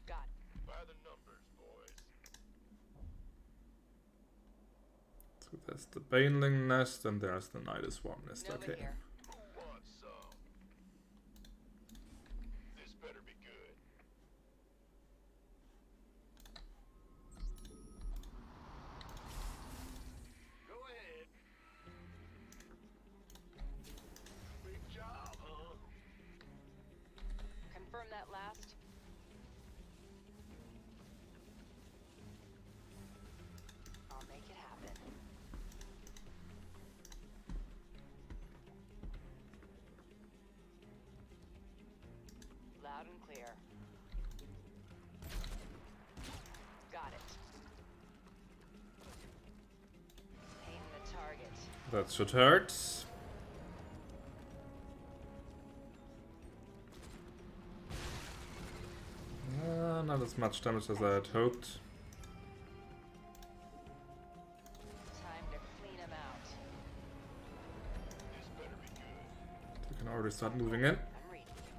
Got it. By the numbers, boys. So there's the Baneling nest and there's the Nidus Swarm nest. Nova Okay. here. Who wants some? This better be good. Go ahead. Big job, huh? Confirm that last. I'll make it happen. Loud and clear. Got it. Aim the target. That should hurt. Not as much damage as I had hoped. Time to clean him out. This better be good. We can already start moving in. I'm reading you.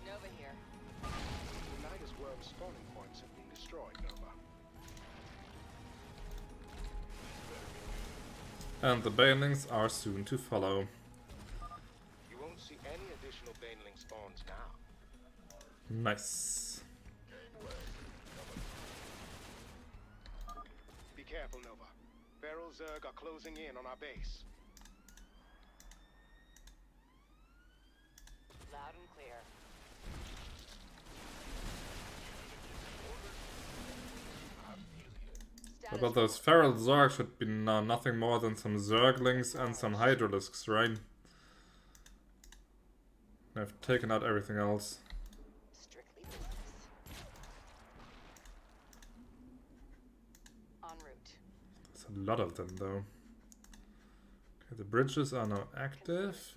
Nova here. The Nidus world spawning points have been destroyed, Nova. And the Banelings are soon to follow. You won't see any additional Baneling spawns now. Nice. Be careful, Nova. Feral Zerg are closing in on our base. Loud and clear. I feel you. But those feral Zerg should be nothing more than some Zerglings and some Hydralisks, right? I've taken out everything else. Strictly business. En route. There's a lot of them, though. Okay, the bridges are now active.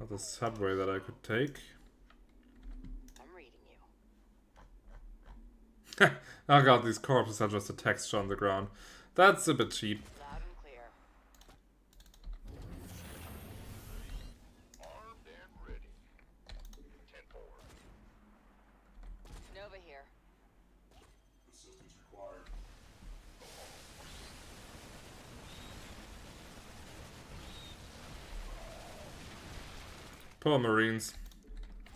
Not the subway that I could take. I'm reading you. Oh god, these corpses are just a texture on the ground. That's a bit cheap. Loud and clear. Armed and ready. 10-4. Nova here. Assistance required. Poor Marines.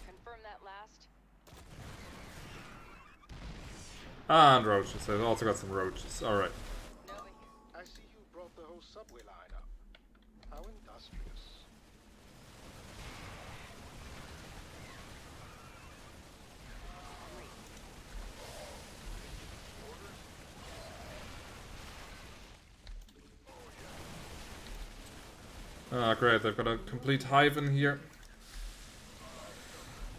Confirm that last. And roaches. I've also got some roaches. Alright. Nova here. I see you brought the whole subway line up. How industrious. Ah, great. They've got a complete hive in here.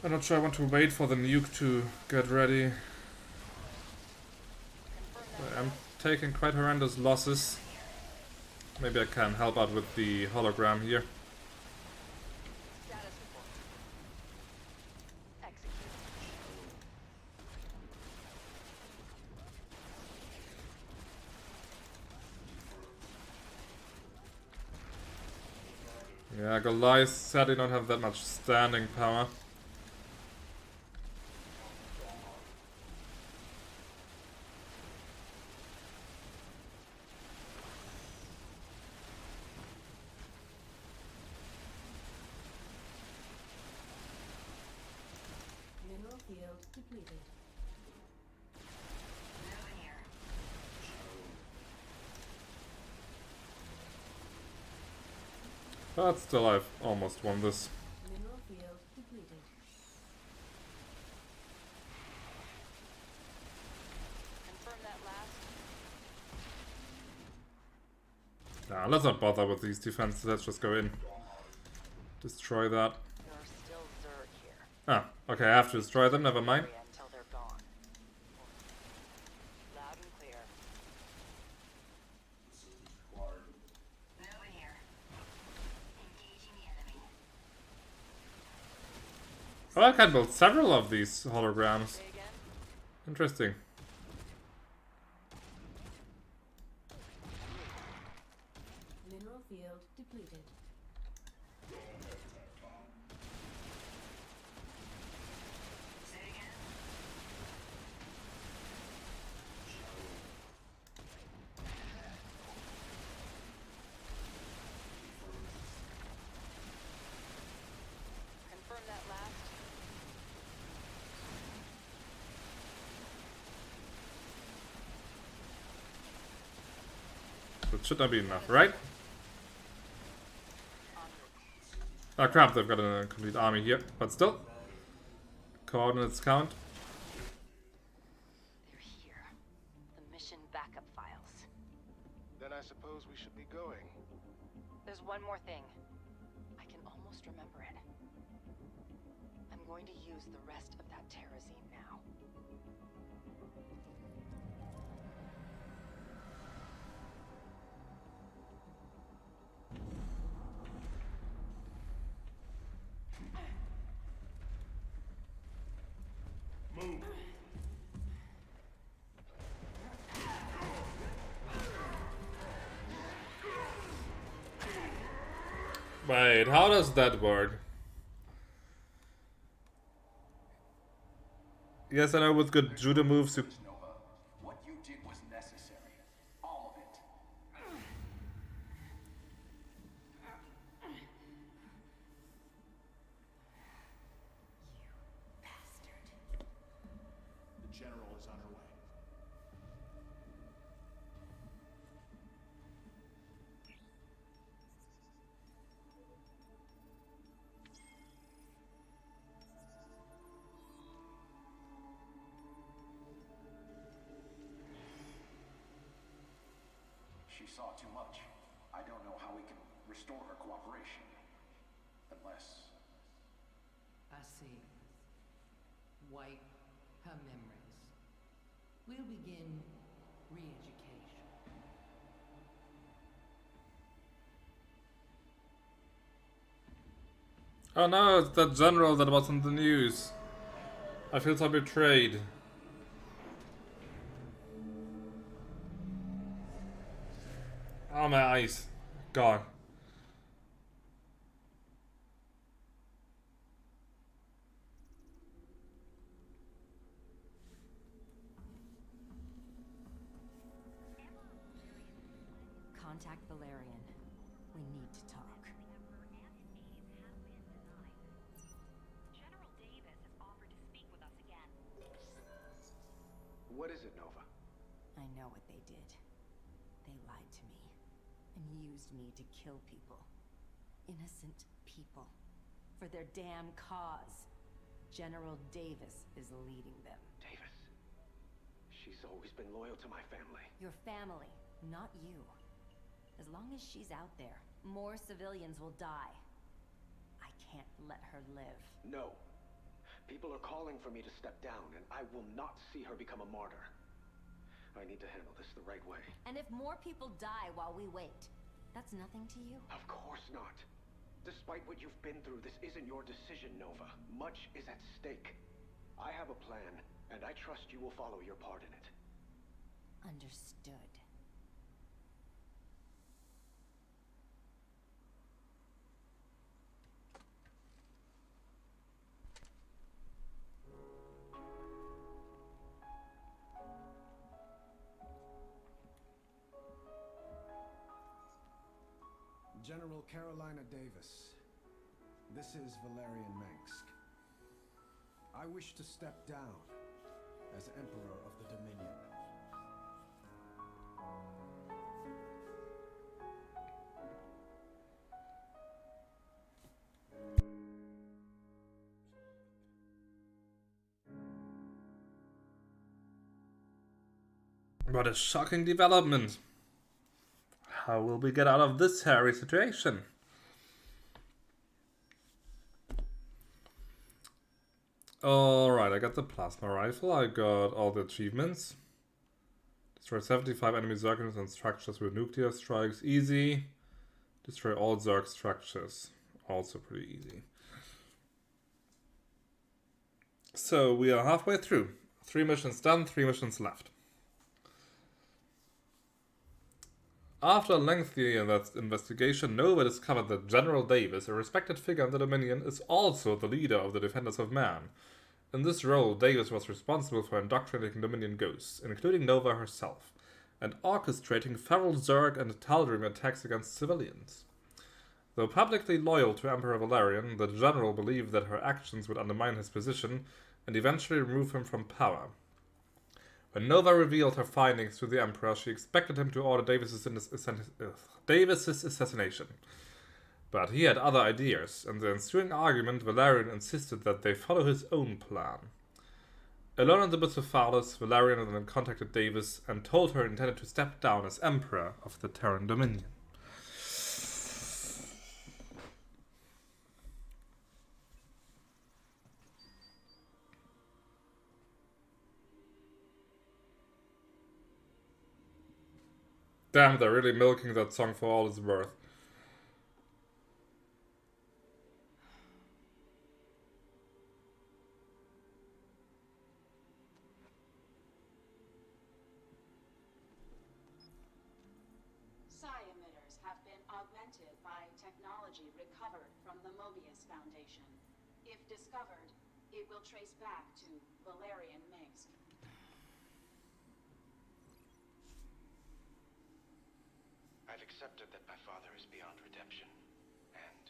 I'm not sure I want to wait for the nuke to get ready. I'm taking quite horrendous losses. Maybe I can help out with the hologram here. Status report. Execute. Yeah, Goliath sadly don't have that much standing power. Mineral field depleted. But still, I've almost won this. Mineral field depleted. Confirm that last. Nah, let's not bother with these defenses. Let's just go in. Destroy that. There are still Zerg here. Ah, okay, I have to destroy them. Never mind. Until they're gone. Loud and clear. Assistance required. Nova here. Engaging the enemy. Oh, I can build several of these holograms. Say again. Interesting. Mineral field depleted. Say again. Confirm that last. That should not be enough, right? Ah, crap, they've got a complete army here. But still. Coordinates count. They're here. The mission backup files. Then I suppose we should be going. There's one more thing. I can almost remember it. I'm going to use the rest of that Terrazine now. Move. Wait, how does that work? Yes, I know with good judo moves you... Nova, what you did was necessary. All of it. The general is on her way. she saw too much. I don't know how we can restore her cooperation. Unless... I see. Wipe her memories. We'll begin re-education. Oh no, it's that general that was in the news. I feel so betrayed. Oh, my eyes. Gone. Contact Valerian. We need to talk. General Davis has offered to speak with us again. What is it, Nova? I know what they did. They lied to me and used me to kill people. Innocent people. For their damn cause. General Davis is leading them. Davis. She's always been loyal to my family. Your family, not you. As long as she's out there, more civilians will die. I can't let her live. No. People are calling for me to step down, and I will not see her become a martyr. I need to handle this the right way. And if more people die while we wait, that's nothing to you? Of course not. Despite what you've been through, this isn't your decision, Nova. Much is at stake. I have a plan, and I trust you will follow your part in it. Understood. General Carolina Davis. This is Valerian Mengsk. I wish to step down as Emperor of the Dominion. What a shocking development. How will we get out of this hairy situation? Alright, I got the plasma rifle, I got all the achievements. Destroy 75 enemy Zerg units and structures with nuclear strikes, easy. Destroy all Zerg structures, also pretty easy. So we are halfway through. 3 missions done, 3 missions left. After a lengthy investigation, Nova discovered that General Davis, a respected figure in the Dominion, is also the leader of the Defenders of Man. In this role, Davis was responsible for indoctrinating Dominion ghosts, including Nova herself, and orchestrating feral Zerg and Tal'Darim attacks against civilians. Though publicly loyal to Emperor Valerian, the general believed that her actions would undermine his position and eventually remove him from power. When Nova revealed her findings to the Emperor, she expected him to order Davis's assassination. But he had other ideas. In the ensuing argument, Valerian insisted that they follow his own plan. Alone in the Bucephalus, Valerian then contacted Davis and told her he intended to step down as Emperor of the Terran Dominion. Damn, they're really milking that song for all it's worth. Psi emitters have been augmented by technology recovered from the Mobius Foundation. If discovered, it will trace back to Valerian Mengsk. I've accepted that my father is beyond redemption, and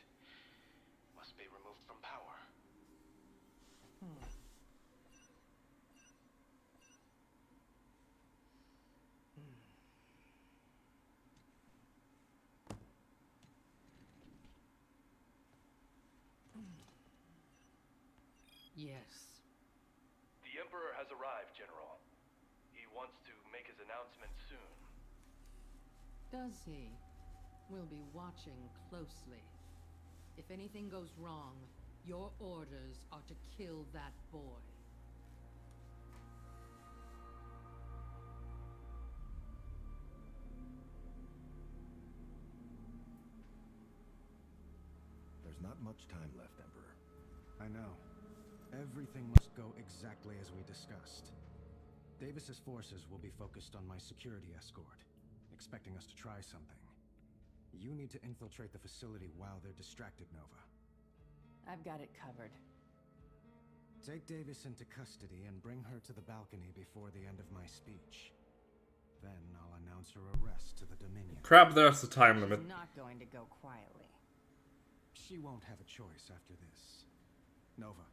must be removed from power. Yes. The Emperor has arrived, General. He wants to make his announcement soon. Does he? We'll be watching closely. If anything goes wrong, your orders are to kill that boy. There's not much time left, Emperor. I know. Everything must go exactly as we discussed. Davis's forces will be focused on my security escort, expecting us to try something. You need to infiltrate the facility while they're distracted, Nova. I've got it covered. Take Davis into custody and bring her to the balcony before the end of my speech. Then I'll announce her arrest to the Dominion. Crap, there's the time limit. She's not going to go quietly. She won't have a choice after this. Nova,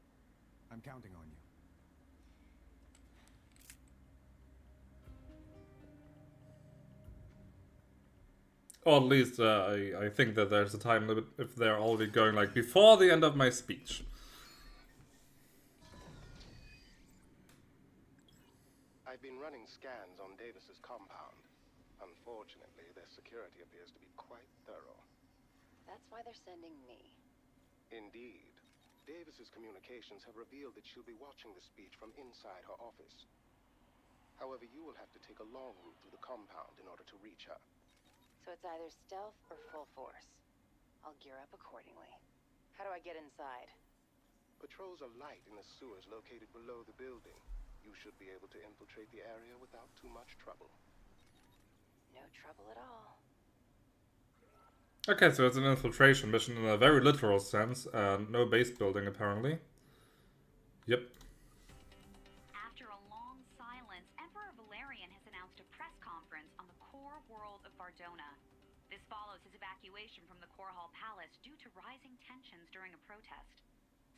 I'm counting on you. Or at least I think that there's a time limit if they're already going like before the end of my speech. I've been running scans on Davis's compound. Unfortunately, their security appears to be quite thorough. That's why they're sending me. Indeed. Davis's communications have revealed that she'll be watching the speech from inside her office. However, you will have to take a long route through the compound in order to reach her. So it's either stealth or full force. I'll gear up accordingly. How do I get inside? Patrols are light in the sewers located below the building. You should be able to infiltrate the area without too much trouble. No trouble at all. Okay, so it's an infiltration mission in a very literal sense, and no base building apparently. Yep. After a long silence, Emperor Valerian has announced a press conference on the core world of Bardona. This follows his evacuation from the Korhal Palace due to rising tensions during a protest.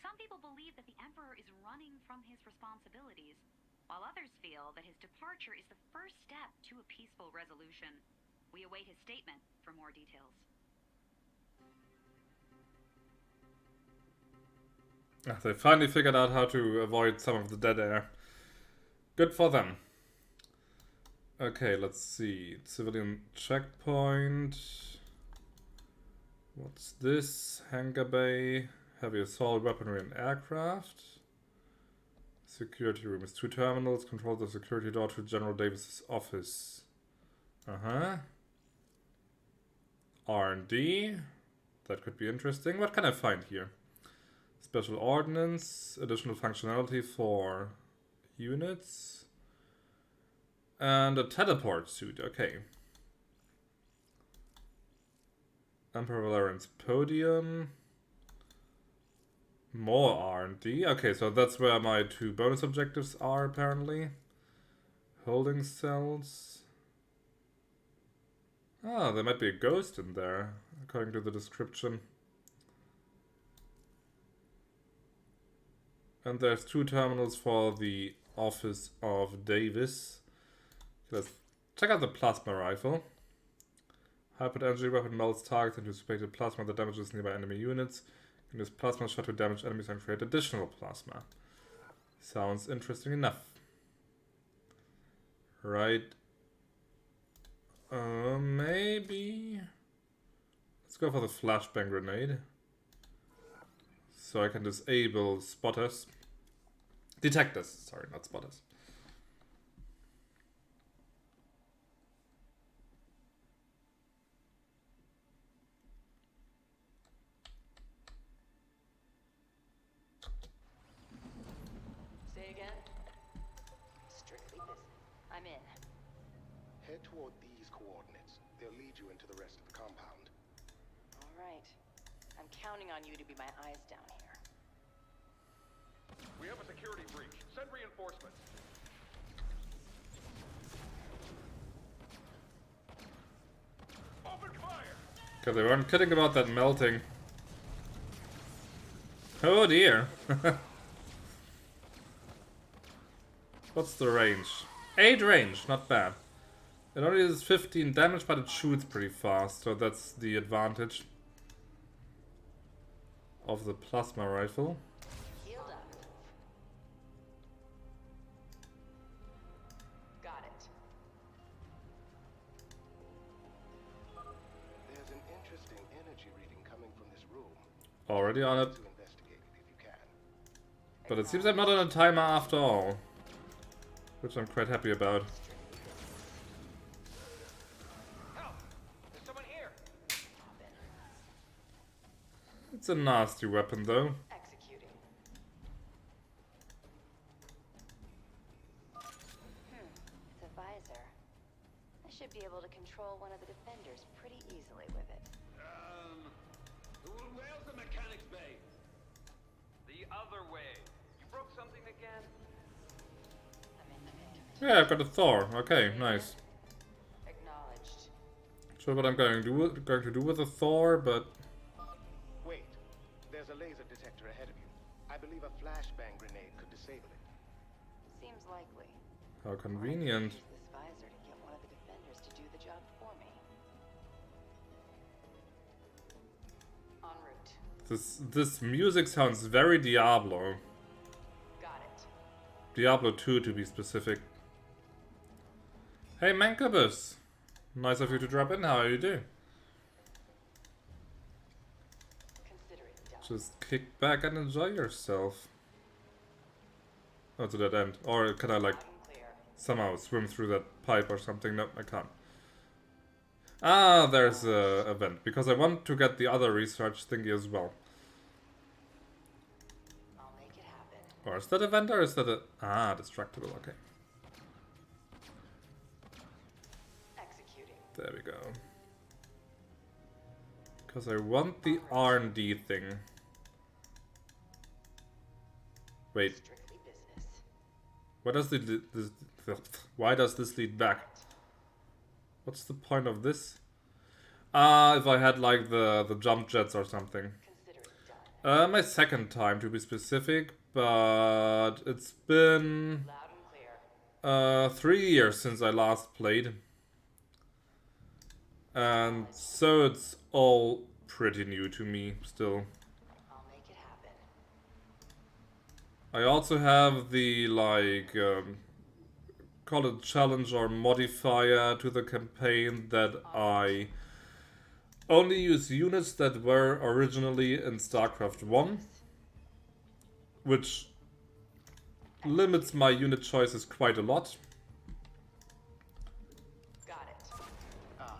Some people believe that the Emperor is running from his responsibilities, while others feel that his departure is the first step to a peaceful resolution. We await his statement for more details. They finally figured out how to avoid some of the dead air. Good for them. Okay, let's see. Civilian checkpoint. What's this? Hangar bay. Heavy assault weaponry and aircraft. Security room is 2 terminals. Control the security door to General Davis's office. R&D. That could be interesting. What can I find here? Special ordnance, additional functionality for units, and a teleport suit. Okay. Emperor Valerian's podium. More R&D. Okay, so that's where my 2 bonus objectives are apparently. Holding cells. Ah, there might be a ghost in there, according to the description. And there's 2 terminals for the office of Davis. Let's check out the plasma rifle. High-powered energy weapon melts targets into suspected plasma that damages nearby enemy units. Can use plasma shot to damage enemies and create additional plasma. Sounds interesting enough. Right. Maybe... Let's go for the flashbang grenade. So I can disable spotters. Detectors. Sorry, not spotters. Say again? Strictly business. I'm in. Head toward these coordinates. They'll lead you into the rest of the compound. All right. I'm counting on you to be my eyes down here. We have a security breach. Send reinforcements. Open fire! Okay, they weren't kidding about that melting. Oh dear. What's the range? 8 range, not bad. It only does 15 damage, but it shoots pretty fast, so that's the advantage of the plasma rifle. Healed up. Got it. interesting energy reading coming from this room. Already on it. To investigate it if you can. But it seems I'm not on a timer after all. Which I'm quite happy about. Help! There's someone here. It's a nasty weapon though. Executing. It's a visor. I should be able to control one of the defenders pretty easily with it. Where's the mechanics bay? The other way. You broke something again? Yeah, I've got a Thor. Okay, nice. Acknowledged. Sure what I'm going to do with a Thor, but Wait, there's a laser detector ahead of you. I believe a flashbang grenade could disable it. Seems likely. how convenient. Use this visor to get one of the defenders to do the job for me. En route. This music sounds very Diablo. Got it. Diablo 2 to be specific. Hey Mancubus! Nice of you to drop in, how are you doing? Consider it done. Just kick back and enjoy yourself. Oh, to that end. Or can I like somehow swim through that pipe or something? No, I can't. Ah, there's a event. Because I want to get the other research thingy as well. I'll make it happen. Or is that a vent or is that a... Ah, distractable, okay. Executing. There we go. Because I want the R&D thing. Wait. Strictly business. Why does this lead back? What's the point of this? Ah, if I had like the jump jets or something. Consider it done. My second time to be specific, but it's been Loud and clear. 3 years since I last played. And so it's all pretty new to me still. I'll make it happen. I also have the like call it challenge or modifier to the campaign that I only use units that were originally in Starcraft 1, which limits my unit choices quite a lot. Got it. Ah,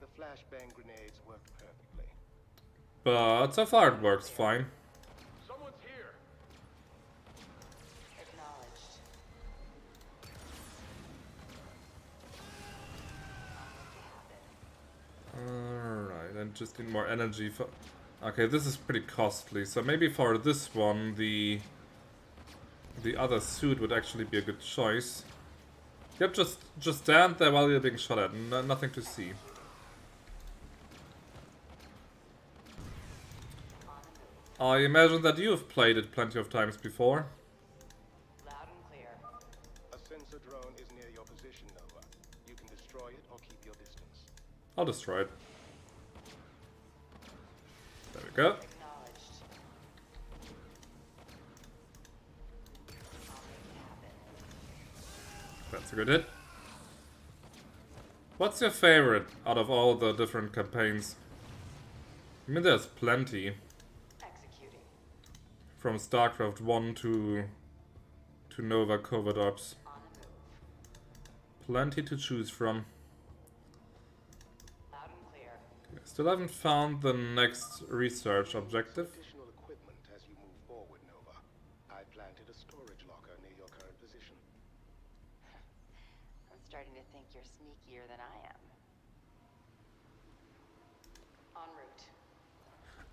the flashbang grenades work perfectly. But so far it works fine. Someone's here. Acknowledged. Alright, I just need more energy for... Okay, this is pretty costly, so maybe for this one the other suit would actually be a good choice. Yep, just stand there while you're being shot at, nothing to see. I imagine that you've played it plenty of times before. Loud and clear. A sensor drone is near your position, Nova. You can destroy it or keep your distance. I'll destroy it. There we go. Acknowledged. I'll make it happen. That's a good hit. What's your favorite out of all the different campaigns? I mean, there's plenty. Executing. From Starcraft 1 to Nova Covert Ops. On the move. Plenty to choose from. Loud and clear. Still haven't found the next research objective. Additional equipment as you move forward, Nova. I planted a storage locker near your current position. I'm starting to think you're sneakier than I am. En route.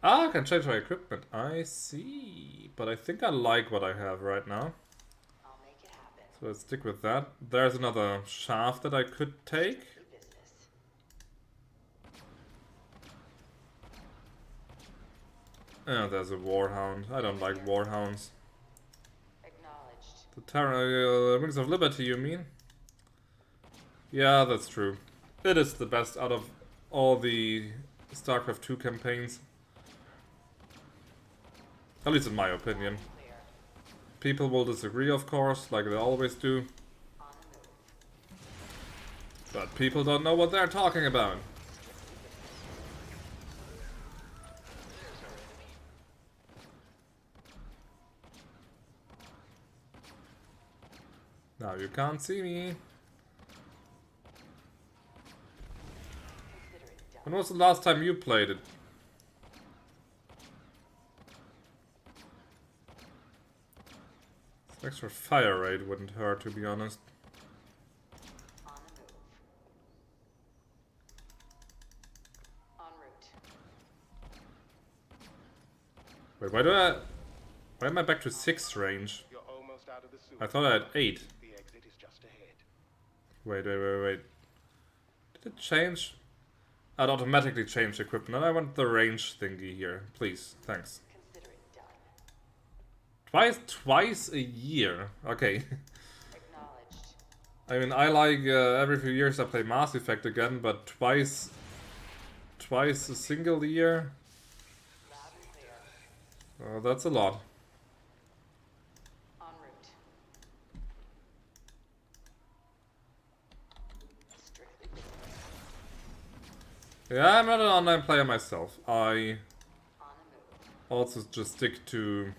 Ah, I can change my equipment. I see. But I think I like what I have right now. I'll make it happen. So let's stick with that. There's another shaft that I could take. Strictly business. Oh, there's a warhound. I don't like warhounds. Acknowledged. The Wings of Liberty, you mean? Yeah, that's true. It is the best out of all the Starcraft 2 campaigns. At least in my opinion. Clear. People will disagree, of course, like they always do. On the move. But people don't know what they're talking about. Now you can't see me. When was the last time you played it? This extra fire rate wouldn't hurt, to be honest. Wait, why am I back to 6 range? You're almost out of the sewer. I thought I had 8. The exit is just ahead. Wait. Did it change? I'd automatically change equipment. I want the range thingy here. Please, thanks. Twice a year. Okay. I mean, I like every few years I play Mass Effect again, but twice a single year? Oh, that's a lot. Yeah, I'm not an online player myself. I also just stick to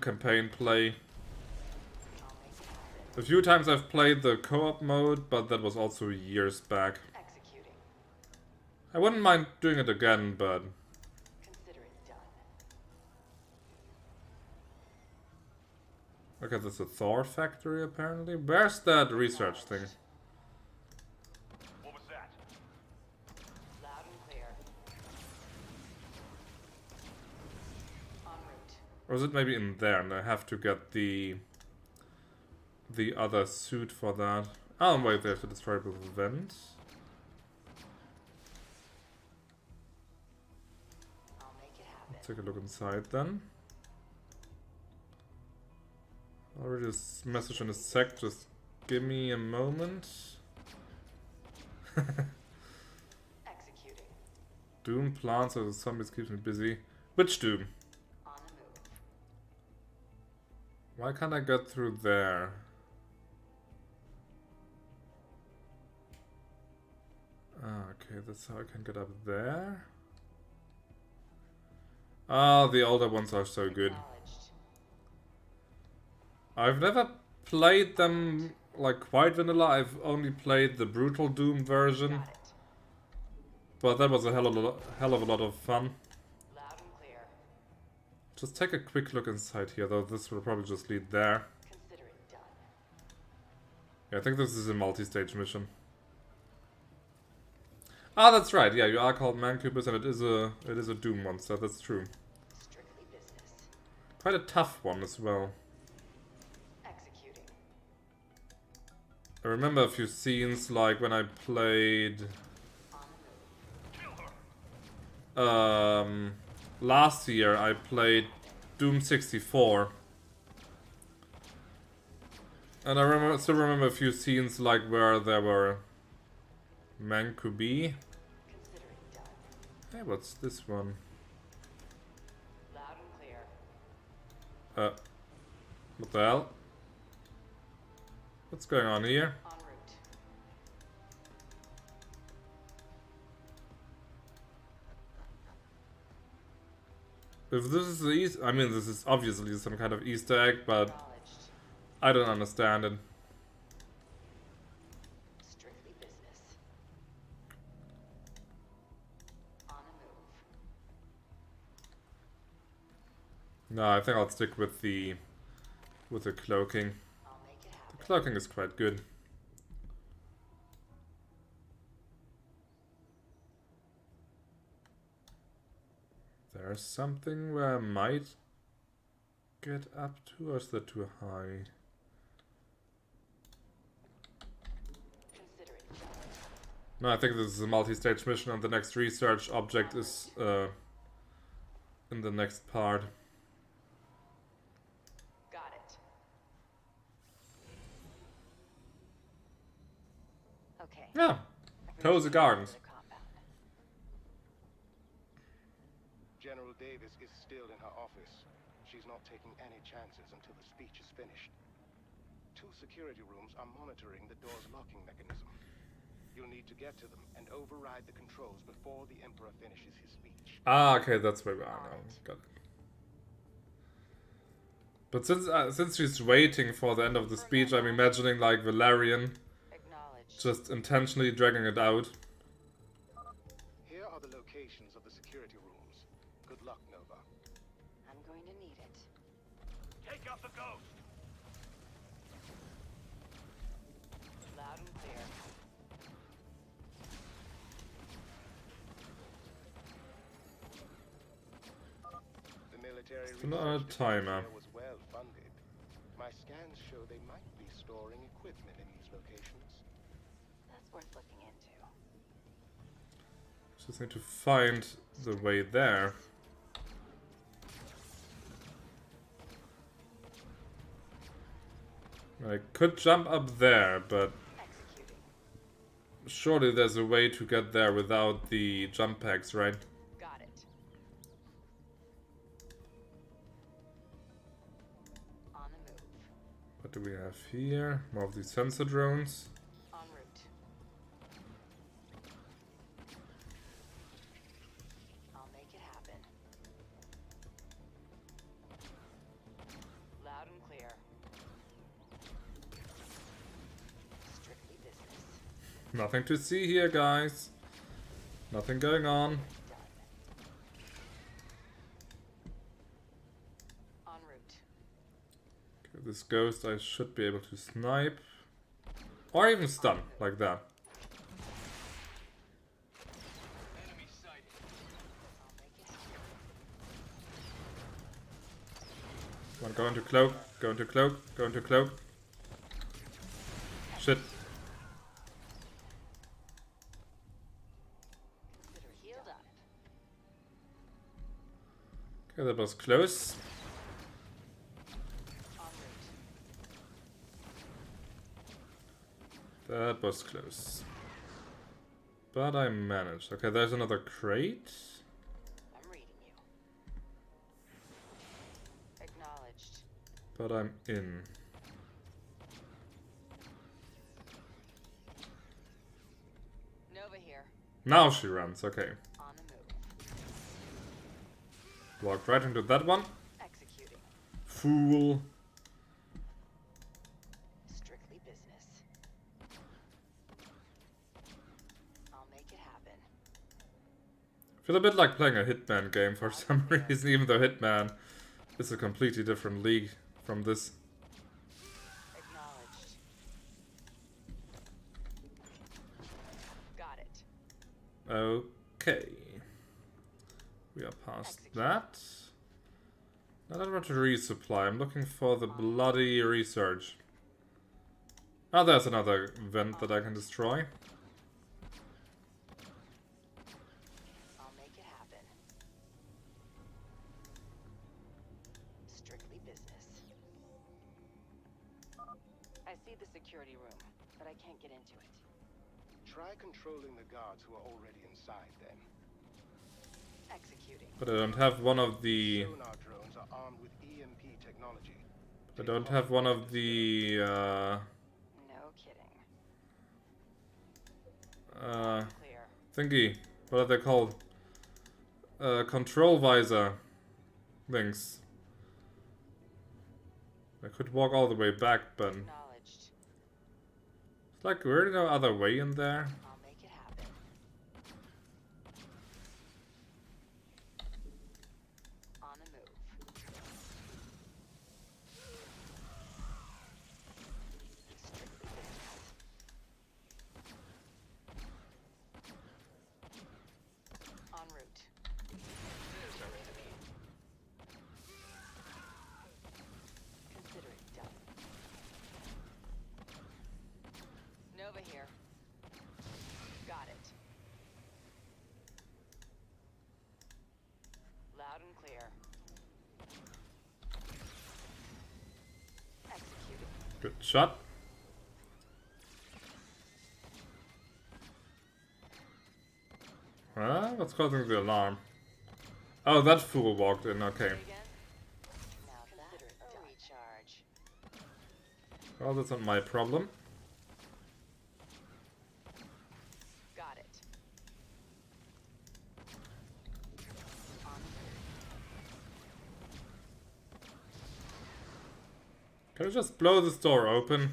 campaign play. A few times I've played the co-op mode, but that was also years back. I wouldn't mind doing it again, but... Okay, there's a Thor factory apparently. Where's that research thing? What was that? Loud and clear. En route. Or is it maybe in there and I have to get the other suit for that? Oh wait, there's a destroyable vent. I'll make it happen. Let's take a look inside then. I'll read this message in a sec, just give me a moment. Executing. Doom plants or the zombies keeps me busy. Which Doom? On the move. Why can't I get through there? Ah, okay, that's how I can get up there. Ah, the older ones are so good. I've never played them like quite vanilla. I've only played the brutal Doom version, but that was a hell of a lot of fun. Loud and clear. Just take a quick look inside here, though. This will probably just lead there. Consider it done. Yeah, I think this is a multi-stage mission. Ah, that's right. Yeah, you are called Mancubus, and it is a Doom monster. That's true. Strictly business. Quite a tough one as well. Executing. I remember a few scenes like when I played last year I played Doom 64. And I still remember a few scenes like where there were Mancubi. Hey, what's this one? Loud and clear. What the hell? What's going on here? En route. If this is the I mean, this is obviously some kind of Easter egg, but I don't understand it. Strictly business. On the move. No, I think I'll stick with the cloaking. I'll make it happen. The cloaking is quite good. There's something where I might get up to, or is that too high? Consider it done. No, I think this is a multi-stage mission and the next research object is in the next part. Got it. Okay. Yeah, cozy gardens. General Davis is still in her office. She's not taking any chances until the speech is finished. 2 security rooms are monitoring the door's locking mechanism. You'll need to get to them and override the controls before the Emperor finishes his speech. Ah, okay, that's where we are now. Got it. But since she's waiting for the end of the speech, I'm imagining like Valerian just intentionally dragging it out. Here are the locations of the security rooms. Good luck, Nova. I'm going to need it. Take out the ghost! Loud and clear. The military It's not a timer. was well funded. My scans show they might be storing equipment in these locations. That's worth looking into. Just need to find the way there. I could jump up there, but surely there's a way to get there without the jump packs, right? Got it. On the move. What do we have here? More of these sensor drones. En route. I'll make it happen. Loud and clear. Strictly business. Nothing to see here, guys. Nothing going on. En route. Okay, this ghost I should be able to snipe. Or even stun, like that. Enemy sighted. Come on, go into cloak, go into cloak, go into cloak. Shit. Consider healed up. Okay, that was close. That was close. But I managed. Okay, there's another crate. I'm reading you. Acknowledged. But I'm in. Nova here. Now she runs, okay. On the move. Walked right into that one. Executing. Fool. Strictly business. I'll make it happen. I feel a bit like playing a Hitman game for some reason, even though Hitman is a completely different league from this. Acknowledged. Got it. Okay. We are past that. Now I want to resupply. I'm looking for the bloody research. Oh, there's another vent that I can destroy. I'll make it happen. Strictly business. I see the security room, but I can't get into it. Try controlling the guards who are already inside then. Executing. But I don't have one of the... Sonar drones are armed with EMP technology. I don't have one of the... No kidding. Thingy. What are they called? Control visor things. I could walk all the way back, but... It's like, really no other way in there? I'll make it happen. On the move. Strictly business. En route. Consider it done. Nova here. Got it. Loud and clear. Executing. Good shot. Huh? What's causing the alarm? Oh, that fool walked in, okay. Now consider it a recharge. Well, that's not my problem. Got it. On the move. Can I just blow this door open?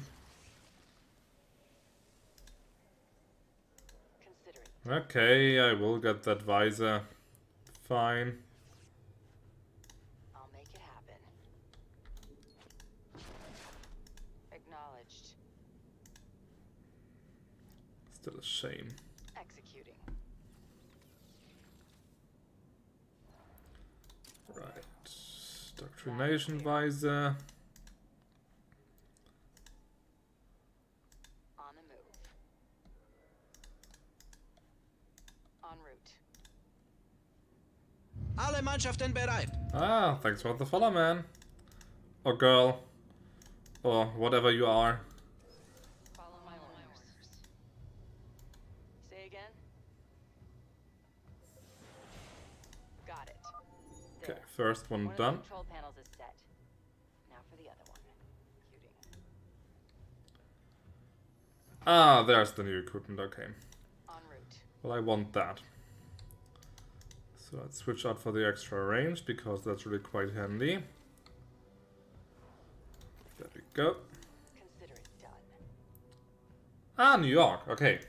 Okay, I will get that visor. Fine. I'll make it happen. Acknowledged. Still a shame. Executing. Right. Doctrination visor. On the move. En route. Alle Mannschaften bereit. Ah, thanks for the follow, man. Or girl. Or whatever you are. Follow my orders. Say again. Got it. Okay, first one One of the done. control panels is set. Now for the other one. Executing. Ah, there's the new equipment, okay. En route. Well, I want that. So let's switch out for the extra range, because that's really quite handy. There we go. Consider it done. Ah, New York, okay.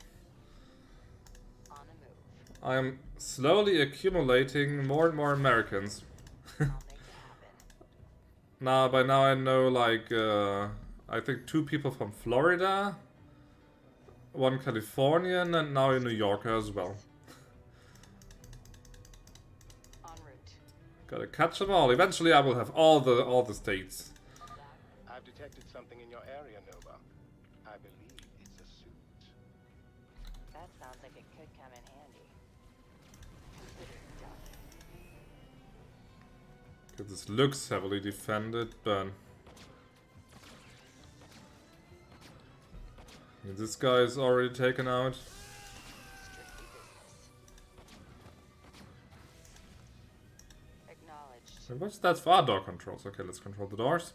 On the move. I am slowly accumulating more and more Americans. Now, by now I know, like, I think 2 people from Florida, 1 Californian, and now a New Yorker as well. En route. Gotta catch them all. Eventually I will have all the states. I've detected something in your area, Nova. I believe it's a suit. That sounds like it could come in handy. Consider it done. Okay, this looks heavily defended, but this guy is already taken out. Acknowledged. And what's that for? Ah, door controls. Okay, let's control the doors.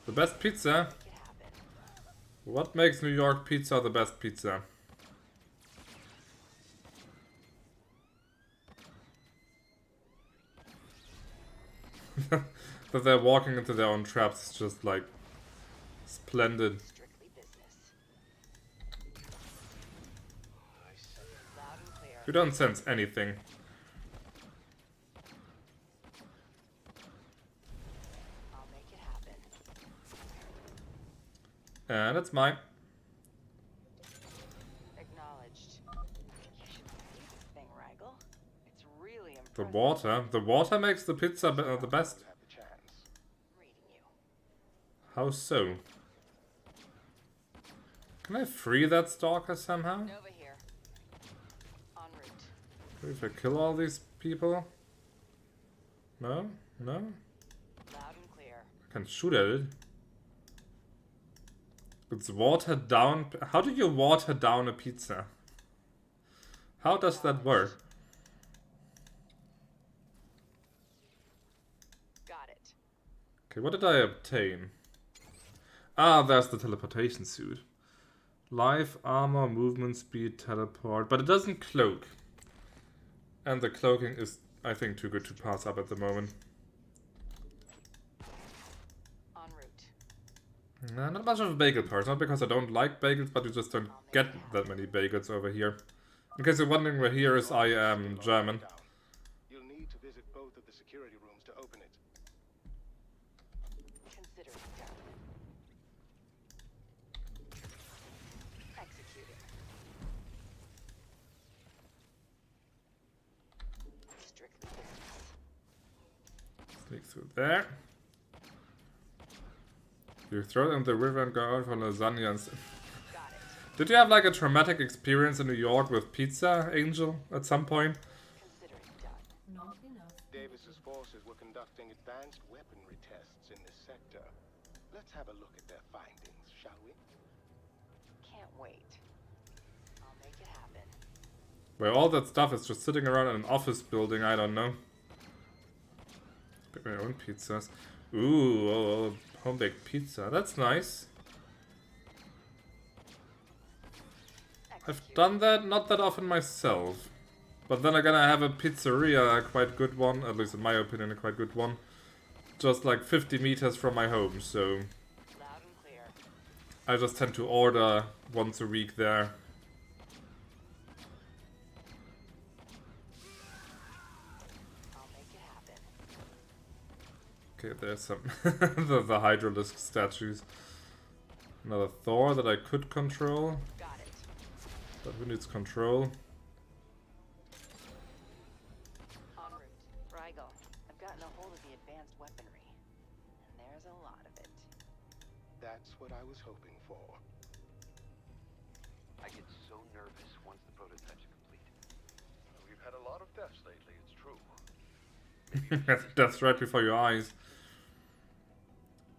The best pizza. What makes New York pizza the best pizza? That they're walking into their own traps is just like splendid. You don't sense anything. I'll make it happen. And it's mine. Acknowledged. You should see this thing, Rigel. It's really The impressive. water. The water makes the pizza the best. How so? Can I free that stalker somehow? Nova here. En route. Maybe if I kill all these people? No? No? Loud and clear. I can shoot at it. It's watered down. How do you water down a pizza? How does that work? Got it. Okay, what did I obtain? Ah, there's the teleportation suit. Life, armor, movement speed, teleport. But it doesn't cloak. And the cloaking is, I think, too good to pass up at the moment. En route. Nah, not much of a bagel part. Not because I don't like bagels, but you just don't get that many bagels over here. In case you're wondering where here is, I am German. You'll need to visit both of the security rooms to open it. Consider it done. Executing. Strictly business. Sneak through there. You throw it in the river and go out for lasagna and stuff. Did you have like a traumatic experience in New York with pizza, Angel, at some point? Not enough. Davis's forces were conducting advanced weaponry tests in this sector. Let's have a look at their findings, shall we? Can't wait. I'll make it happen. Where all that stuff is just sitting around in an office building, I don't know. Pick my own pizzas. Ooh, home-baked pizza. That's nice. I've done that not that often myself. But then again, I have a pizzeria, a quite good one. At least in my opinion, a quite good one. just like 50 meters from my home, so I just tend to order once a week there. Okay, there's some the Hydralisk statues. Another Thor that I could control. But who needs control? En route. Rigel, I've gotten a hold of the advanced weaponry. And there's a lot of it. That's what I was hoping for. I get so nervous once the prototypes are complete. We've had a lot of deaths lately, it's true. Death's right before your eyes.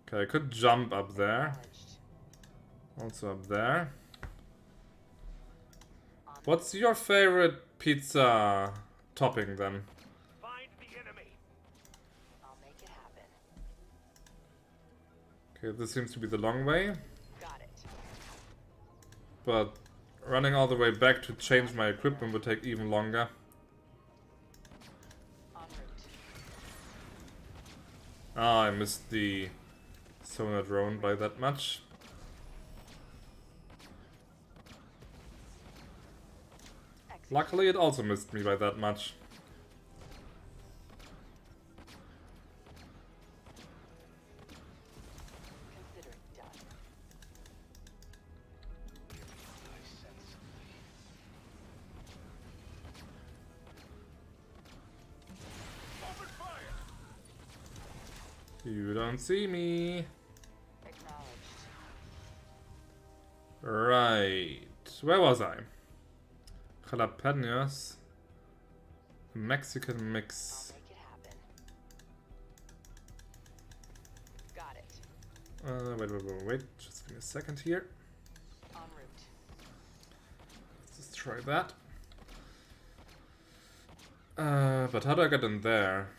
Okay, I could jump up there. Also up there. What's your favorite pizza topping then? Find the enemy. I'll make it happen. Okay, this seems to be the long way. Got it. But running all the way back to change my equipment would take even longer. En route. Ah, I missed the sonar drone by that much. Luckily, it also missed me by that much. Consider it done. Open fire. You don't see me. Acknowledged. Right. Where was I? Jalapenos. Mexican mix. Make it happen. Got it. Wait. Just give me a second here. En route. Let's just try that. But how do I get in there?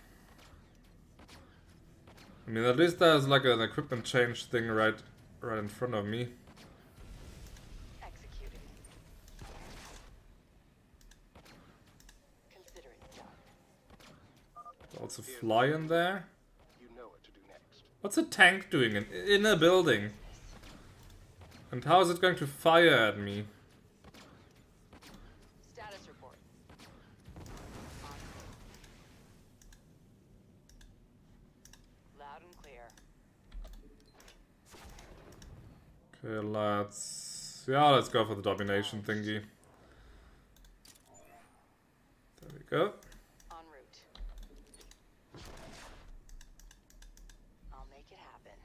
I mean, at least there's like an equipment change thing right in front of me. Executed. Consider it done. Also fly in there. You know what to do next. What's a tank doing in a building? And how is it going to fire at me? Status report. Loud and clear. Okay, let's go for the domination thingy. There we go. En route. I'll make it happen.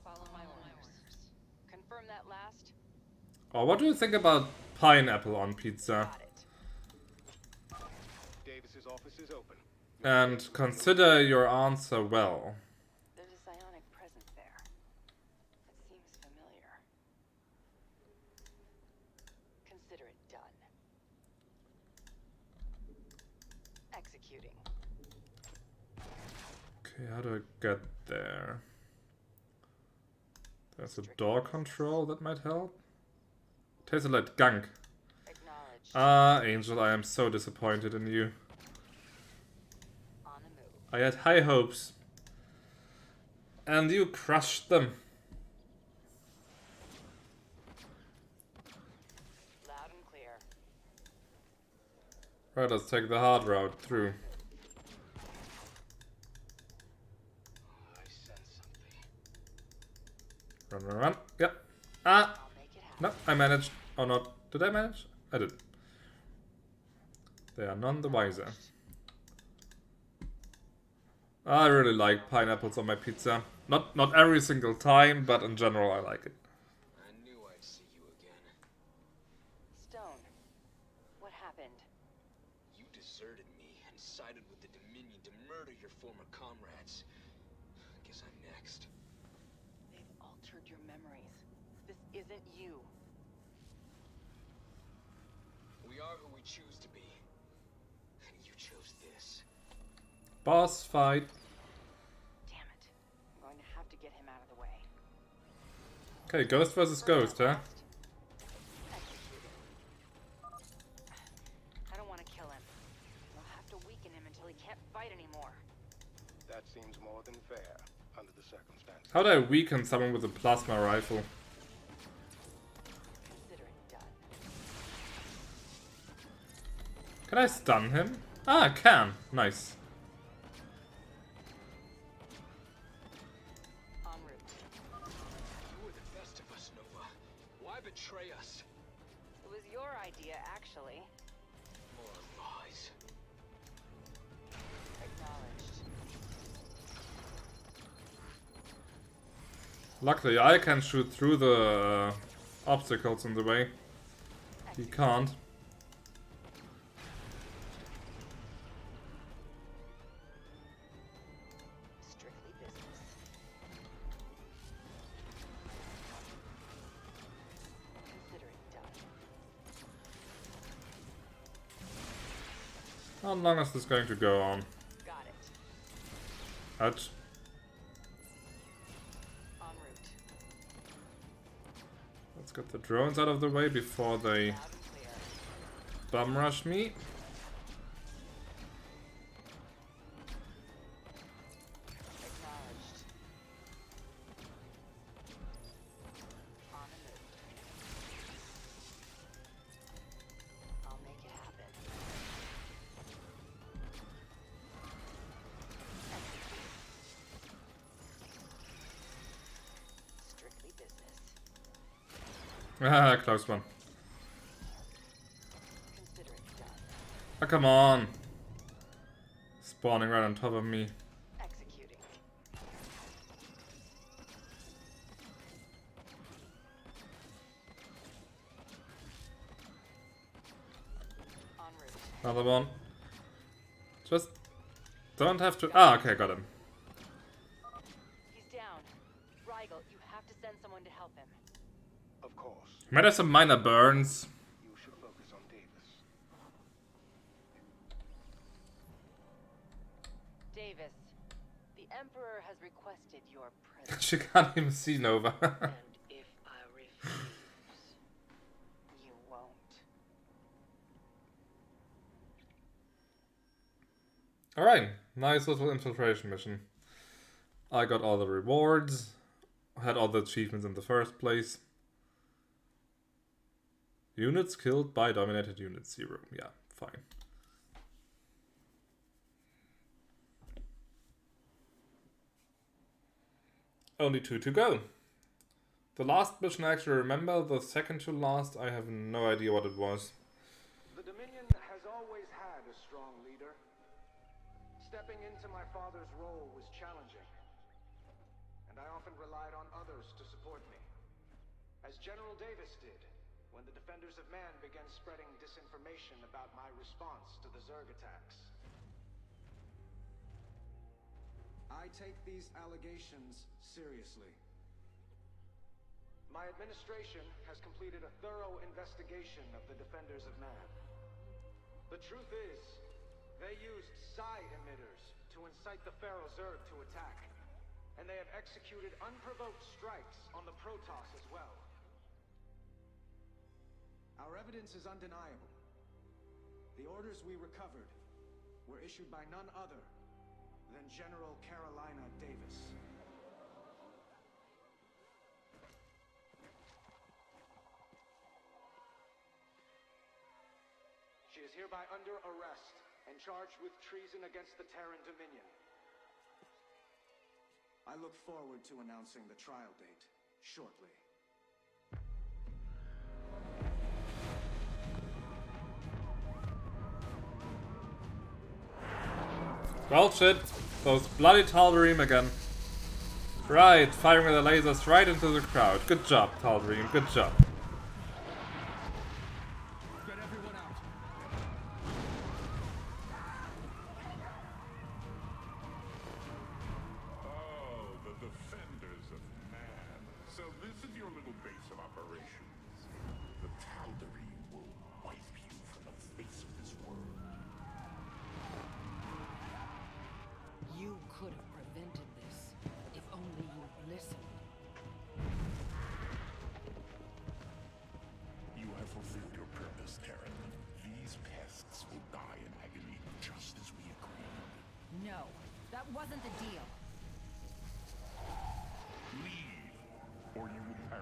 Follow my orders. Confirm that last. Oh, what do you think about pineapple on pizza? Davis's office is open. And consider your answer well. There's a psionic presence there. It seems familiar. Consider it done. Executing. Okay, how do I get there? There's a door control that might help. Tastes like gunk. Ah, Angel, I am so disappointed in you. On the move. I had high hopes. And you crushed them. Loud and clear. Right, let's take the hard route through. I sense something. Run. Yep. Ah! No, I managed. Or not. Did I manage? I did. They are none the wiser. I really like pineapples on my pizza. Not every single time, but in general I like it. I knew I'd see you again. Stone. What happened? You deserted me and sided with the Dominion to murder your former comrades. Guess I'm next. They've altered your memories. This isn't you. We are who we choose to be. And you chose this. Boss fight. Damn it. I'm going to have to get him out of the way. Okay, ghost versus ghost, huh? I don't want to kill him. We'll have to weaken him until he can't fight anymore. How do I weaken someone with a plasma rifle? Can I stun him? Ah, I can. Nice. You were the best of us, Nova. Why betray us? It was your idea, actually. More lies. Acknowledged. Luckily, I can shoot through the obstacles in the way. He can't. Strictly business. Consider it done. How long is this going to go on? Got it. Ouch. En route. Let's get the drones out of the way before they bum rush me. Acknowledged. On the move. I'll make it happen. Strictly business. Ah, close one. Consider it done. Oh, come on. Spawning right on top of me. Executing. En route. Another one. Just don't have to. Ah, okay, got him. He's down. Rigel, you have to send someone to help him. Of course. Might have some minor burns. You should focus on Davis. Davis, the Emperor has requested your presence. She can't even see Nova. And if I refuse, you won't. Alright, nice little infiltration mission. I got all the rewards. Had all the achievements in the first place. Units killed by dominated unit 0. Yeah, fine. Only 2 to go. The last mission I actually remember, the second to last, I have no idea what it was. The Dominion has always had a strong leader. Stepping into my father's role was challenging, and I often relied on others to support me. As General Davis did, when the Defenders of Man began spreading disinformation about my response to the Zerg attacks. I take these allegations seriously. My administration has completed a thorough investigation of the Defenders of Man. The truth is, they used psi emitters to incite the Pharaoh Zerg to attack, and they have executed unprovoked strikes on the Protoss as well. Our evidence is undeniable. The orders we recovered were issued by none other than General Carolina Davis. She is hereby under arrest and charged with treason against the Terran Dominion. I look forward to announcing the trial date shortly. Well, shit. Those bloody Tal'Darim again. Right, firing the lasers right into the crowd. Good job, Tal'Darim. Good job. Get everyone out. Oh, the Defenders of Man. So this is your little base of operations. The Tal'Darim will wipe you from the face of this world. You could have prevented this, if only you'd listened. You have fulfilled your purpose, Terran. These pests will die in agony, just as we agreed. No, that wasn't the deal.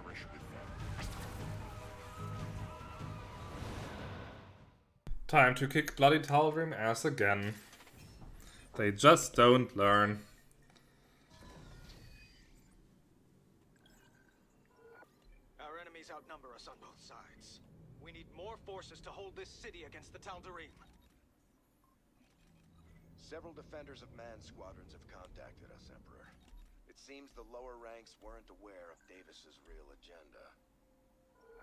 fresh with them. Time to kick bloody Tal'Darim ass again. They just don't learn. Our enemies outnumber us on both sides. We need more forces to hold this city against the Tal'Darim. Several defenders of Man squadrons have contacted us, Emperor. It seems the lower ranks weren't aware of Davis's real agenda.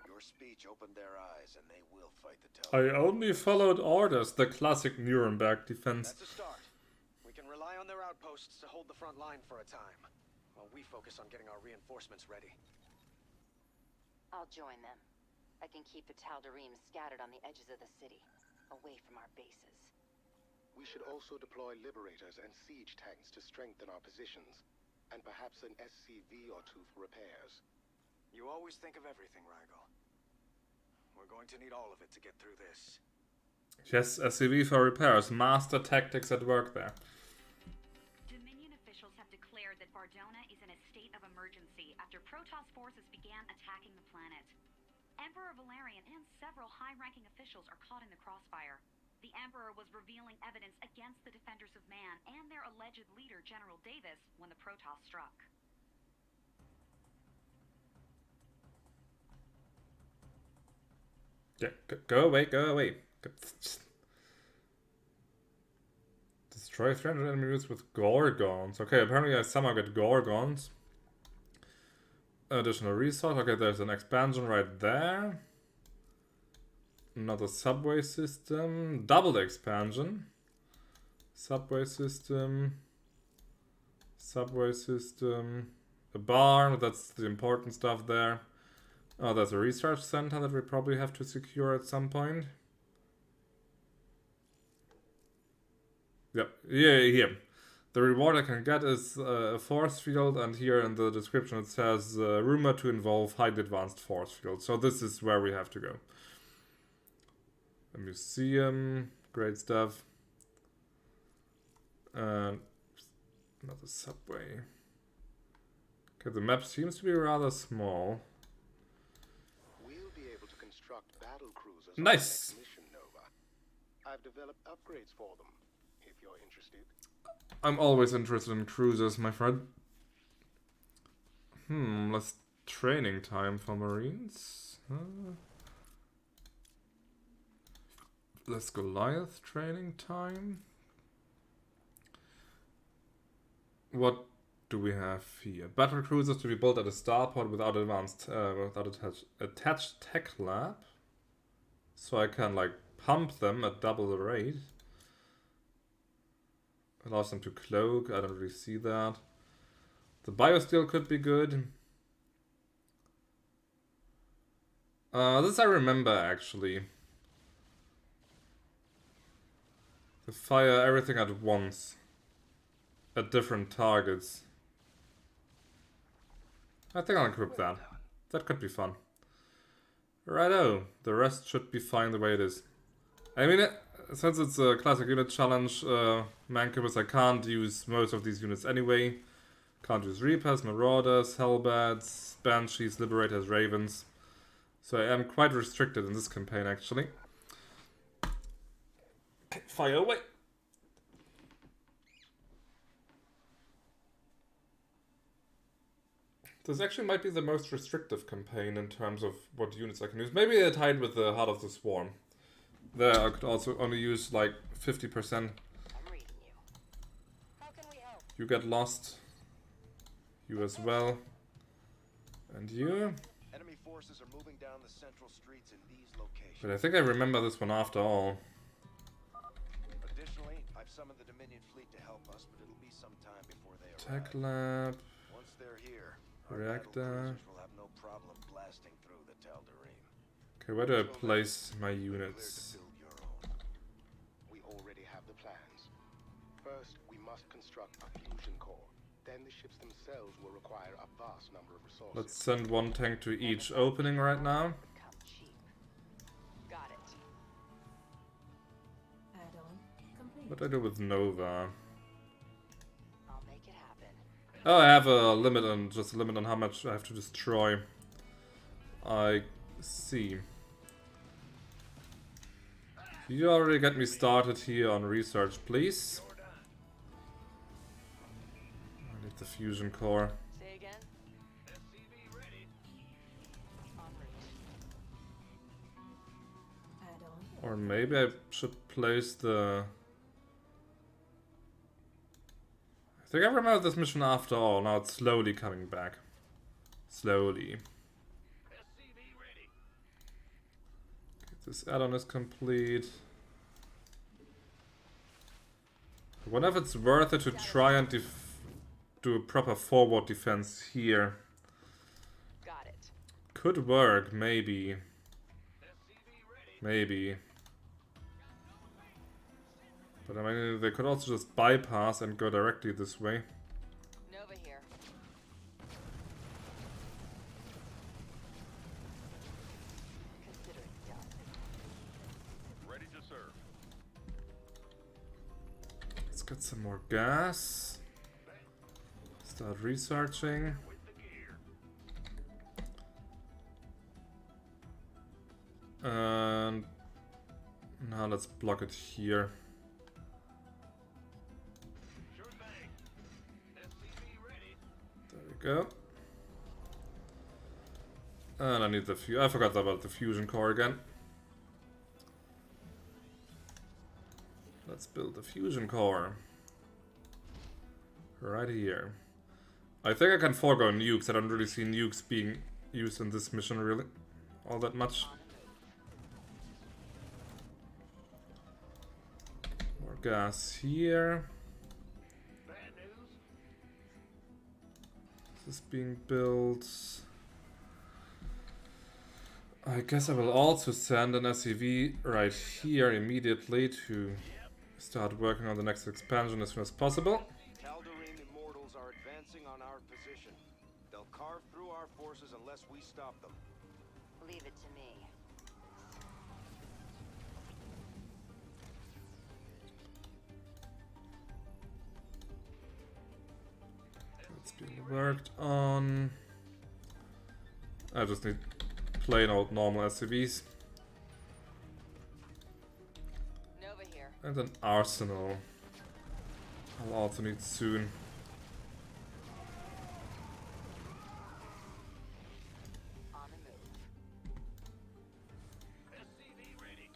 Your speech opened their eyes, and they will fight the I Tal'Darim. only followed orders, the classic Nuremberg defense. That's a start. We can rely on their outposts to hold the front line for a time, while we focus on getting our reinforcements ready. I'll join them. I can keep the Tal'Darim scattered on the edges of the city, away from our bases. We should also deploy liberators and siege tanks to strengthen our positions, and perhaps an SCV or two for repairs. You always think of everything, Rigel. We're going to need all of it to get through this. Yes, SCV for repairs. Master tactics at work there. Dominion officials have declared that Bardona is in a state of emergency after Protoss forces began attacking the planet. Emperor Valerian and several high-ranking officials are caught in the crossfire. The Emperor was revealing evidence against the Defenders of Man and their alleged leader, General Davis, when the Protoss struck. Yeah, go away, go away. Destroy 300 enemies with Gorgons. Okay, apparently I somehow get Gorgons. Additional resource. Okay, there's an expansion right there. Another subway system. Double expansion. Subway system. Subway system. A barn. That's the important stuff there. Oh, there's a research center that we probably have to secure at some point. Yep. Yeah, here. The reward I can get is a force field, and here in the description it says rumor to involve highly advanced force field. So this is where we have to go. A museum, great stuff. And another subway. Okay, the map seems to be rather small. We'll be able to construct battle cruisers. Nice. On the next mission, Nova. I've developed upgrades for them, if you're interested. I'm always interested in cruisers, my friend. Less training time for Marines. Less Goliath training time. What do we have here? Battle cruisers to be built at a starport without attached tech lab. So I can like pump them at double the rate. Allows them to cloak. I don't really see that. The biosteel could be good. This I remember actually. To fire everything at once. At different targets. I think I'll equip that. That could be fun. Righto. The rest should be fine the way it is. I mean, since it's a classic unit challenge, Mancubus, I can't use most of these units anyway. Can't use Reapers, Marauders, Hellbats, Banshees, Liberators, Ravens. So I am quite restricted in this campaign, actually. Okay, fire away! This actually might be the most restrictive campaign in terms of what units I can use. Maybe they're tied with the Heart of the Swarm. There I could also only use like 50%. You get lost. You as well. And you. Enemy forces are moving down the central streets in these locations. But I think I remember this one after all. Additionally, I've summoned the Dominion fleet to help us, but it'll be some time before they arrive. Tech lab. Once they're here, Reactor. will have no problem blasting through the Tal'Darim. Okay, where do I place my units? We already have the plans. First, we must construct a fusion core. Then the ships themselves will require a vast number of resources. Let's send one tank to each opening right now. Got it. Add-on complete. What do I do with Nova? I'll make it happen. Oh, I have a limit on how much I have to destroy. I see. You already get me started here on research, please. I need the fusion core. Say again? Or maybe I should place the... I think I remember this mission after all. Now it's slowly coming back. Slowly. This add-on is complete. I wonder if it's worth it to try and do a proper forward defense here. Got it. Could work, maybe. Maybe. But I mean, they could also just bypass and go directly this way. Nova here. Consider it done. Ready to serve. Let's get some more gas. Start researching. And now let's block it here. There we go. And I need the I forgot about the fusion core again. Let's build the fusion core. Right here. I think I can forego nukes. I don't really see nukes being used in this mission really all that much. More gas here. This is being built. I guess I will also send an SCV right here immediately to start working on the next expansion as soon as possible. Tal'Darim immortals are advancing on our position. They'll carve through our forces unless we stop them. Leave it to me. That's being worked on. I just need plain old normal SCVs. Nova here. And an arsenal. I'll also need soon. On the move. SCV ready.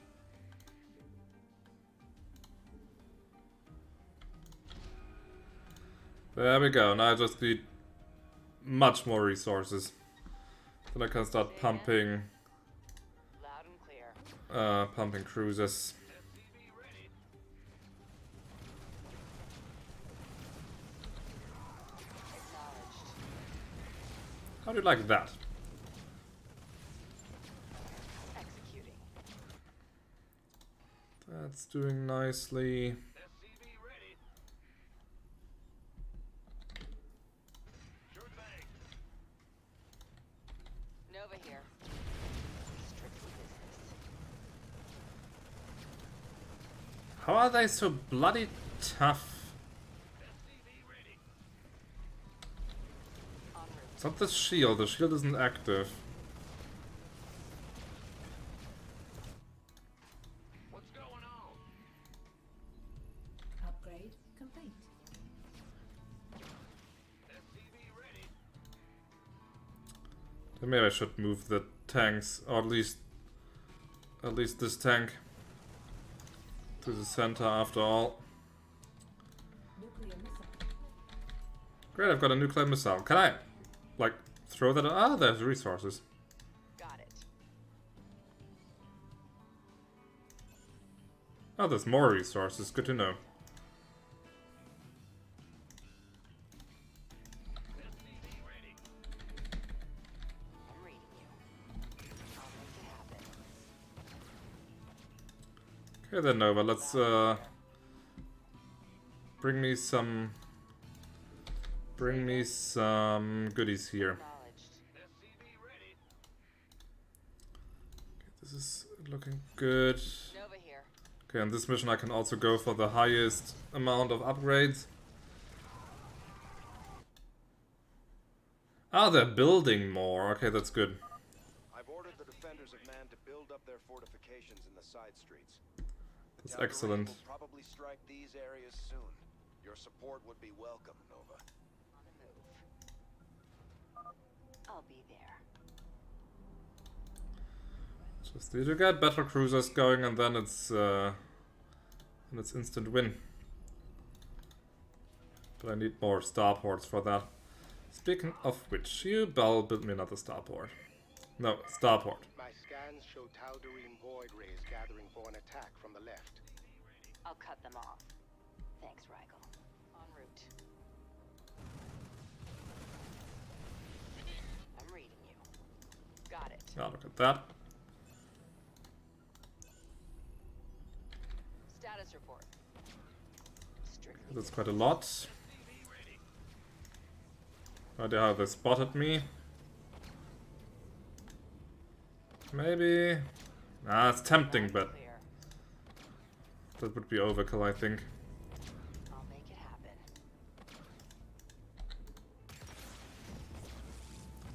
There we go. Now I just need much more resources. Then I can start pumping. Loud and clear. Pumping cruisers. How do you like that? Executing. That's doing nicely. Nova here. Strictly business. How are they so bloody tough? It's not the shield. The shield isn't active. What's going on? Upgrade complete. SCV ready. Then maybe I should move the tanks, or at least this tank to the center after all. Nuclear missile. Great, I've got a nuclear missile. Can I, like, throw that? Ah, there's resources. Got it. Oh, there's more resources. Good to know. I'm reading you. I'll make it happen. Okay then, Nova, let's bring me some goodies here. Okay, this is looking good. Nova here. Okay, on this mission I can also go for the highest amount of upgrades. Ah, they're building more. Okay, that's good. I've defenders have manned to build up their fortifications in the side streets. That's excellent. Will probably strike these areas soon. Your support would be welcome, Nova. On the move. I'll be there. Just need to get battle cruisers going, and then it's instant win. But I need more starports for that. Speaking of which, you build me another starport. No, starport. My scans show Tal'Darim void rays gathering for an attack from the left. I'll cut them off. Thanks, Rigel. En route. I'm reading you. Got it. Ah, look at that. Status report. Strictly. That's quite a lot. No idea how they spotted me. Maybe. Ah, it's tempting, but that would be overkill, I think. I'll make it happen.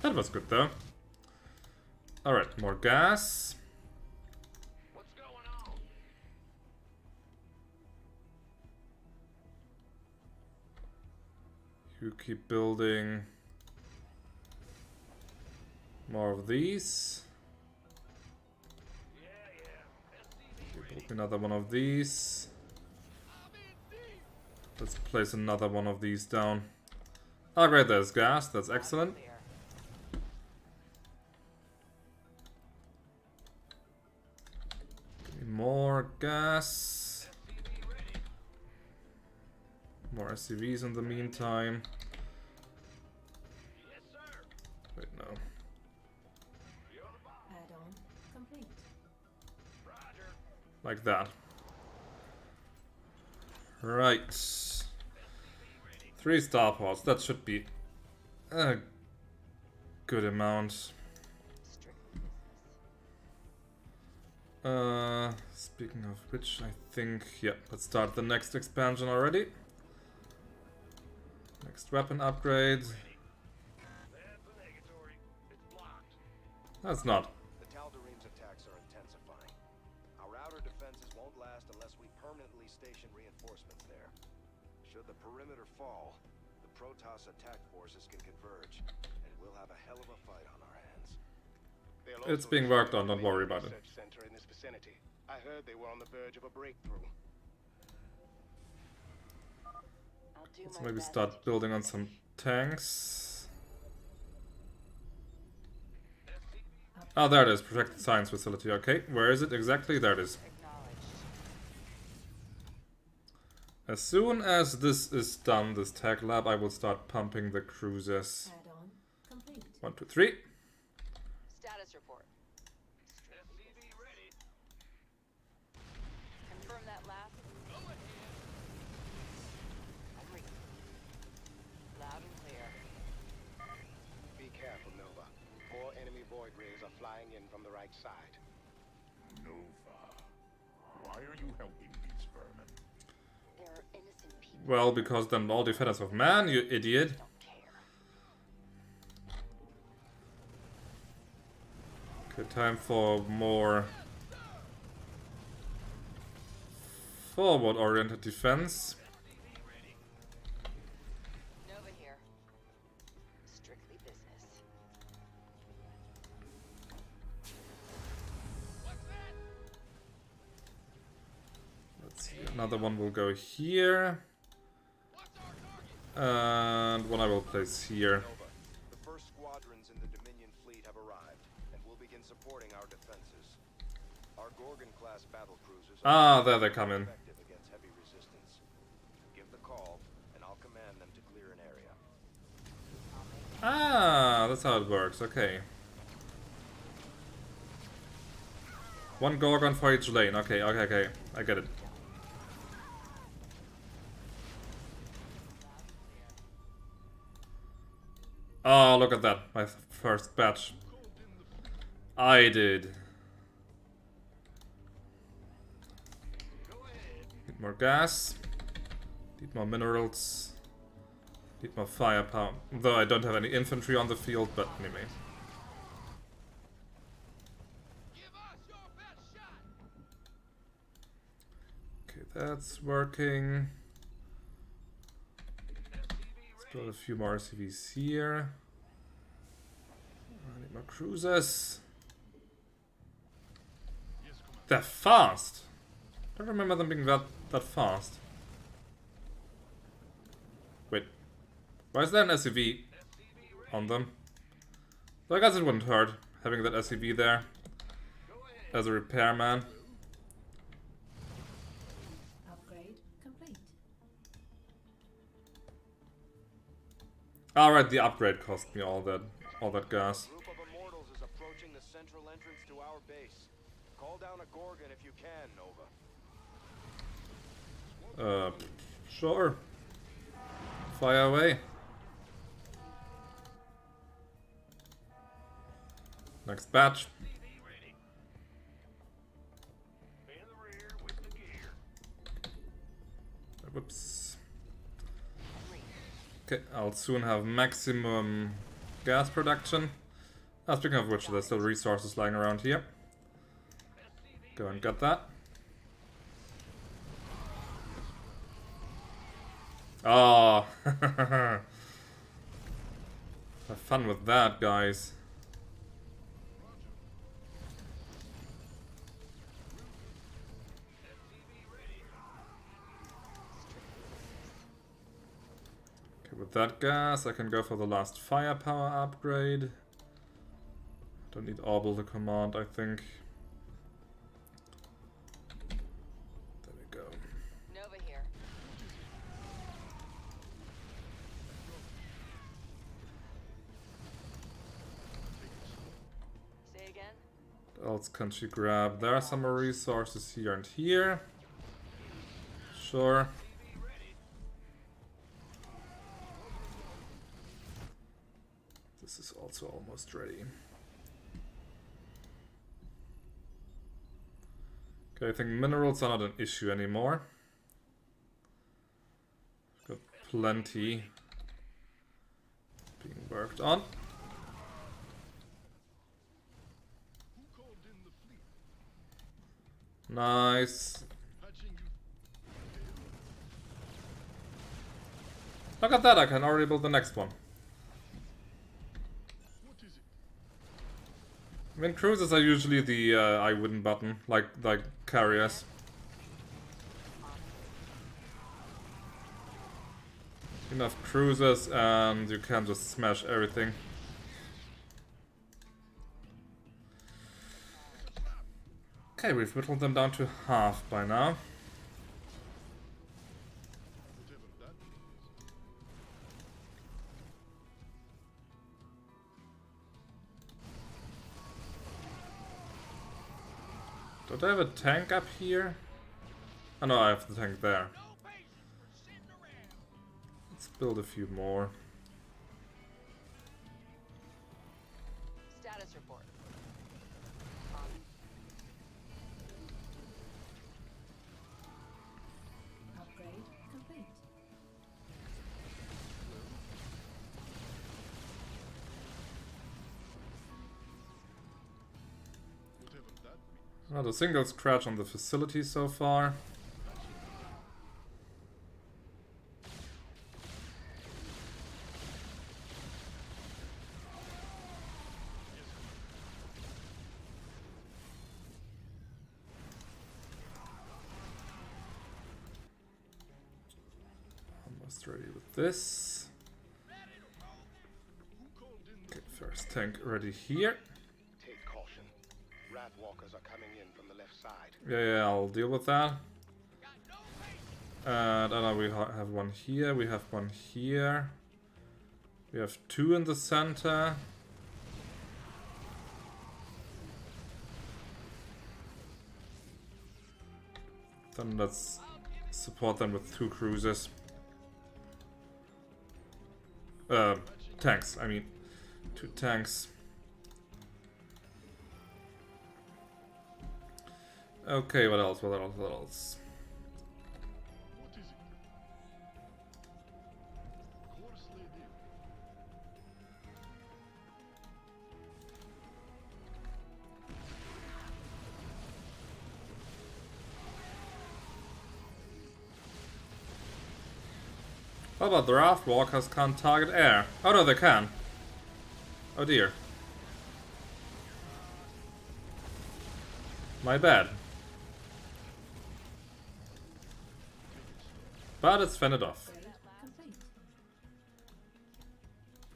That was good, though. Alright, more gas. What's going on? You keep building more of these. You build another one of these. Let's place another one of these down. Oh great, there's gas, that's excellent. Give me more gas. More SCVs in the meantime. Wait, no. Add-on complete. Like that. Right. 3 starports. That should be a good amount. Speaking of which, I think, yeah, let's start the next expansion already. Next weapon upgrade. That's not. The Tal'Darim's attacks are intensifying. Our outer defenses won't last unless we permanently station reinforcements there. Should the perimeter fall, the Protoss attack forces can converge, and we'll have a hell of a fight on our hands. It's being worked on, don't worry about it. Center in this vicinity. I heard they were on the verge of a breakthrough. Let's maybe start building on some tanks. Ah, there it is. Protected science facility. Okay, where is it exactly? There it is. As soon as this is done, this tech lab, I will start pumping the cruisers. 1, 2, 3. Status report. Confirm that last. I'm reading. Loud and clear. Be careful, Nova. More enemy void rays are flying in from the right side. Nova, why are you helping these vermin? There are innocent people. Well, because then all defenders of man, you idiot. Okay, time for more forward-oriented defense. Nova here. Strictly business. Let's see, another one will go here. And one I will place here. The first squadrons in the Dominion fleet have arrived, and we'll begin supporting our defenses. Our Gorgon-class battle cruisers Ah, there they come in. effective against heavy resistance. Give the call, and I'll command them to clear an area. Ah, that's how it works. Okay. 1 Gorgon for each lane. Okay, okay. I get it. Oh, look at that. My first batch. I did. Need more gas. Need more minerals. Need more firepower. Though I don't have any infantry on the field, but anyway. That's working. Let's build a few more SCVs here. I need more cruisers. They're fast! I don't remember them being that fast. Wait. Why is there an SCV on them? So I guess it wouldn't hurt having that SCV there as a repairman. Upgrade complete. Alright, the upgrade cost me all that gas. A group of immortals is approaching the central entrance to our base. Call down a Gorgon if you can, Nova. Sure. Fire away. Next batch. Whoops. Okay, I'll soon have maximum gas production. Speaking of which, there's still resources lying around here. Go and get that. Oh, have fun with that, guys. Okay, with that gas, I can go for the last firepower upgrade. Don't need Orbital to command, I think. There we go. Nova here. Say again? What else can she grab? There are some more resources here and here. Sure. This is also almost ready. Okay, I think minerals are not an issue anymore. Got plenty being worked on. Nice. Look at that, I can already build the next one. I mean, cruisers are usually the I win button, like carriers. Enough cruisers and you can just smash everything. Okay, we've whittled them down to half by now. Don't I have a tank up here? Oh no, I have the tank there. Let's build a few more. Status report. Upgrade complete. Not a single scratch on the facility so far. Almost ready with this. Okay, first tank ready here. Take caution. Rat walkers are coming in from the left side. Yeah, I'll deal with that. And I know we have one here, we have one here. We have two in the center. Then let's support them with two cruisers. Tanks, I mean. Two tanks. Okay, what else? What else? How about the raft walkers can't target air? Oh no, they can. Oh dear. My bad. But it's fended off.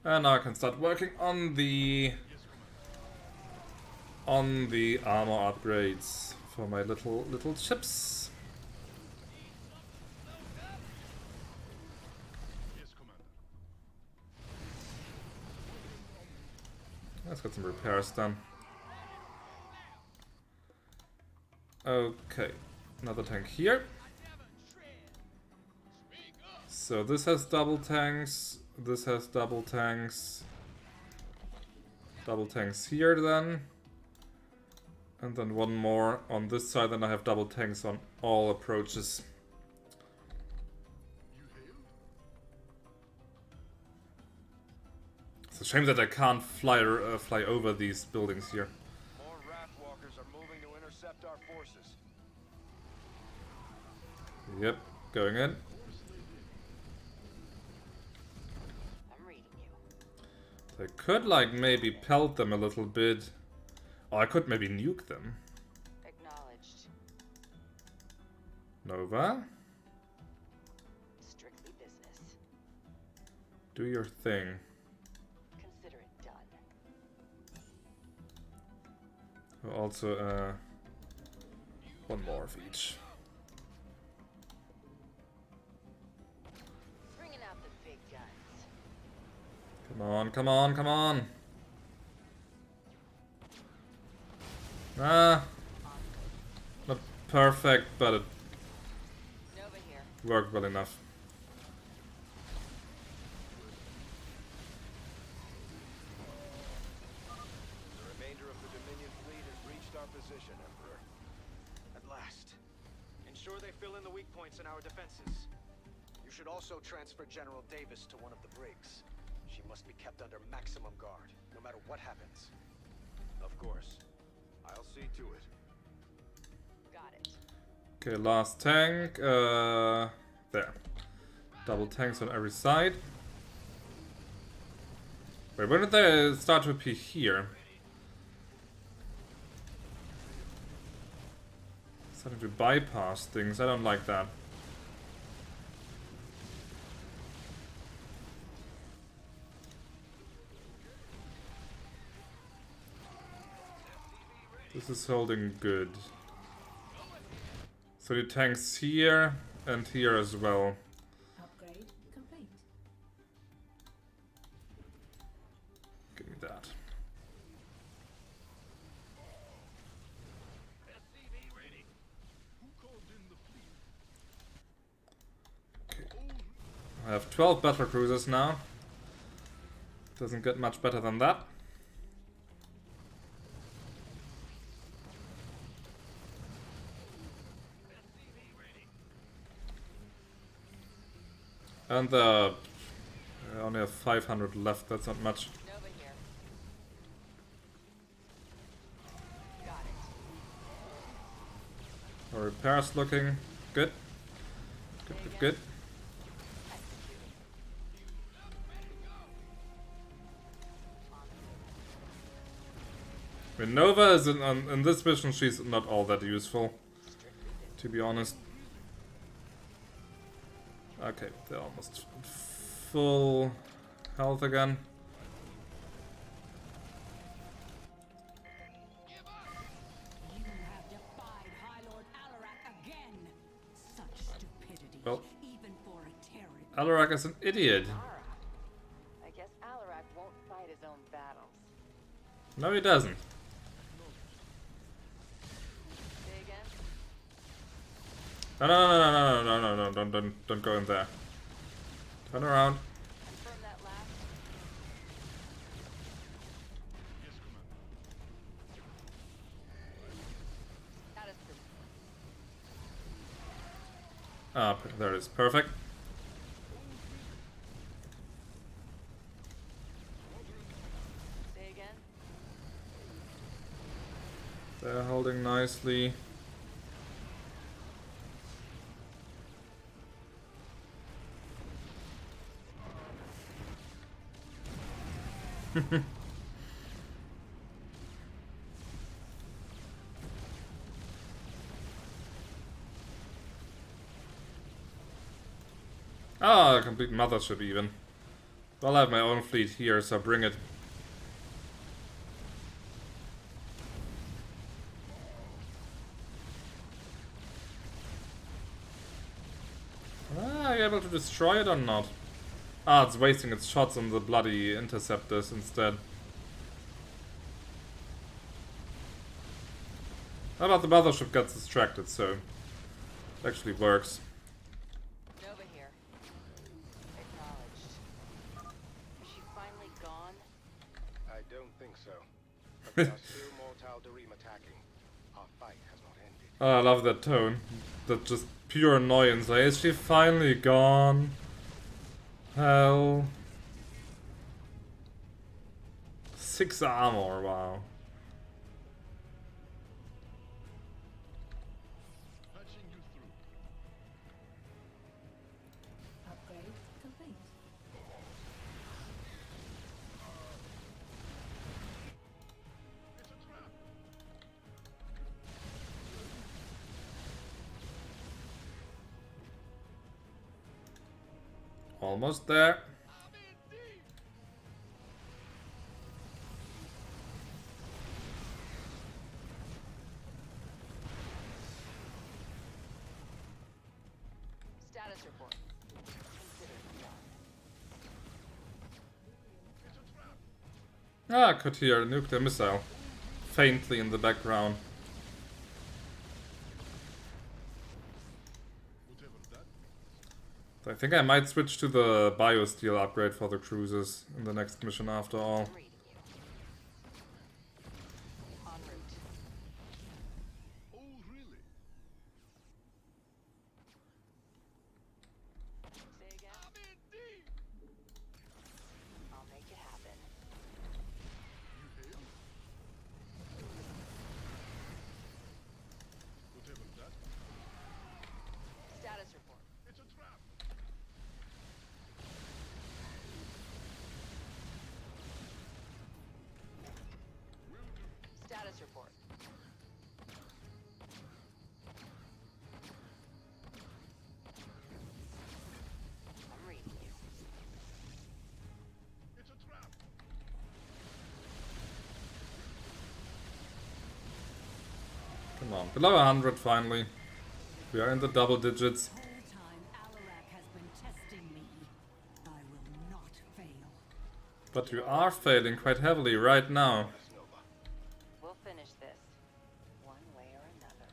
And now I can start working on the armor upgrades for my little ships. Let's get some repairs done. Okay, another tank here. So this has double tanks, this has double tanks. Double tanks here then. And then one more on this side, then I have double tanks on all approaches. It's a shame that I can't fly over these buildings here. More raft walkers are moving to intercept our forces. Yep, going in. I could, like, maybe pelt them a little bit. Or I could maybe nuke them. Acknowledged. Nova. Strictly business. Do your thing. Consider it done. Also, one more of each. Bringing out the big guns. Come on, come on, come on. Ah. Not perfect, but it worked well enough. The remainder of the Dominion fleet has reached our position, Emperor. At last. Ensure they fill in the weak points in our defenses. You should also transfer General Davis to one of the brigs. She must be kept under maximum guard, no matter what happens. Of course. I'll see to it. Got it. Okay, last tank. There. Double tanks on every side. Wait, when did they start to appear here? Starting to bypass things. I don't like that. This is holding good. So the tanks here and here as well. Upgrade complete. Give me that. Okay. I have 12 battle cruisers now. Doesn't get much better than that. And I only have 500 left, that's not much. Nova here. Got it. Our repairs looking good. Good, good, good. I mean, Nova is in this mission, she's not all that useful, to be honest. Okay, they're almost full health again. You have defied High Lord Alarak again. Such stupidity, Well, even for a terror. Alarak is an idiot. I guess Alarak won't fight his own battles. No, he doesn't. Say again? No, don't go in there. Turn around. Confirm that last. That is true. Ah, there it is. Perfect. Say again? They're holding nicely. Ah, a complete mothership even. Well, I have my own fleet here, so bring it. Are you able to destroy it or not? Ah, it's wasting its shots on the bloody interceptors instead. How about the mothership gets distracted, so it actually works. Nova here. Acknowledged. Is she finally gone? I don't think so. But there are still more Tal'Darim attacking. Our fight has not ended. Oh, I love that tone. That just pure annoyance. Like, is she finally gone? Hell. 6 armor, wow. Upgrade complete. Almost there. Status report. Ah, I could hear a nuclear missile faintly in the background. I think I might switch to the biosteel upgrade for the cruisers in the next mission after all. I'll make it happen. Status report. It's a trap. Status report. I'm reading you. It's a trap. Come on, below 100 finally. We are in the double digits. The whole time Alarak has been testing me. I will not fail. But you are failing quite heavily right now. We'll finish this. One way or another.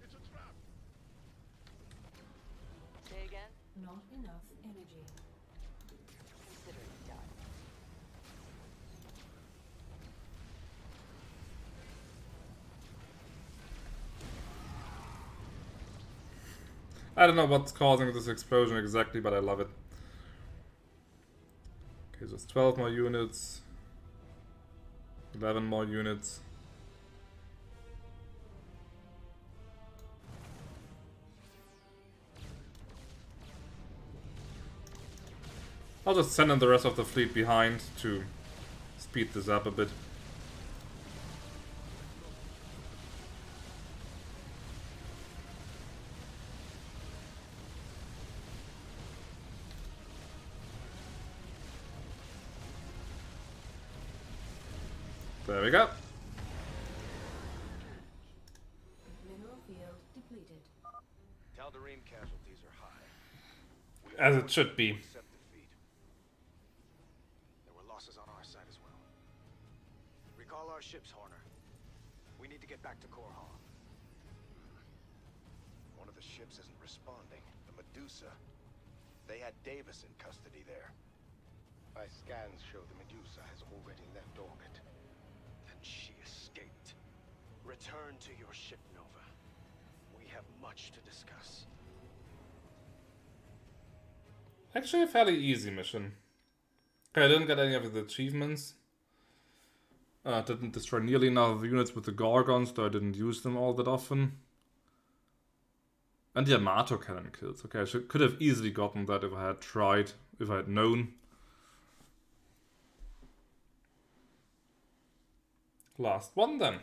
It's a trap. Say again? Not enough energy. Consider it done. I don't know what's causing this explosion exactly, but I love it. Okay, just 12 more units. 11 more units. I'll just send in the rest of the fleet behind to speed this up a bit. There we go. Mineral field depleted. Tal'Darim casualties are high. We As it should be. accept defeat. There were losses on our side as well. Recall our ships, Horner. We need to get back to Korhal. One of the ships isn't responding. The Medusa. They had Davis in custody there. My scans show the Medusa has already left orbit. Then she escaped. Return to your ship, Nova. We have much to discuss. Actually a fairly easy mission. Okay, I didn't get any of the achievements. Didn't destroy nearly enough units with the Gorgons, though I didn't use them all that often. And the Yamato cannon kills. Okay, I could have easily gotten that if I had tried, if I had known. Last one then.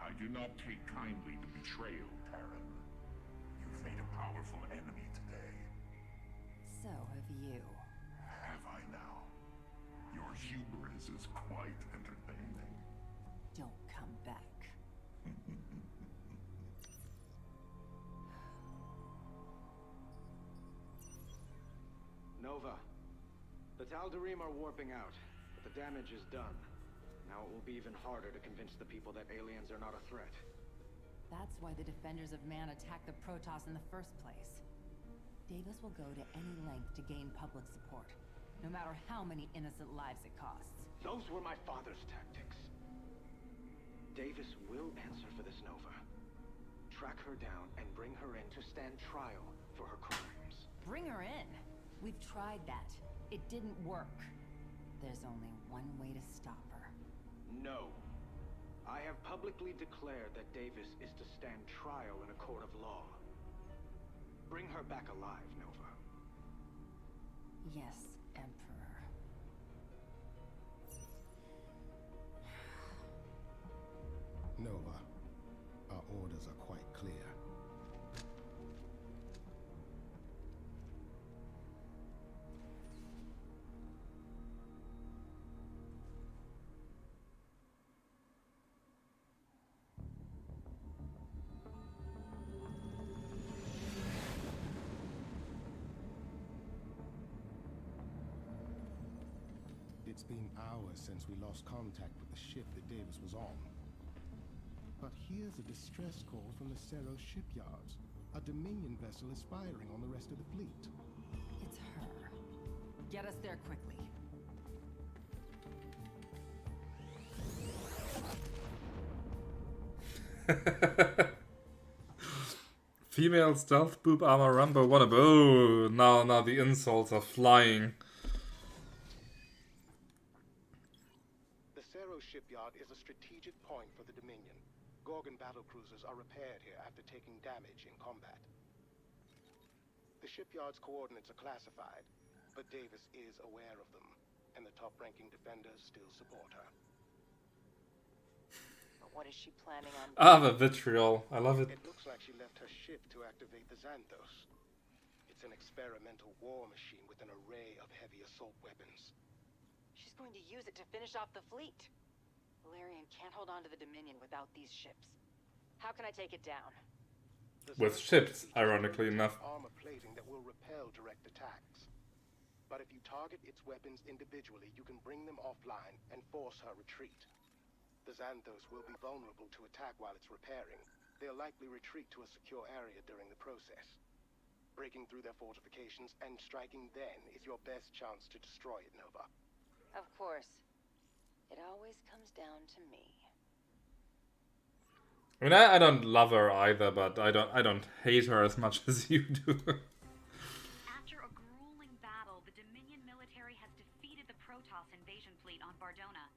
I do not take kindly to betrayal, Terran. You've made a powerful enemy today. So have you. Have I now? Your hubris is quite entertaining. Don't come back. Nova. The Tal'Darim are warping out, but the damage is done. Now it will be even harder to convince the people that aliens are not a threat. That's why the Defenders of Man attacked the Protoss in the first place. Davis will go to any length to gain public support, no matter how many innocent lives it costs. Those were my father's tactics. Davis will answer for this, Nova. Track her down and bring her in to stand trial for her crimes. Bring her in! We've tried that. It didn't work. There's only one way to stop her. No. I have publicly declared that Davis is to stand trial in a court of law. Bring her back alive, Nova. Yes, Emperor. Nova, our orders are quite clear. It's been hours since we lost contact with the ship that Davis was on. But here's a distress call from the Cerro shipyards. A Dominion vessel is firing on the rest of the fleet. It's her. Get us there quickly. Female stealth boob armor Rambo one of oh now the insults are flying. The Cerro shipyard is a strategic point for the Dominion. Gorgon battlecruisers are repaired here after taking damage in combat. The shipyard's coordinates are classified, but Davis is aware of them, and the top-ranking defenders still support her. But what is she planning on doing? Ah, the vitriol. I love it. It looks like she left her ship to activate the Xanthos. It's an experimental war machine with an array of heavy assault weapons. She's going to use it to finish off the fleet. Valerian can't hold on to the Dominion without these ships. How can I take it down? With ships, ironically enough. Armor plating that will repel direct attacks. But if you target its weapons individually, you can bring them offline and force her retreat. The Xanthos will be vulnerable to attack while it's repairing. They'll likely retreat to a secure area during the process. Breaking through their fortifications and striking then is your best chance to destroy it, Nova. Of course. It always comes down to me. I mean, I don't love her either, but I don't hate her as much as you do. After a grueling battle, the Dominion military has defeated the Protoss invasion fleet on Bardona.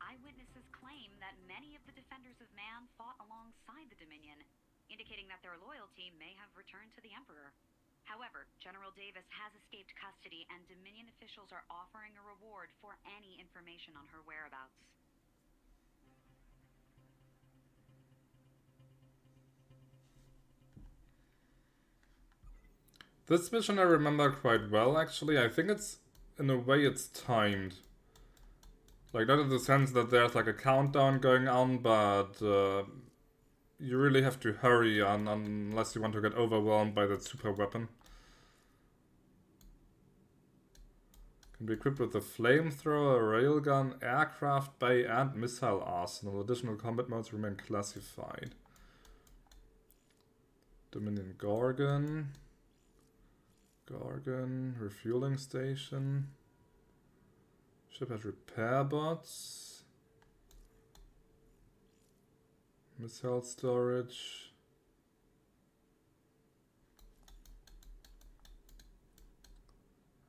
Eyewitnesses claim that many of the Defenders of Man fought alongside the Dominion, indicating that their loyalty may have returned to the Emperor. However, General Davis has escaped custody, and Dominion officials are offering a reward for any information on her whereabouts. This mission I remember quite well, actually. I think it's, in a way, it's timed. Like, not in the sense that there's like a countdown going on, but you really have to hurry on unless you want to get overwhelmed by that super weapon. Can be equipped with a flamethrower, a railgun, aircraft bay, and missile arsenal. Additional combat modes remain classified. Dominion Gorgon. Refueling station. Ship has repair bots. Missile storage.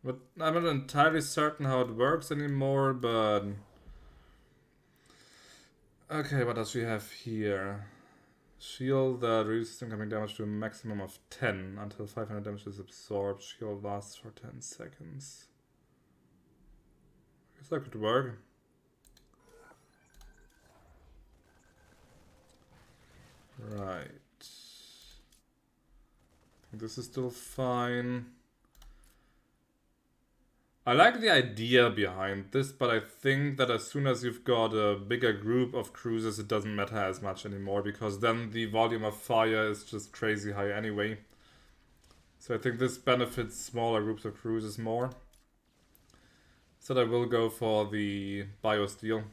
But I'm not entirely certain how it works anymore, but... Okay, what does she have here? Shield that reduces incoming damage to a maximum of 10 until 500 damage is absorbed. Shield lasts for 10 seconds. I guess that could work. Right. I think this is still fine. I like the idea behind this, but I think that as soon as you've got a bigger group of cruisers, it doesn't matter as much anymore, because then the volume of fire is just crazy high anyway. So I think this benefits smaller groups of cruisers more. So I will go for the biosteel,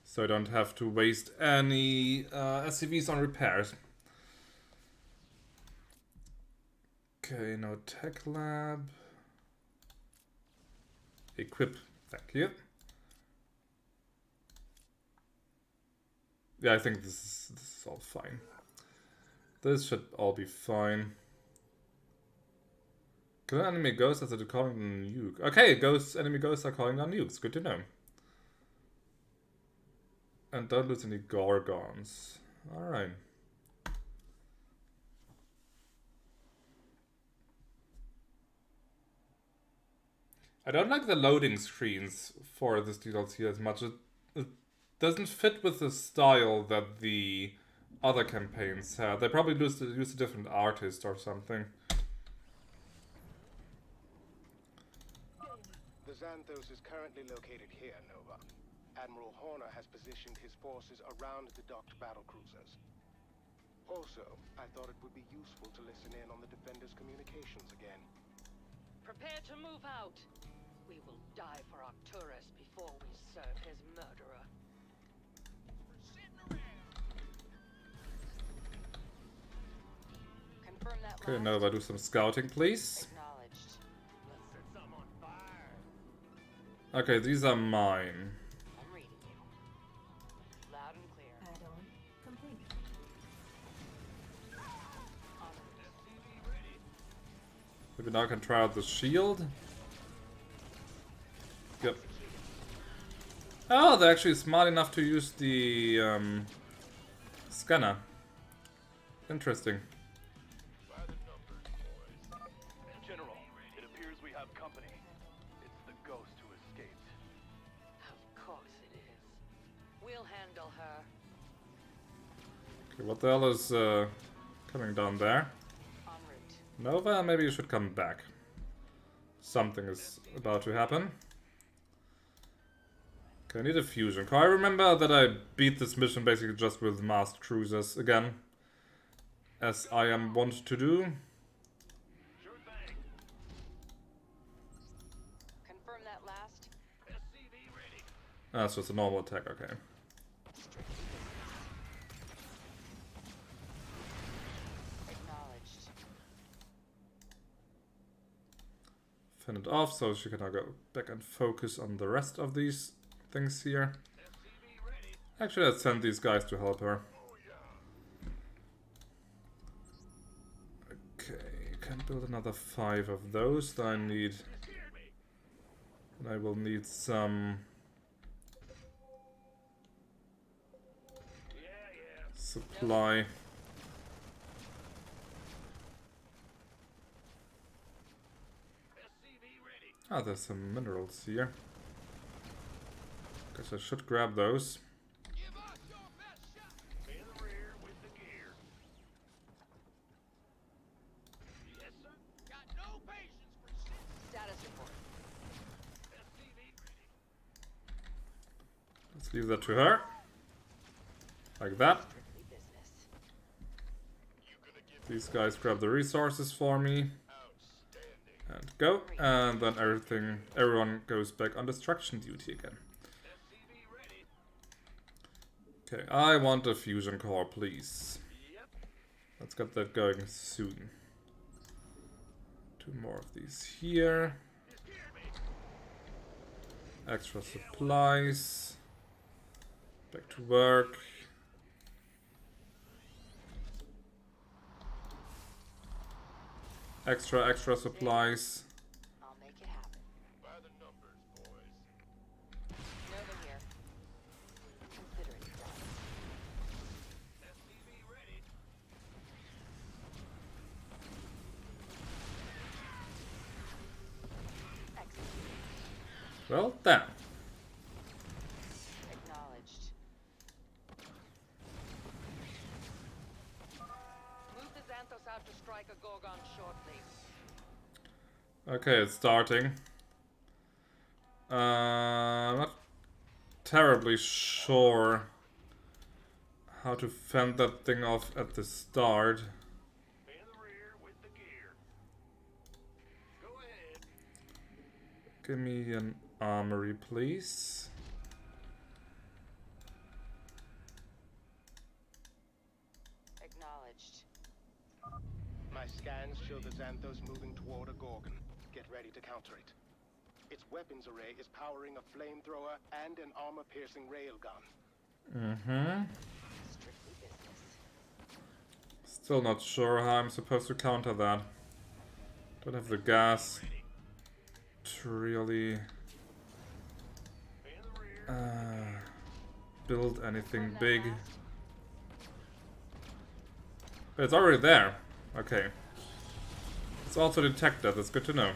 so I don't have to waste any SCVs on repairs. Okay, no tech lab. Equip, thank you. Yeah, I think this is all fine. This should all be fine. Kill enemy ghosts as they're calling on nuke. Okay, enemy ghosts are calling on nukes. Good to know. And don't lose any gorgons. Alright. I don't like the loading screens for this DLC as much. It doesn't fit with the style that the other campaigns had. They probably used a different artist or something. The Xanthos is currently located here, Nova. Admiral Horner has positioned his forces around the docked battlecruisers. Also, I thought it would be useful to listen in on the Defenders' communications again. Prepare to move out. We will die for Arcturus before we serve his murderer. Confirm that. Okay, Nova, do some scouting, please. Acknowledged. Let's set some on fire. Okay, these are mine. I'm reading you. Loud and clear. Add-on complete. Maybe now I can try out the shield. Yep. Oh, they're actually smart enough to use the scanner. Interesting. By the numbers, boys. General, it appears we have company. It's the ghost who escaped. Of course it is. We'll handle her. Okay, what the hell is coming down there? En route. Nova, maybe you should come back. Something is about to happen. Okay, I need a fusion core. I remember that I beat this mission basically just with masked cruisers again, as I am wont to do. Sure thing. Confirm that last. SCV ready. Ah, so it's a normal attack, okay. Acknowledged. Fend it off so she can now go back and focus on the rest of these things here. Actually, let's send these guys to help her. Okay, can build another 5 of those. Then I need... And I will need some... supply. Ah, there's some minerals here. Guess I should grab those. In the rear with the gear. Yes, sir. Got no patience for shit. Status report. SCV ready. Let's leave that to her. Like that. Strictly business. These guys grab the resources for me. And go. And then everyone goes back on destruction duty again. Okay, I want a fusion core, please. Let's get that going soon. 2 more of these here. Extra supplies. Back to work. Extra supplies. I'll make it Well, damn. Acknowledged. Move the Xanthos out to strike a Gorgon shortly. Okay, it's starting. Not terribly sure how to fend that thing off at the start. Give me an armory, please. Acknowledged. My scans show the Xanthos moving toward a Gorgon. Get ready to counter it. Its weapons array is powering a flamethrower and an armor-piercing railgun. Mm-hmm. Still not sure how I'm supposed to counter that. Don't have the gas to really build anything big. But it's already there. Okay. It's also detected, that's good to know.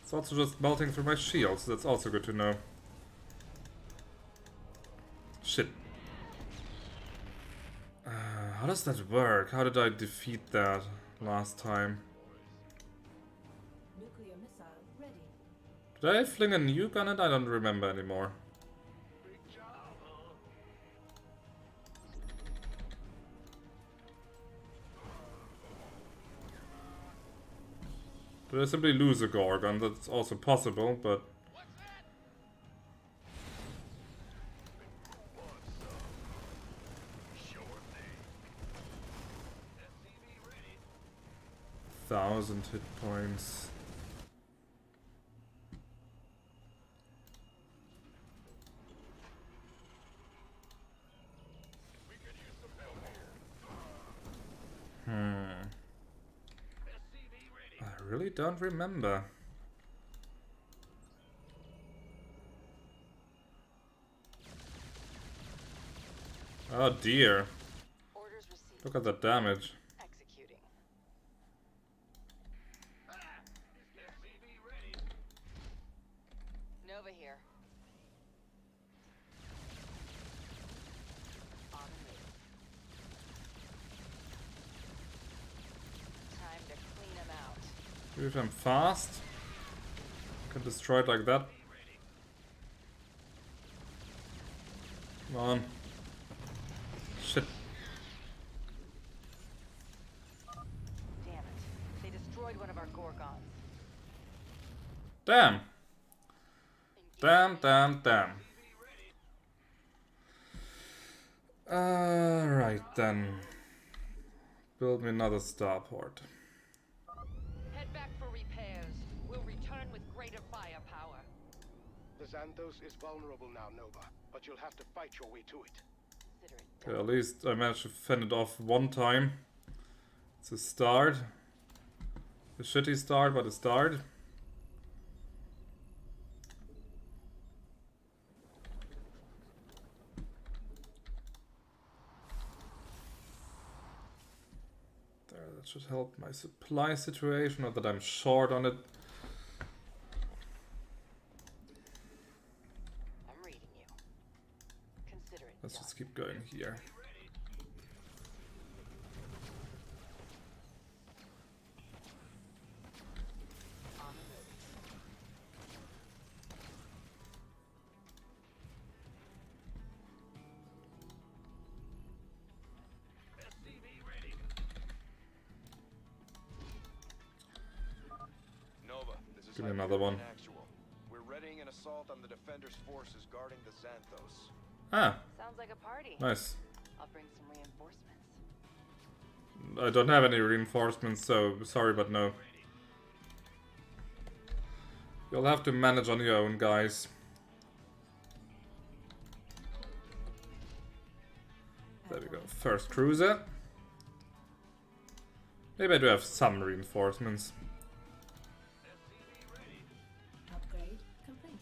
It's also just melting through my shield, so that's also good to know. Shit. How does that work? How did I defeat that last time? Nuclear missile ready. Did I fling a nuke on it? I don't remember anymore. Did I simply lose a Gorgon? That's also possible, but... Thousand hit points. I really don't remember. Oh dear. Look at the damage. Executing. Nova here. On the move. Time to clean them out. If I'm fast, I can destroy it like that. Come on. Shit. Damn it. They destroyed one of our Gorgons. Damn. Damn, damn, damn. Alright then. Build me another starport. Head back for repairs. We'll return with greater firepower. The Xanthos is vulnerable now, Nova, but you'll have to fight your way to it. Okay, at least I managed to fend it off one time. It's a start. A shitty start, but a start. There, that should help my supply situation, not that I'm short on it. I'm reading you. Consider it. Let's just keep going here. Give me another one. We're readying an assault on the Defender's forces guarding the Xanthos. Ah. Sounds like a party. Nice. I'll bring some reinforcements. I don't have any reinforcements, so sorry, but no. You'll have to manage on your own, guys. There we go. First cruiser. Maybe I do have some reinforcements. Upgrade complete.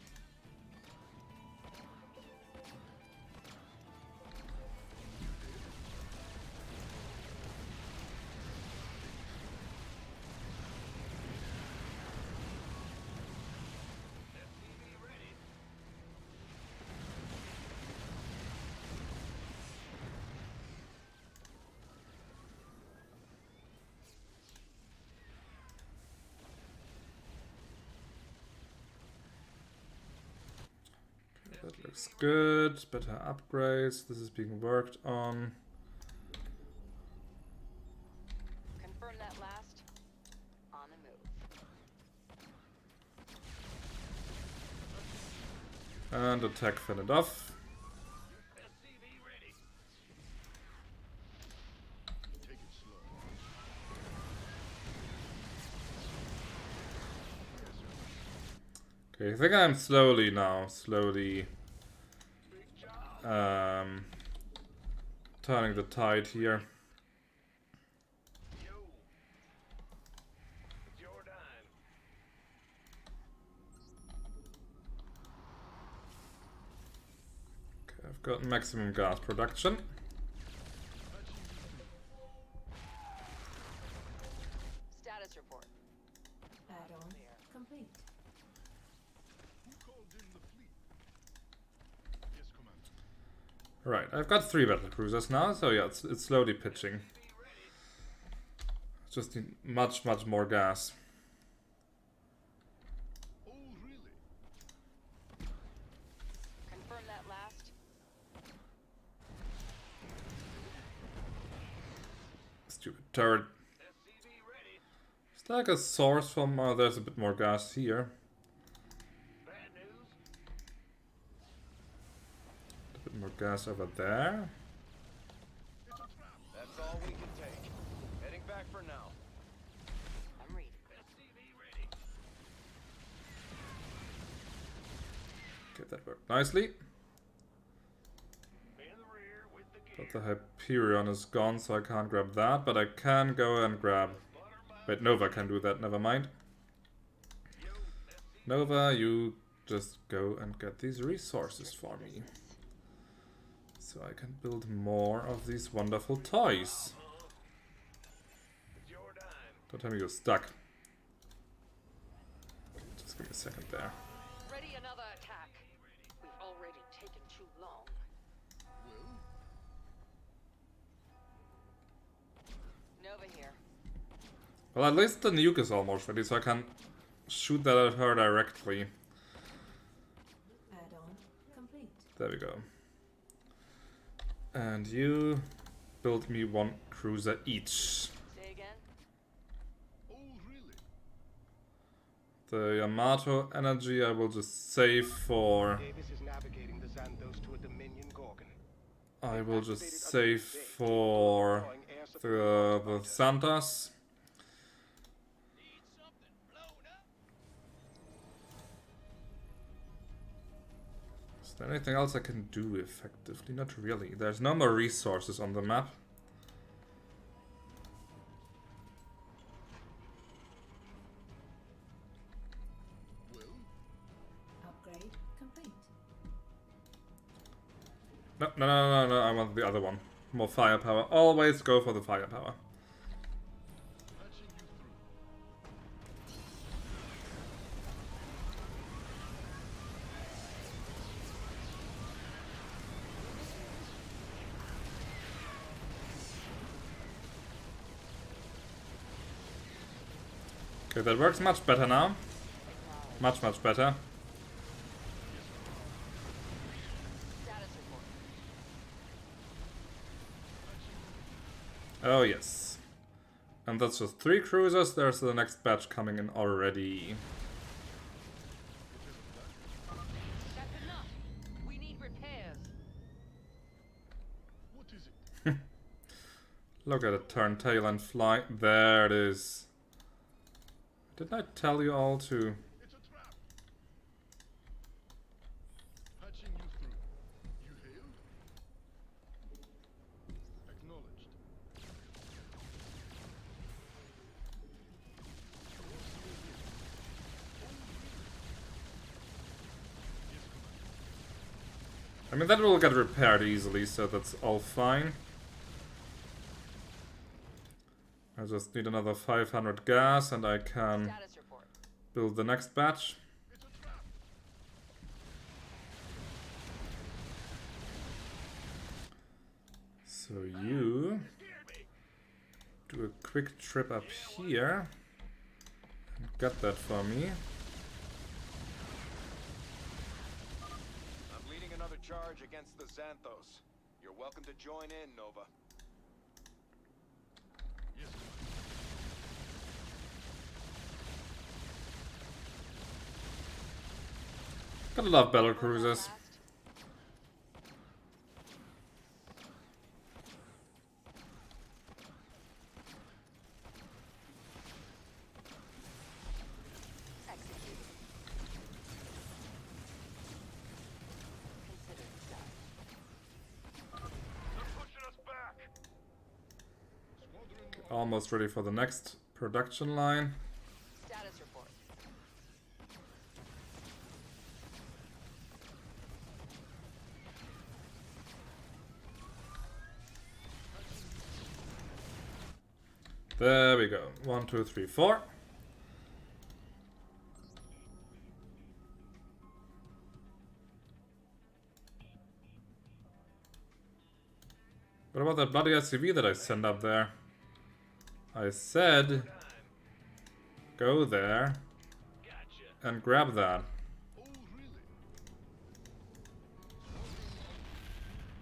Looks good. Better upgrades. This is being worked on. Confirm that last. On the move. And attack fended off. Okay, I think I'm slowly turning the tide here. Okay, I've got maximum gas production. Status report. Add-on complete. Right, I've got 3 battle cruisers now, so yeah, it's slowly pitching. Just need much more gas. Confirm that last. Stupid turret. It's like a source from... Oh, there's a bit more gas here. A bit more gas over there. That's all we can take. Heading back for now. I'm ready. Okay, that worked nicely. But the Hyperion is gone, so I can't grab that. But I can go and grab... Wait, Nova can do that, never mind. Nova, you just go and get these resources for me. So I can build more of these wonderful toys. Don't tell me you're stuck. Just give me a second there. Ready another attack. We've already taken too long. Nova here. Well, at least the nuke is almost ready, so I can shoot that at her directly. Add-on complete. There we go. And you build me 1 cruiser each. Say again? The Yamato energy I will just save for... Davis is navigating the Xanthos to a Dominion Gorgon. I will just save for the Santas. Is there anything else I can do effectively? Not really. There's no more resources on the map. Upgrade complete. No, I want the other one. More firepower. Always go for the firepower. Okay, that works much better now. Much better. Oh yes. And that's just 3 cruisers. There's the next batch coming in already. That's enough. We need repairs. What is it? Look at it turn tail and fly. There it is. Didn't I tell you all to... It's a trap. Patching you through. You hailed? Acknowledged. I mean, that will get repaired easily, so that's all fine. I just need another 500 gas and I can build the next batch. So you do a quick trip up here and get that for me. I'm leading another charge against the Xanthos. You're welcome to join in, Nova. Yes, sir. Gotta love battle cruisers. Almost ready for the next production line. Status report. There we go. 1, 2, 3, 4. What about that bloody SUV that I sent up there? I said go there and grab that.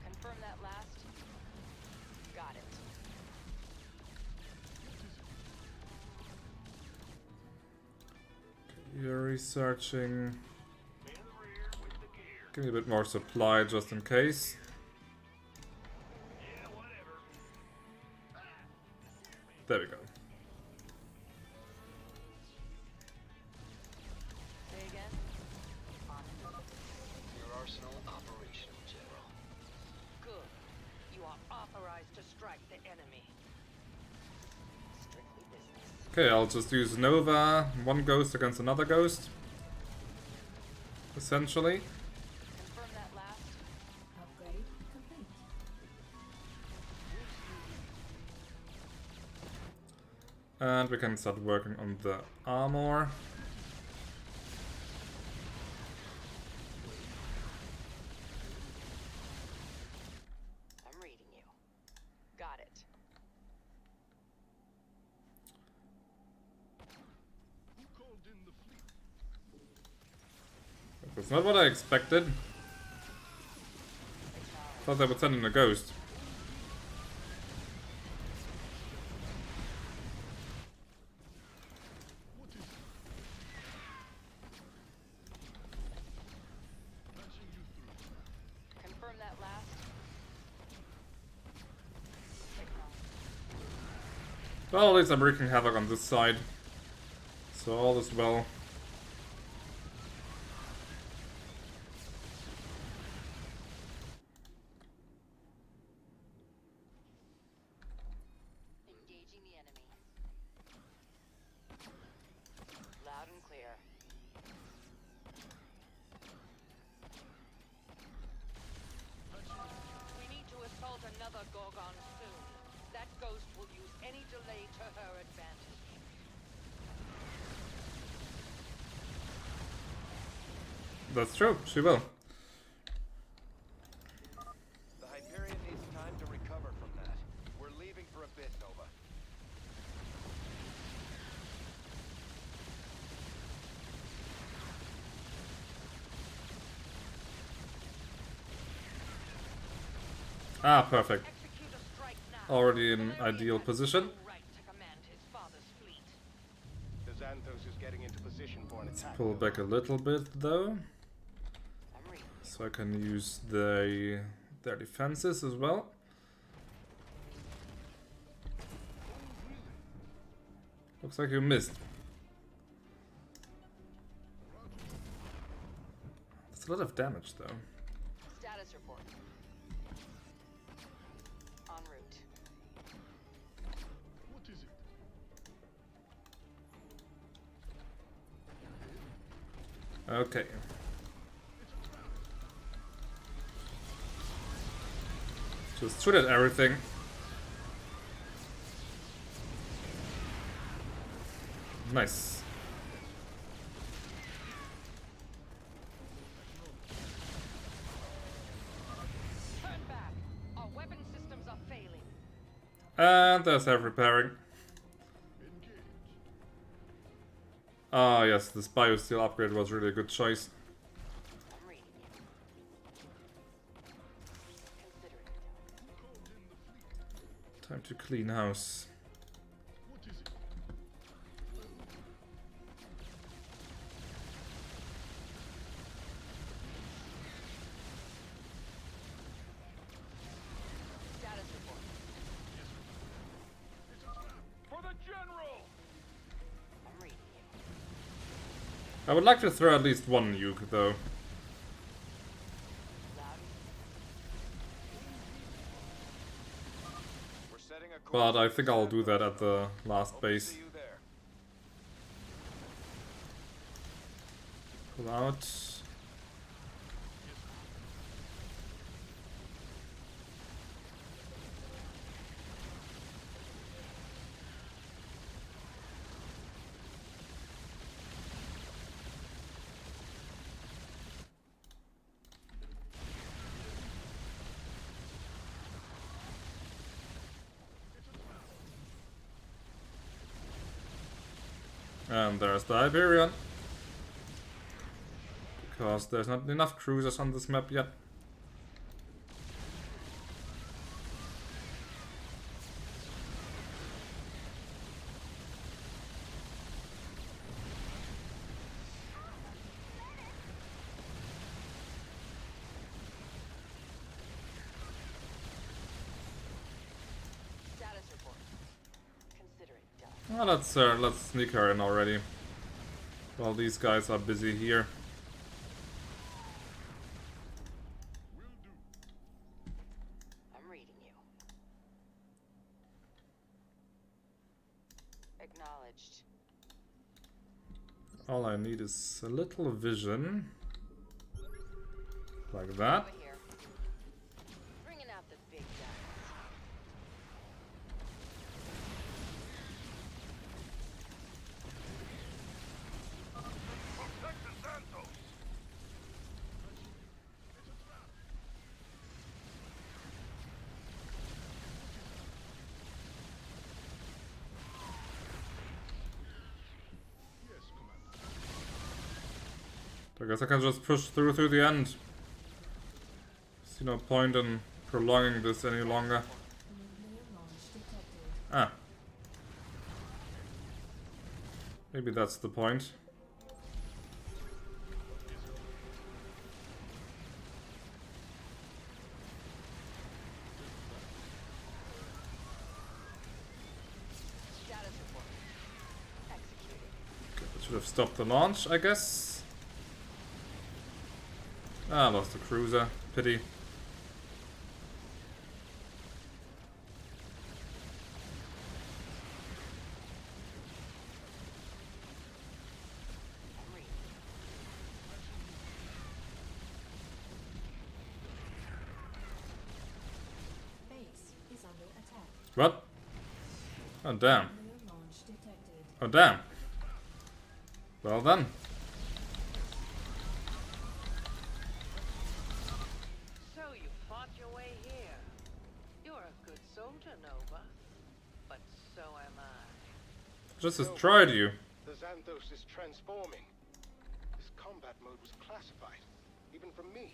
Confirm that last. Got it. You're researching. Give me a bit more supply just in case. There we go. Say again? Your arsenal operational, General. Good. You are authorized to strike the enemy. Strictly business. Okay, I'll just use Nova, one ghost against another ghost. Essentially. Confirm that last. Upgrade complete. And we can start working on the armor. I'm reading you. Got it. Who called in the fleet? That's not what I expected. Thought they would send in a ghost. Confirm that last. Well, at least I'm wreaking havoc on this side. So all is well. Engaging the enemy. Loud and clear. We need to assault another Gorgon soon. That ghost will use any delay to her advantage. That's true, she will. The Hyperion needs time to recover from that. We're leaving for a bit, Nova. Ah, perfect. Already in ideal position. The Xanthos is getting into position for an Let's attack. pull back a little bit though. So I can use their defenses as well. Looks like you missed. That's a lot of damage though. Status report. En route. What is it? Okay. Just shoot at everything. Nice. Turn back. Our weapon systems are failing. And there's self-repairing. Ah yes, this biosteel upgrade was really a good choice. Time to clean house. I would like to throw at least one nuke, though. But I think I'll do that at the last base. Pull out. And there's the Valerian. Because there's not enough cruisers on this map yet. Well, let's sneak her in already. While these guys are busy here. I'm reading you. Acknowledged. All I need is a little vision. Like that. Bringing out the big guns. I guess I can just push through the end. See no point in prolonging this any longer. Ah. Maybe that's the point. Okay, that should have stopped the launch, I guess. Ah, lost the cruiser. Pity. Base is under attack. What? Oh, damn. Oh, damn. Well then. Just destroyed you. The Xanthos is transforming. This combat mode was classified, even from me.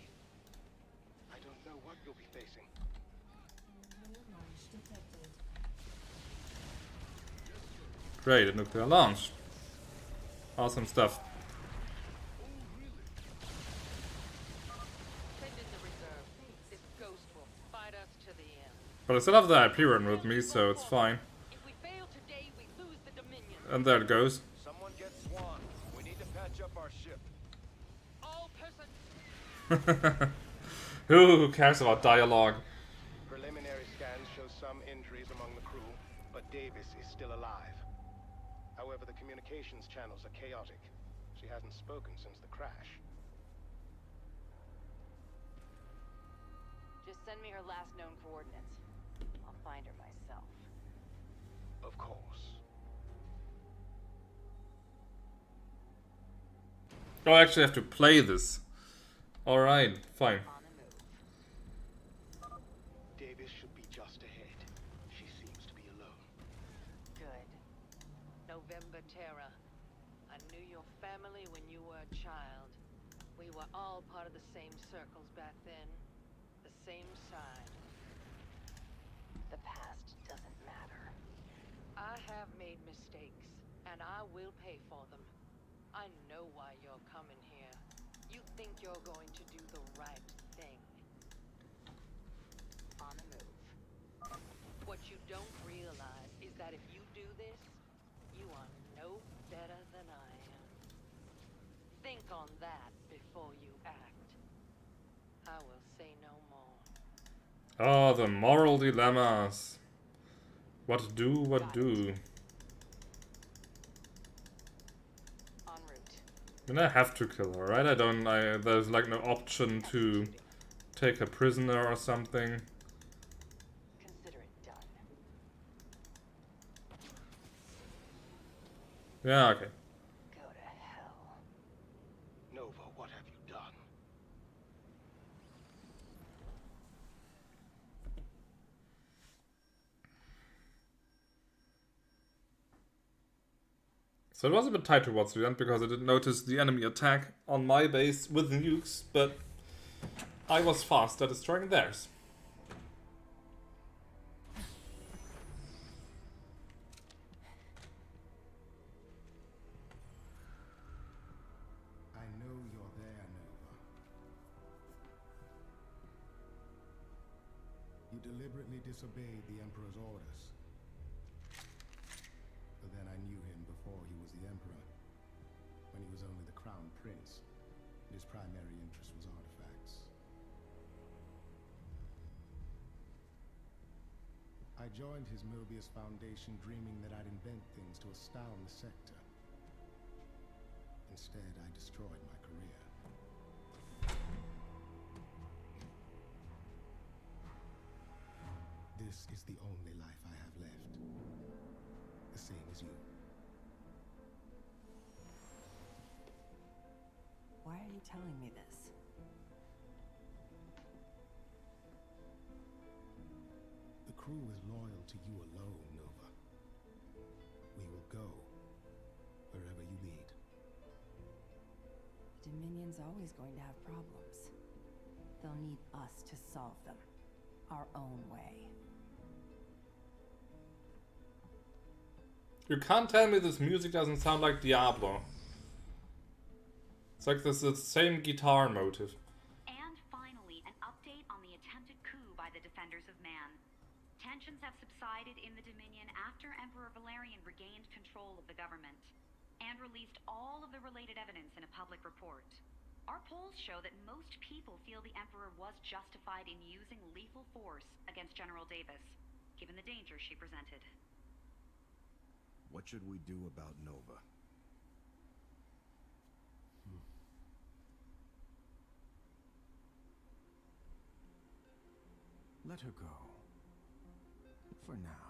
I don't know what you'll be facing. Great, a nuclear launch. Awesome stuff. But I still have the Hyperion with me, so it's fine. And there it goes. Someone get Swan. We need to patch up our ship. Who cares about dialogue? Preliminary scans show some injuries among the crew, but Davis is still alive. However, the communications channels are chaotic. She hasn't spoken since the crash. Just send me her last known coordinates. I'll find her myself. Of course. Oh, I actually have to play this. Alright, fine. Davis should be just ahead. She seems to be alone. Good. November Terra. I knew your family when you were a child. We were all part of the same circles back then. The same side. The past doesn't matter. I have made mistakes, and I will pay for them. I know why you're coming here. You think you're going to do the right thing. On the move. What you don't realize is that if you do this, you are no better than I am. Think on that before you act. I will say no more. Oh, the moral dilemmas. What do, what do? En route. I mean, I have to kill her, right? There's like no option to take her prisoner or something. Consider it done. Yeah, okay. Go to hell. Nova, what have you done? So it was a bit tight towards the end because I didn't notice the enemy attack on my base with nukes, but I was fast at destroying theirs. I know you're there, Nova. You deliberately disobeyed the Emperor's orders. But then I knew him before he was the Emperor, when he was only the Crown Prince, and his primary interest was artifacts. I joined his Mobius Foundation dreaming that I'd invent things to astound the sector. Instead, I destroyed my career. This is the only life I have left. The same as you. Why are you telling me this? The crew is loyal to you alone, Nova. We will go wherever you lead. The Dominion's always going to have problems. They'll need us to solve them. Our own way. You can't tell me this music doesn't sound like Diablo. It's like this the same guitar motive. And finally, an update on the attempted coup by the Defenders of Man. Tensions have subsided in the Dominion after Emperor Valerian regained control of the government and released all of the related evidence in a public report. Our polls show that most people feel the Emperor was justified in using lethal force against General Davis, given the danger she presented. What should we do about Nova? Let her go. For now.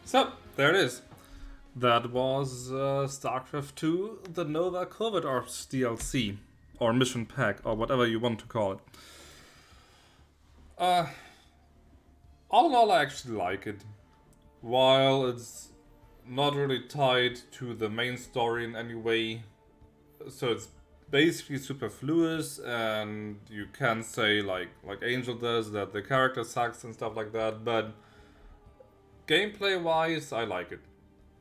So, there it is. That was Starcraft II, the Nova Covert Ops DLC. Or Mission Pack, or whatever you want to call it. All in all, I actually like it. While it's not really tied to the main story in any way. So it's basically superfluous, and you can say like Angel does that the character sucks and stuff like that, but gameplay wise I like it.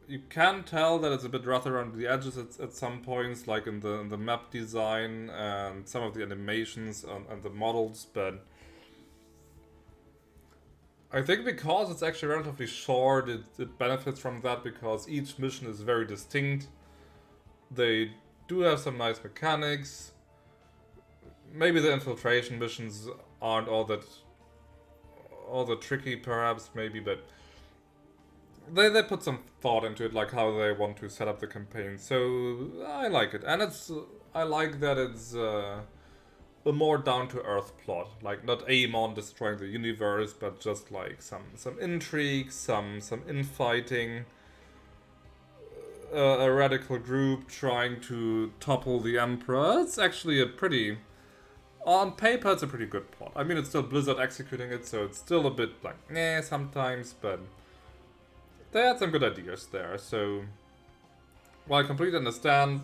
You can tell that it's a bit rough around the edges at some points, like in the map design and some of the animations and the models, but I think because it's actually relatively short, it benefits from that, because each mission is very distinct. They do have some nice mechanics. Maybe the infiltration missions aren't all that tricky, perhaps, maybe, but they put some thought into it, like how they want to set up the campaign. So I like it, and I like that it's a more down-to-earth plot, like not Amon destroying the universe, but just like some intrigue, some infighting, a radical group trying to topple the Emperor. It's actually a pretty, on paper, it's a pretty good plot. I mean, it's still Blizzard executing it, so it's still a bit like, eh, sometimes, but they had some good ideas there. So, while I completely understand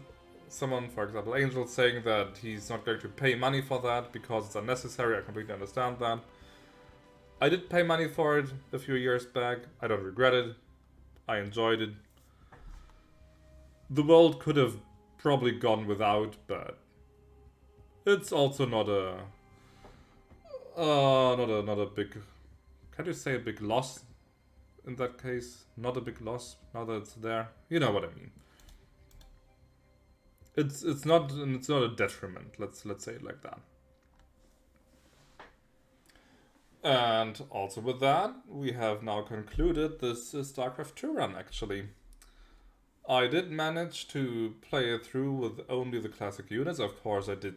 someone, for example, Angel, saying that he's not going to pay money for that because it's unnecessary, I completely understand that. I did pay money for it a few years back. I don't regret it. I enjoyed it. The world could have probably gone without, but it's also not a big, can you say a big loss in that case? Not a big loss now that it's there. You know what I mean. It's not a detriment. Let's say it like that. And also with that, we have now concluded this Starcraft II run, actually. I did manage to play it through with only the classic units. Of course, I did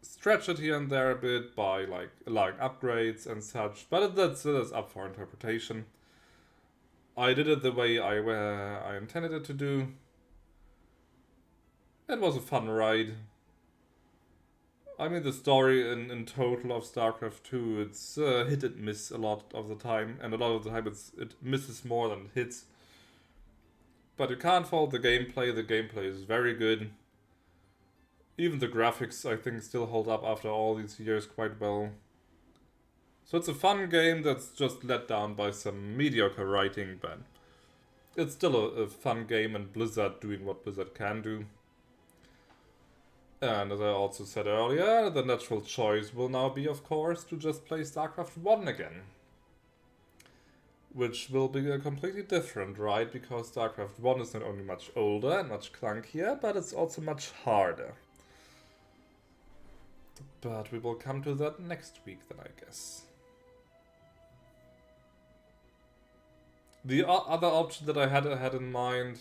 stretch it here and there a bit by like allowing upgrades and such, but that's up for interpretation. I did it the way I intended it to do. It was a fun ride. I mean, the story in total of Starcraft II, it's hit and miss a lot of the time, and a lot of the time it misses more than it hits. But you can't fault the gameplay. The gameplay is very good. Even the graphics, I think, still hold up after all these years quite well. So it's a fun game that's just let down by some mediocre writing, but it's still a fun game, and Blizzard doing what Blizzard can do. And as I also said earlier, the natural choice will now be, of course, to just play Starcraft 1 again. Which will be a completely different ride, because Starcraft 1 is not only much older and much clunkier, but it's also much harder. But we will come to that next week then, I guess. The other option that I had in mind,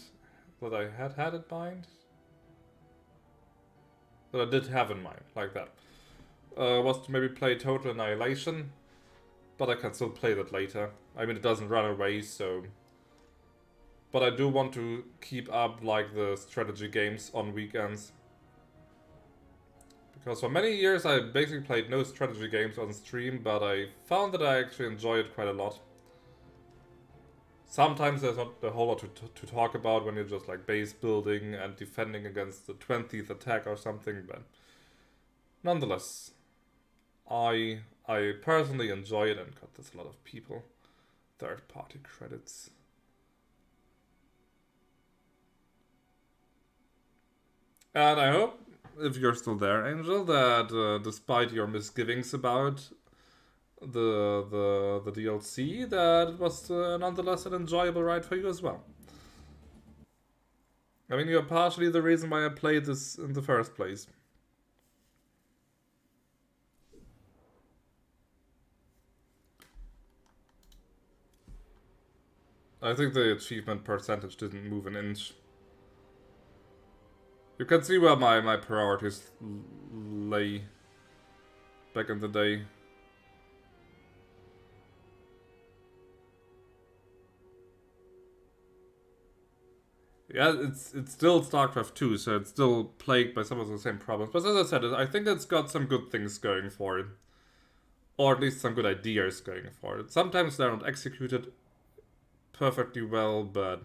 that I did have in mind, like that, was to maybe play Total Annihilation, but I can still play that later. I mean, it doesn't run away, so... But I do want to keep up, like, the strategy games on weekends. Because for many years I basically played no strategy games on stream, but I found that I actually enjoy it quite a lot. Sometimes there's not a whole lot to talk about when you're just like base building and defending against the 20th attack or something, but nonetheless, I personally enjoy it, and God, there's a lot of people. Third-party credits. And I hope, if you're still there, Angel, that despite your misgivings about the DLC, that it was nonetheless an enjoyable ride for you as well. I mean, you're partially the reason why I played this in the first place. I think the achievement percentage didn't move an inch. You can see where my priorities lay back in the day. Yeah, it's still Starcraft 2, so it's still plagued by some of the same problems. But as I said, I think it's got some good things going for it. Or at least some good ideas going for it. Sometimes they're not executed perfectly well, but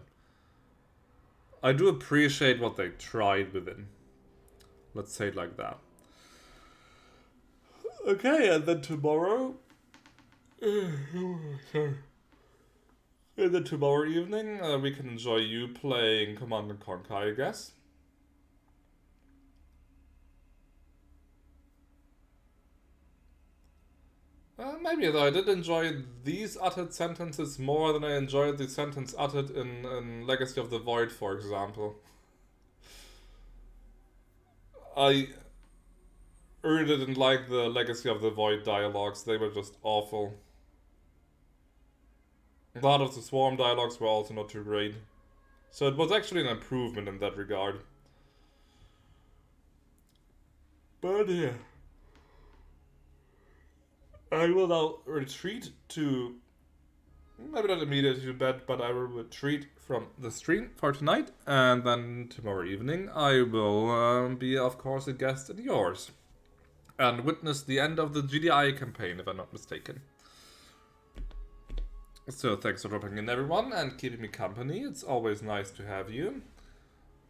I do appreciate what they tried within. Let's say it like that. Okay, and then tomorrow... sorry. And then tomorrow evening, we can enjoy you playing Command & Conquer, I guess. Maybe, though. I did enjoy these uttered sentences more than I enjoyed the sentence uttered in Legacy of the Void, for example. I really didn't like the Legacy of the Void dialogues. They were just awful. A lot of the Swarm dialogues were also not too great. So it was actually an improvement in that regard. But yeah. I will now retreat to... maybe not immediately to bed, but I will retreat from the stream for tonight. And then tomorrow evening I will be, of course, a guest in yours. And witness the end of the GDI campaign, if I'm not mistaken. So thanks for dropping in, everyone, and keeping me company. It's always nice to have you.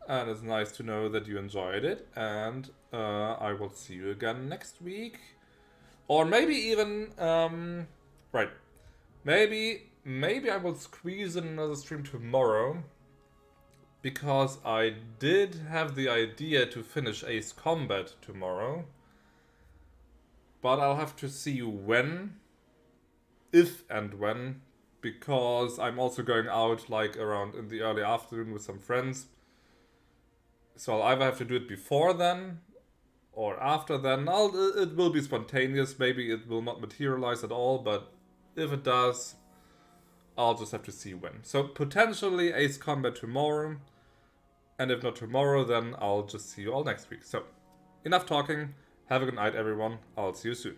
And it's nice to know that you enjoyed it. And I will see you again next week. Or maybe even... right. Maybe I will squeeze in another stream tomorrow. Because I did have the idea to finish Ace Combat tomorrow. But I'll have to see when. If and when. Because I'm also going out like around in the early afternoon with some friends. So I'll either have to do it before then or after then. It will be spontaneous. Maybe it will not materialize at all, but if it does, I'll just have to see when. So potentially Ace Combat tomorrow. And if not tomorrow, then I'll just see you all next week. So enough talking. Have a good night, everyone. I'll see you soon.